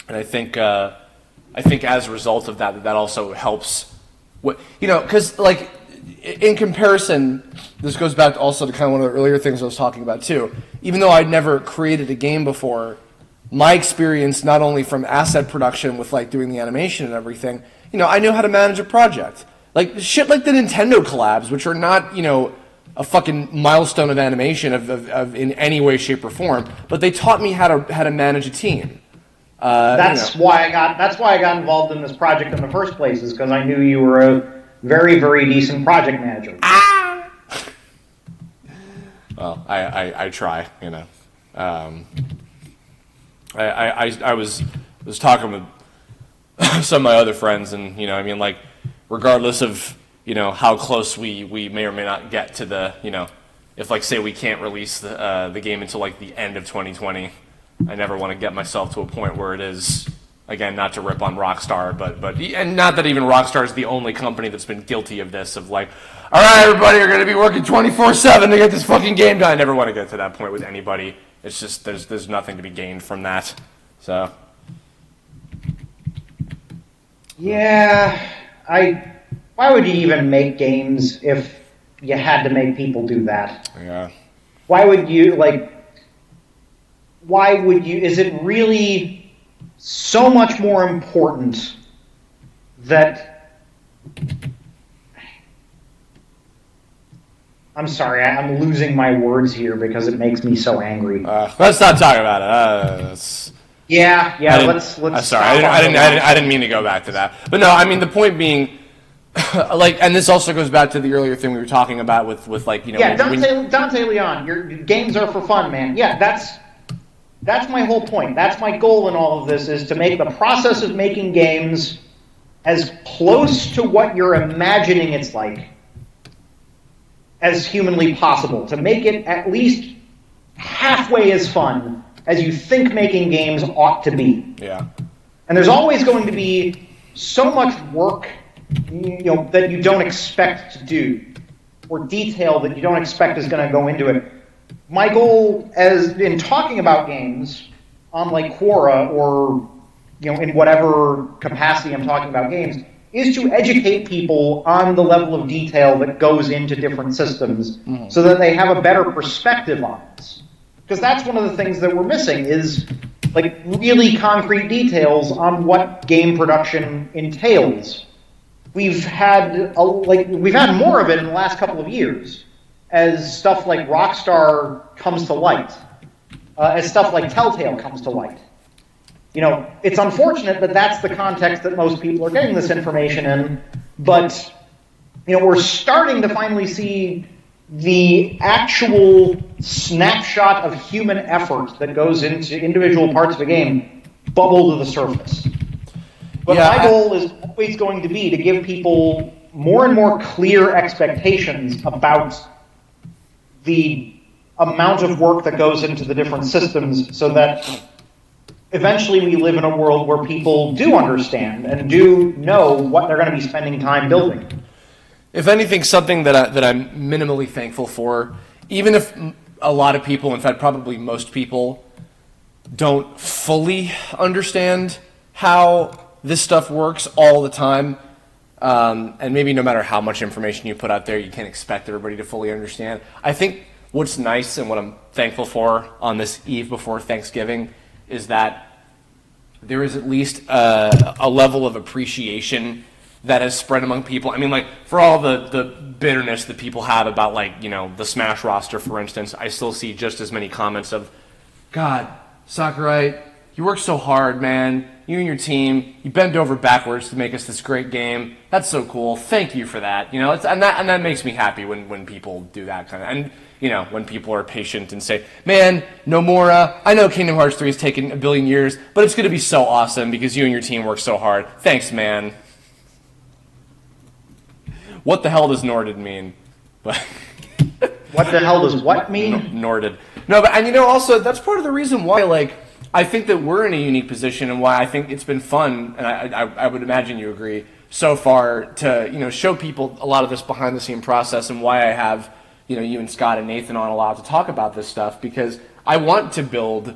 S1: and I think as a result of that also helps. Because like, in comparison, this goes back also to kind of one of the earlier things I was talking about too. Even though I'd never created a game before, my experience, not only from asset production with like doing the animation and everything, I know how to manage a project. Like shit like the Nintendo collabs, which are not, a fucking milestone of animation of in any way, shape, or form, but they taught me how to manage a team.
S3: That's why I got involved in this project in the first place, is because I knew you were a very, very decent project manager.
S1: Well, I try, I was talking with some of my other friends, and like, regardless of how close we may or may not get to the if like say we can't release the game until like the end of 2020, I never want to get myself to a point where it is, again, not to rip on Rockstar, but and not that even Rockstar is the only company that's been guilty of this, of like, all right, everybody, you're going to be working 24/7 to get this fucking game done. I never want to get to that point with anybody. It's just there's nothing to be gained from that. So
S3: yeah, why would you even make games if you had to make people do that?
S1: Yeah.
S3: Why would you is it really so much more important that... I'm sorry, I'm losing my words here because it makes me so angry.
S1: Let's not talk about it.
S3: Yeah, let's.
S1: I'm sorry, I didn't mean to go back to that. But no, I mean, the point being, like, and this also goes back to the earlier thing we were talking about with like,
S3: Yeah, Dante Leon, your games are for fun, man. Yeah, that's my whole point. That's my goal in all of this, is to make the process of making games as close to what you're imagining it's like as humanly possible. To make it at least halfway as fun as you think making games ought to be.
S1: Yeah.
S3: And there's always going to be so much work, that you don't expect to do, or detail that you don't expect is going to go into it. My goal, as in talking about games on like Quora, or in whatever capacity I'm talking about games, is to educate people on the level of detail that goes into different systems, so that they have a better perspective on this. Because that's one of the things that we're missing, is like really concrete details on what game production entails. We've had more of it in the last couple of years, as stuff like Rockstar comes to light, as stuff like Telltale comes to light. It's unfortunate that that's the context that most people are getting this information in, but we're starting to finally see the actual snapshot of human effort that goes into individual parts of a game bubble to the surface. But my goal is always going to be to give people more and more clear expectations about the amount of work that goes into the different systems, so that eventually we live in a world where people do understand and do know what they're going to be spending time building.
S1: If anything, something that I'm minimally thankful for, even if a lot of people, in fact probably most people, don't fully understand how this stuff works all the time, and maybe no matter how much information you put out there, you can't expect everybody to fully understand. I think what's nice and what I'm thankful for on this eve before Thanksgiving is that there is at least a level of appreciation that has spread among people. I mean, like, for all the bitterness that people have about, like, the Smash roster, for instance, I still see just as many comments of, God, Sakurai, you work so hard, man. You and your team, you bend over backwards to make us this great game. That's so cool. Thank you for that. And that makes me happy when people do that kind of, and when people are patient and say, man, Nomura, I know Kingdom Hearts 3 has taken a billion years, but it's going to be so awesome because you and your team work so hard. Thanks, man. What the hell does Norded mean? But
S3: what the hell does what mean?
S1: Norded. No, but and also that's part of the reason why, like, I think that we're in a unique position, and why I think it's been fun, and I would imagine you agree, so far to show people a lot of this behind the scene process, and why I have you and Scott and Nathan on a lot to talk about this stuff, because I want to build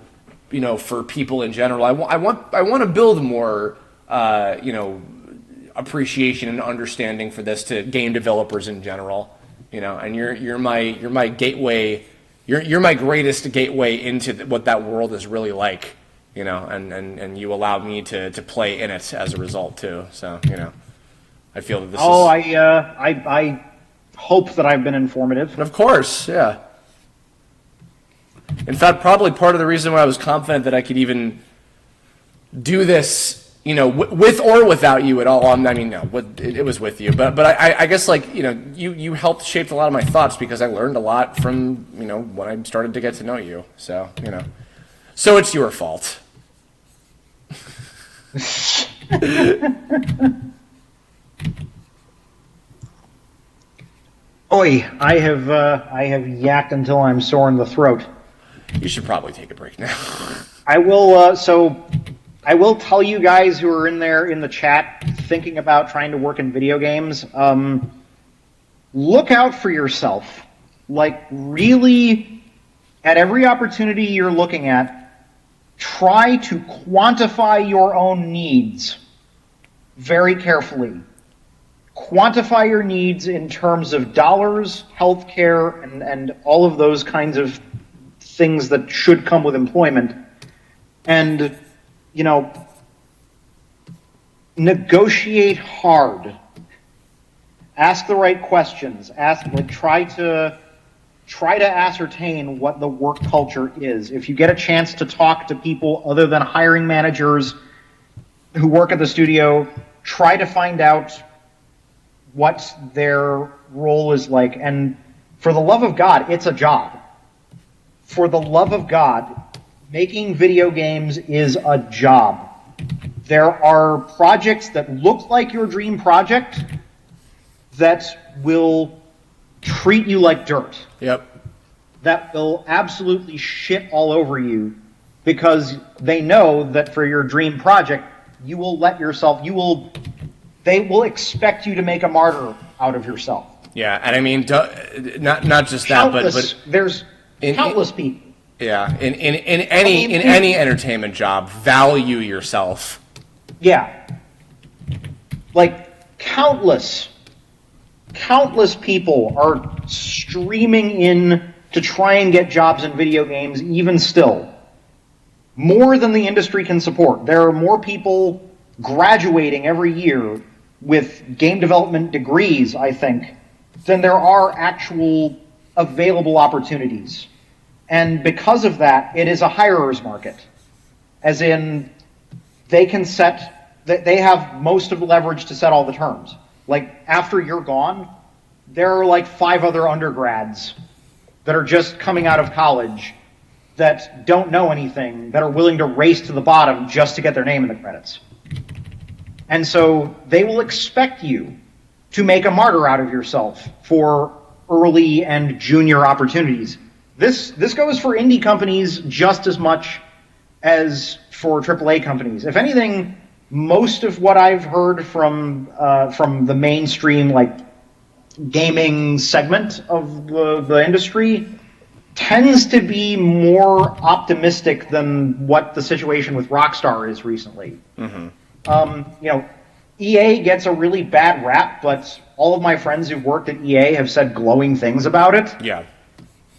S1: for people in general. I want to build more appreciation and understanding for this to game developers in general, and you're my gateway, you're my greatest gateway into what that world is really like, and you allow me to play in it as a result too. So, I feel that this
S3: I hope that I've been informative.
S1: And of course, yeah. In fact, probably part of the reason why I was confident that I could even do this, with or without you at all. I mean, no, it was with you, but I guess you helped shape a lot of my thoughts because I learned a lot from when I started to get to know you. So so it's your fault.
S3: Oi, I have yacked until I'm sore in the throat.
S1: You should probably take a break now.
S3: I will. I will tell you guys who are in there in the chat thinking about trying to work in video games. Look out for yourself. Really, at every opportunity you're looking at, try to quantify your own needs very carefully. Quantify your needs in terms of dollars, healthcare, and all of those kinds of things that should come with employment. And, negotiate hard. Ask the right questions. Try to ascertain what the work culture is. If you get a chance to talk to people other than hiring managers who work at the studio, try to find out what their role is like. And for the love of God, it's a job. For the love of God, making video games is a job. There are projects that look like your dream project that will treat you like dirt.
S1: Yep.
S3: That will absolutely shit all over you because they know that for your dream project, you will they will expect you to make a martyr out of yourself.
S1: Yeah, and I mean, not just that, but
S3: there's countless people.
S1: Yeah, in any entertainment job, value yourself.
S3: Yeah. Countless people are streaming in to try and get jobs in video games even still. More than the industry can support. There are more people graduating every year with game development degrees, I think, than there are actual available opportunities. And because of that, it is a hirer's market. As in, they have most of the leverage to set all the terms. After you're gone, there are 5 other undergrads that are just coming out of college that don't know anything, that are willing to race to the bottom just to get their name in the credits. And so they will expect you to make a martyr out of yourself for early and junior opportunities. This goes for indie companies just as much as for AAA companies. If anything, most of what I've heard from the mainstream gaming segment of the industry tends to be more optimistic than what the situation with Rockstar is recently. Mm-hmm. EA gets a really bad rap, but all of my friends who've worked at EA have said glowing things about it.
S1: Yeah.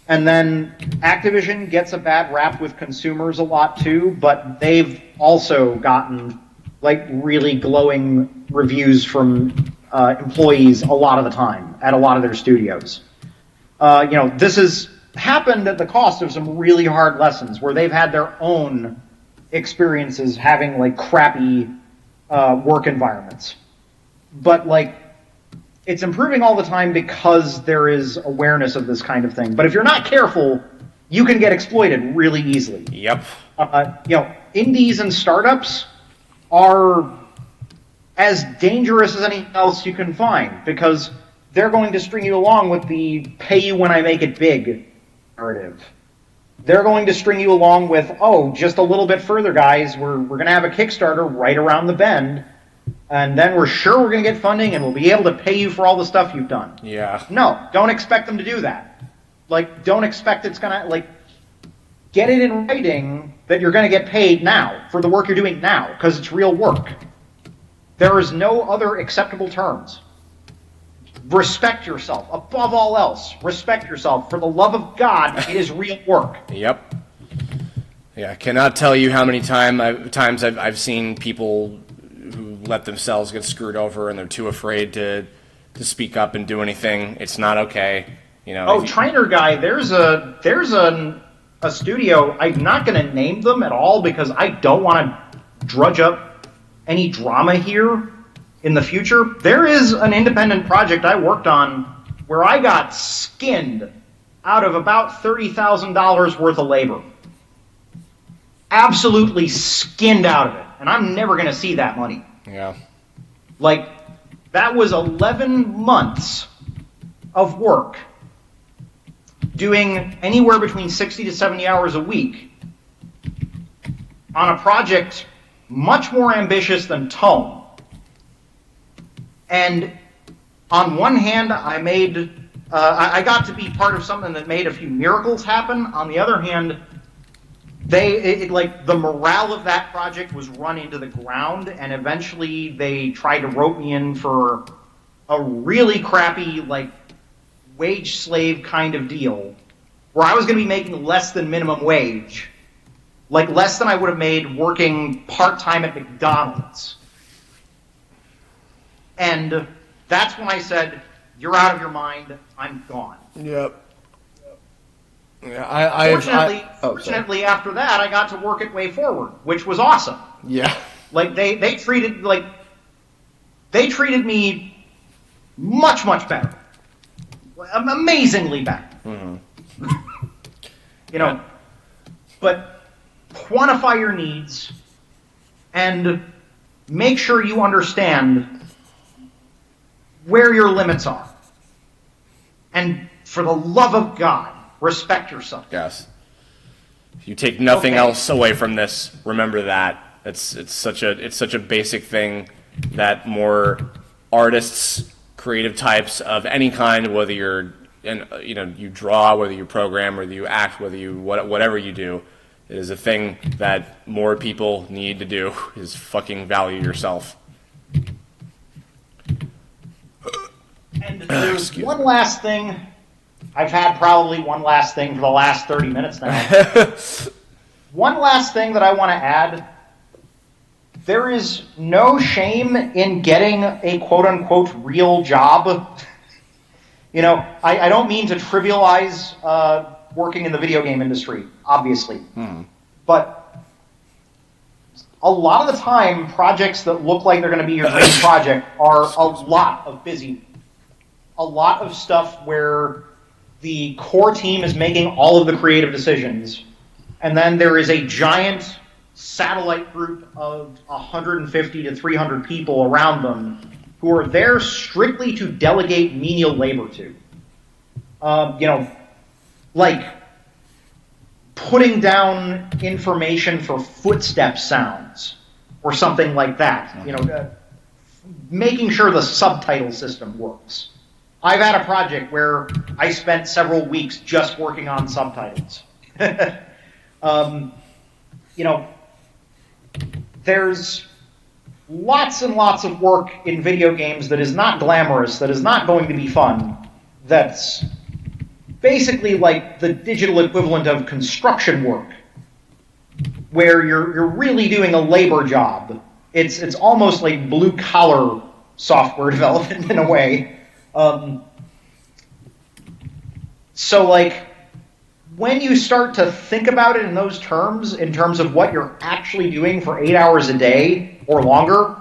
S3: And then Activision gets a bad rap with consumers a lot too, but they've also gotten really glowing reviews from employees a lot of the time at a lot of their studios. This has happened at the cost of some really hard lessons where they've had their own experiences having crappy work environments. But it's improving all the time because there is awareness of this kind of thing. But if you're not careful, you can get exploited really easily.
S1: Yep.
S3: Indies and startups are as dangerous as anything else you can find because they're going to string you along with the pay you when I make it big narrative. They're going to string you along with, just a little bit further, guys. We're going to have a Kickstarter right around the bend, and then we're sure we're going to get funding, and we'll be able to pay you for all the stuff you've done.
S1: Yeah.
S3: No, don't expect them to do that. Don't expect it's going to, get it in writing that you're going to get paid now for the work you're doing now, because it's real work. There is no other acceptable terms. Respect yourself. Above all else, respect yourself. For the love of God, it is real work.
S1: Yep. Yeah, I cannot tell you how many times I've seen people who let themselves get screwed over and they're too afraid to speak up and do anything. It's not okay. You know.
S2: Oh, Trainer Guy, there's a studio. I'm not going to name them at all because I don't want to drudge up any drama here in the future. There is an independent project I worked on where I got skinned out of about $30,000 worth of labor. Absolutely skinned out of it. And I'm never going to see that money.
S1: Yeah.
S2: Like, that was 11 months of work doing anywhere between 60 to 70 hours a week on a project much more ambitious than Tome. And on one hand, I got to be part of something that made a few miracles happen. On the other hand, the morale of that project was run into the ground, and eventually they tried to rope me in for a really crappy, like, wage slave kind of deal, where I was going to be making less than minimum wage, like less than I would have made working part-time at McDonald's. And that's when I said, "You're out of your mind, I'm gone."
S1: Yep. Yeah,
S2: Fortunately, after that, I got to work at Way Forward, which was awesome.
S1: Yeah.
S2: Like they treated me much better, amazingly better.
S1: Mm-hmm.
S2: You know, but quantify your needs and make sure you understand where your limits are. And for the love of God, respect yourself.
S1: Yes. If you take nothing else away from this, remember that. It's such a basic thing that more artists, creative types of any kind, whether you draw, whether you program, whether you act, whatever you do, it is a thing that more people need to do, is fucking value yourself.
S2: And there's one last thing. I've had probably one last thing for the last 30 minutes now. One last thing that I want to add. There is no shame in getting a quote-unquote real job. You know, I don't mean to trivialize working in the video game industry, obviously. But a lot of the time, projects that look like they're going to be your dream project are a lot of busy. A lot of stuff where the core team is making all of the creative decisions. And then there is a giant satellite group of 150 to 300 people around them who are there strictly to delegate menial labor to. Like putting down information for footstep sounds or something like that. Making sure the subtitle system works. I've had a project where I spent several weeks just working on subtitles. There's lots and lots of work in video games that is not glamorous, that is not going to be fun, that's basically like the digital equivalent of construction work, where you're really doing a labor job. It's almost like blue-collar software development in a way. So, like, when you start to think about it in those terms, in terms of what you're actually doing for 8 hours a day or longer,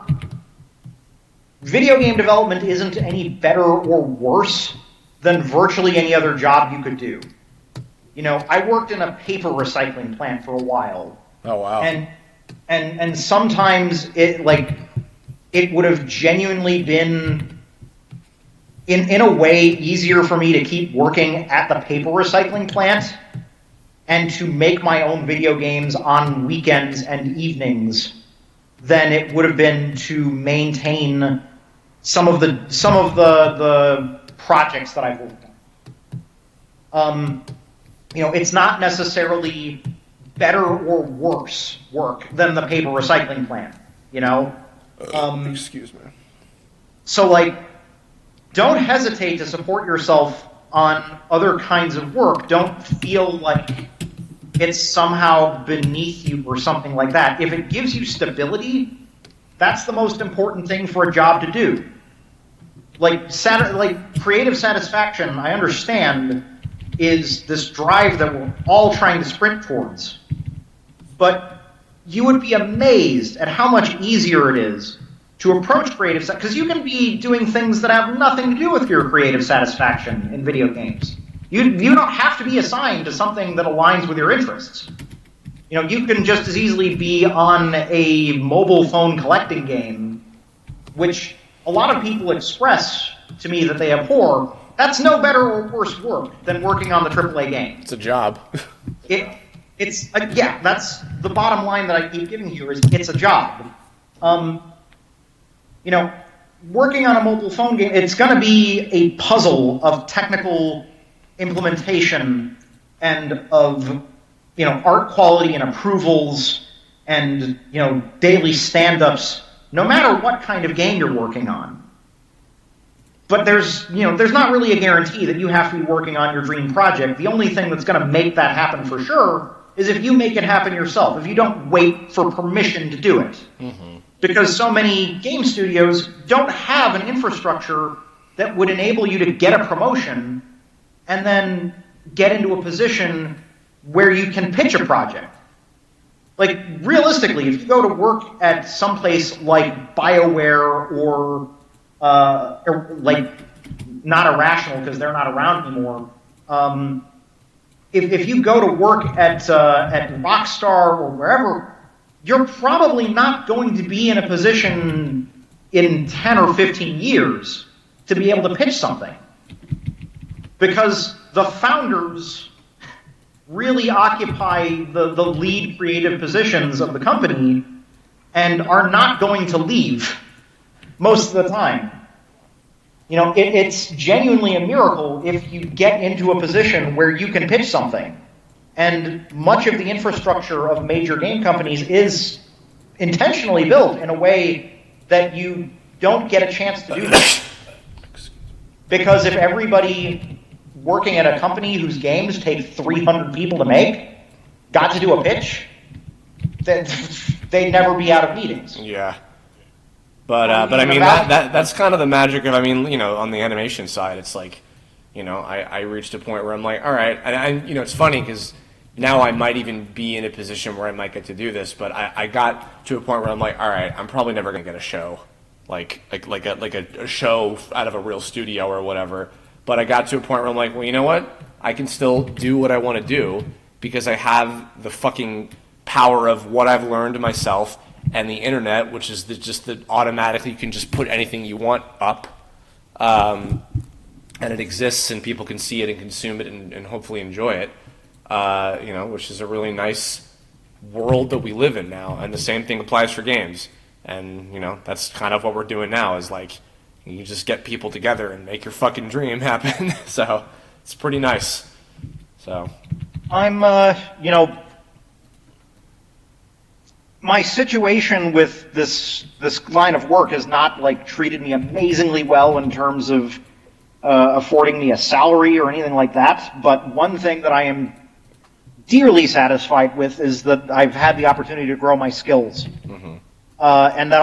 S2: video game development isn't any better or worse than virtually any other job you could do. I worked in a paper recycling plant for a while.
S1: Oh, wow.
S2: And sometimes it would have genuinely been in a way easier for me to keep working at the paper recycling plant and to make my own video games on weekends and evenings than it would have been to maintain some of the projects that I've worked on. It's not necessarily better or worse work than the paper recycling plant,
S1: Excuse me.
S2: So, don't hesitate to support yourself on other kinds of work. Don't feel like
S3: it's somehow beneath you or something like that. If it gives you stability, that's the most important thing for a job to do. Like creative satisfaction, I understand, is this drive that we're all trying to sprint towards. But you would be amazed at how much easier it is to approach creative, because you can be doing things that have nothing to do with your creative satisfaction in video games. You don't have to be assigned to something that aligns with your interests. You know, you can just as easily be on a mobile phone collecting game, which a lot of people express to me that they abhor. That's no better or worse work than working on the AAA game.
S1: It's a job.
S3: Yeah, that's the bottom line that I keep giving here is it's a job. You know, working on a mobile phone game, it's going to be a puzzle of technical implementation and of, you know, art quality and approvals and, you know, daily stand-ups, no matter what kind of game you're working on. But there's not really a guarantee that you have to be working on your dream project. The only thing that's going to make that happen for sure is if you make it happen yourself, if you don't wait for permission to do it. Mm-hmm. Because so many game studios don't have an infrastructure that would enable you to get a promotion and then get into a position where you can pitch a project. Like, realistically, if you go to work at someplace like BioWare or like, not Irrational because they're not around anymore, if you go to work at Rockstar or wherever, you're probably not going to be in a position in 10 or 15 years to be able to pitch something. Because the founders really occupy the lead creative positions of the company and are not going to leave most of the time. You know, it's genuinely a miracle if you get into a position where you can pitch something. And much of the infrastructure of major game companies is intentionally built in a way that you don't get a chance to do that. Because if everybody working at a company whose games take 300 people to make got to do a pitch, then they'd never be out of meetings.
S1: Yeah. But I mean, that's kind of the magic of, I mean, you know, on the animation side, it's like, you know, I reached a point where I'm like, all right, and you know, it's funny because now I might even be in a position where I might get to do this, but I got to a point where I'm like, all right, I'm probably never going to get a show, like a show out of a real studio or whatever. But I got to a point where I'm like, well, you know what? I can still do what I want to do because I have the fucking power of what I've learned myself and the internet, which is just that automatically you can just put anything you want up, and it exists and people can see it and consume it and hopefully enjoy it. You know, which is a really nice world that we live in now, and the same thing applies for games. And you know, that's kind of what we're doing now. Is like you just get people together and make your fucking dream happen. So it's pretty nice. So
S3: I'm, you know, my situation with this line of work has not like treated me amazingly well in terms of affording me a salary or anything like that. But one thing that I am dearly satisfied with is that I've had the opportunity to grow my skills, mm-hmm. And that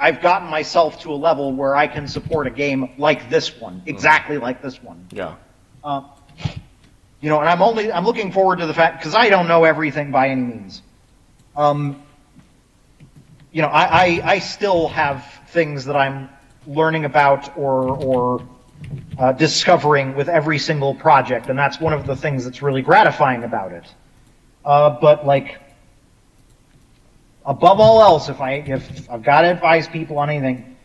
S3: I've gotten myself to a level where I can support a game like this one, exactly like this one.
S1: Yeah.
S3: You know, and I'm looking forward to the fact, because I don't know everything by any means. You know, I still have things that I'm learning about or discovering with every single project, and that's one of the things that's really gratifying about it. But like, above all else, if I've got to advise people on anything,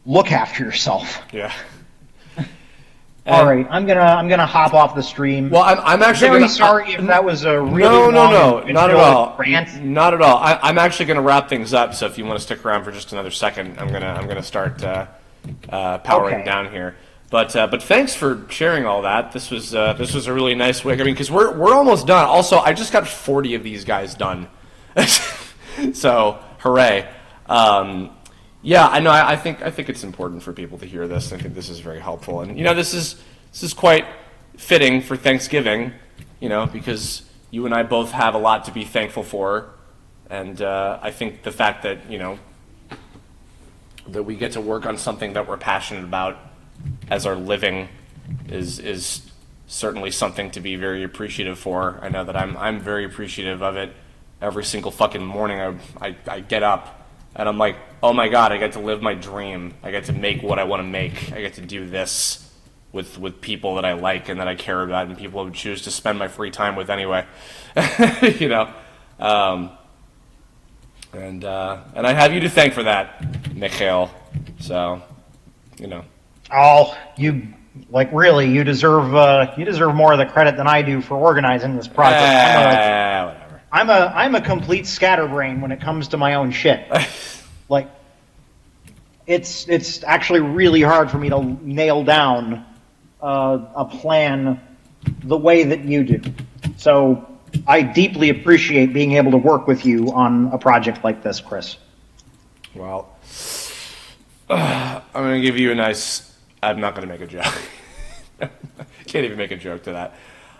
S3: look after yourself.
S1: Yeah.
S3: All right, I'm gonna hop off the stream.
S1: Well, I'm actually
S3: very sorry if that was a really
S1: no,
S3: long
S1: not at all.
S3: rant.
S1: Not at all. I'm actually gonna wrap things up. So if you want to stick around for just another second, I'm gonna start powering down here. But thanks for sharing all that. This was a really nice way. I mean, because we're almost done. Also, I just got 40 of these guys done. So hooray! Yeah, I know. I think it's important for people to hear this. I think this is very helpful, and you know, this is quite fitting for Thanksgiving. because you and I both have a lot to be thankful for, and I think the fact that that we get to work on something that we're passionate about as our living is certainly something to be very appreciative for. I know that I'm very appreciative of it. Every single fucking morning I get up and I'm like, oh my god, I get to live my dream. I get to make what I want to make. I get to do this with people that I like and that I care about and people I would choose to spend my free time with anyway. And I have you to thank for that, Mikhail. So,
S3: Oh, you you deserve more of the credit than I do for organizing this project.
S1: Whatever.
S3: I'm a complete scatterbrain when it comes to my own shit. It's actually really hard for me to nail down a plan the way that you do. So I deeply appreciate being able to work with you on a project like this, Chris.
S1: Well, I'm going to give you a nice... I'm not going to make a joke. Can't even make a joke to that.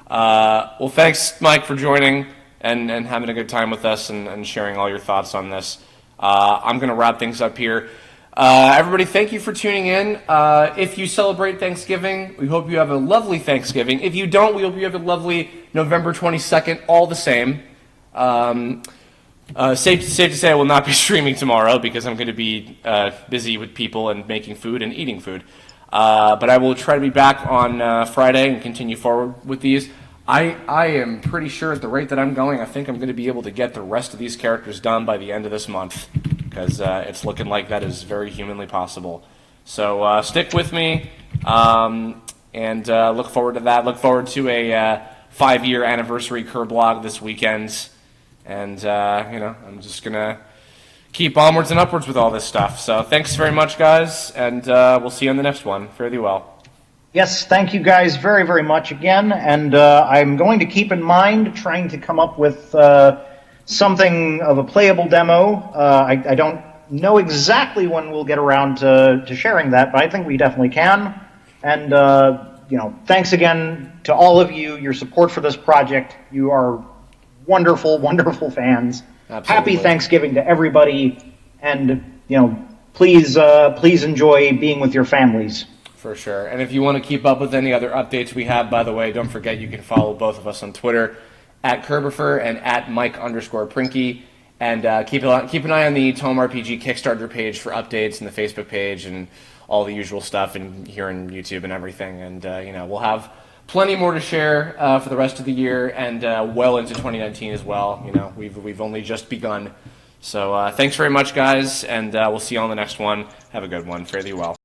S1: Well, thanks, Mike, for joining and having a good time with us and sharing all your thoughts on this. I'm going to wrap things up here. Everybody, thank you for tuning in. If you celebrate Thanksgiving, we hope you have a lovely Thanksgiving. If you don't, we hope you have a lovely November 22nd, all the same. Safe to say I will not be streaming tomorrow because I'm going to be busy with people and making food and eating food. But I will try to be back on Friday and continue forward with these. I am pretty sure at the rate that I'm going, I think I'm going to be able to get the rest of these characters done by the end of this month, because it's looking like that is very humanly possible. So stick with me, and look forward to that. Look forward to a 5-year anniversary Kerblog this weekend, and I'm just going to keep onwards and upwards with all this stuff. So thanks very much, guys, and we'll see you on the next one. Fare thee well.
S3: Yes, thank you guys very, very much again, and I'm going to keep in mind trying to come up with something of a playable demo. I don't know exactly when we'll get around to sharing that, but I think we definitely can. And, thanks again to all of you, your support for this project. You are wonderful, wonderful fans.
S1: Absolutely.
S3: Happy Thanksgiving to everybody, and, please enjoy being with your families.
S1: For sure. And if you want to keep up with any other updates we have, by the way, don't forget you can follow both of us on Twitter, @Kerbifer and @Mike_Prinky. And keep an eye on the TOME RPG Kickstarter page for updates and the Facebook page and all the usual stuff and here on YouTube and everything. And, we'll have plenty more to share for the rest of the year and well into 2019 as well. We've only just begun. So thanks very much, guys, and we'll see you on the next one. Have a good one. Fare thee well.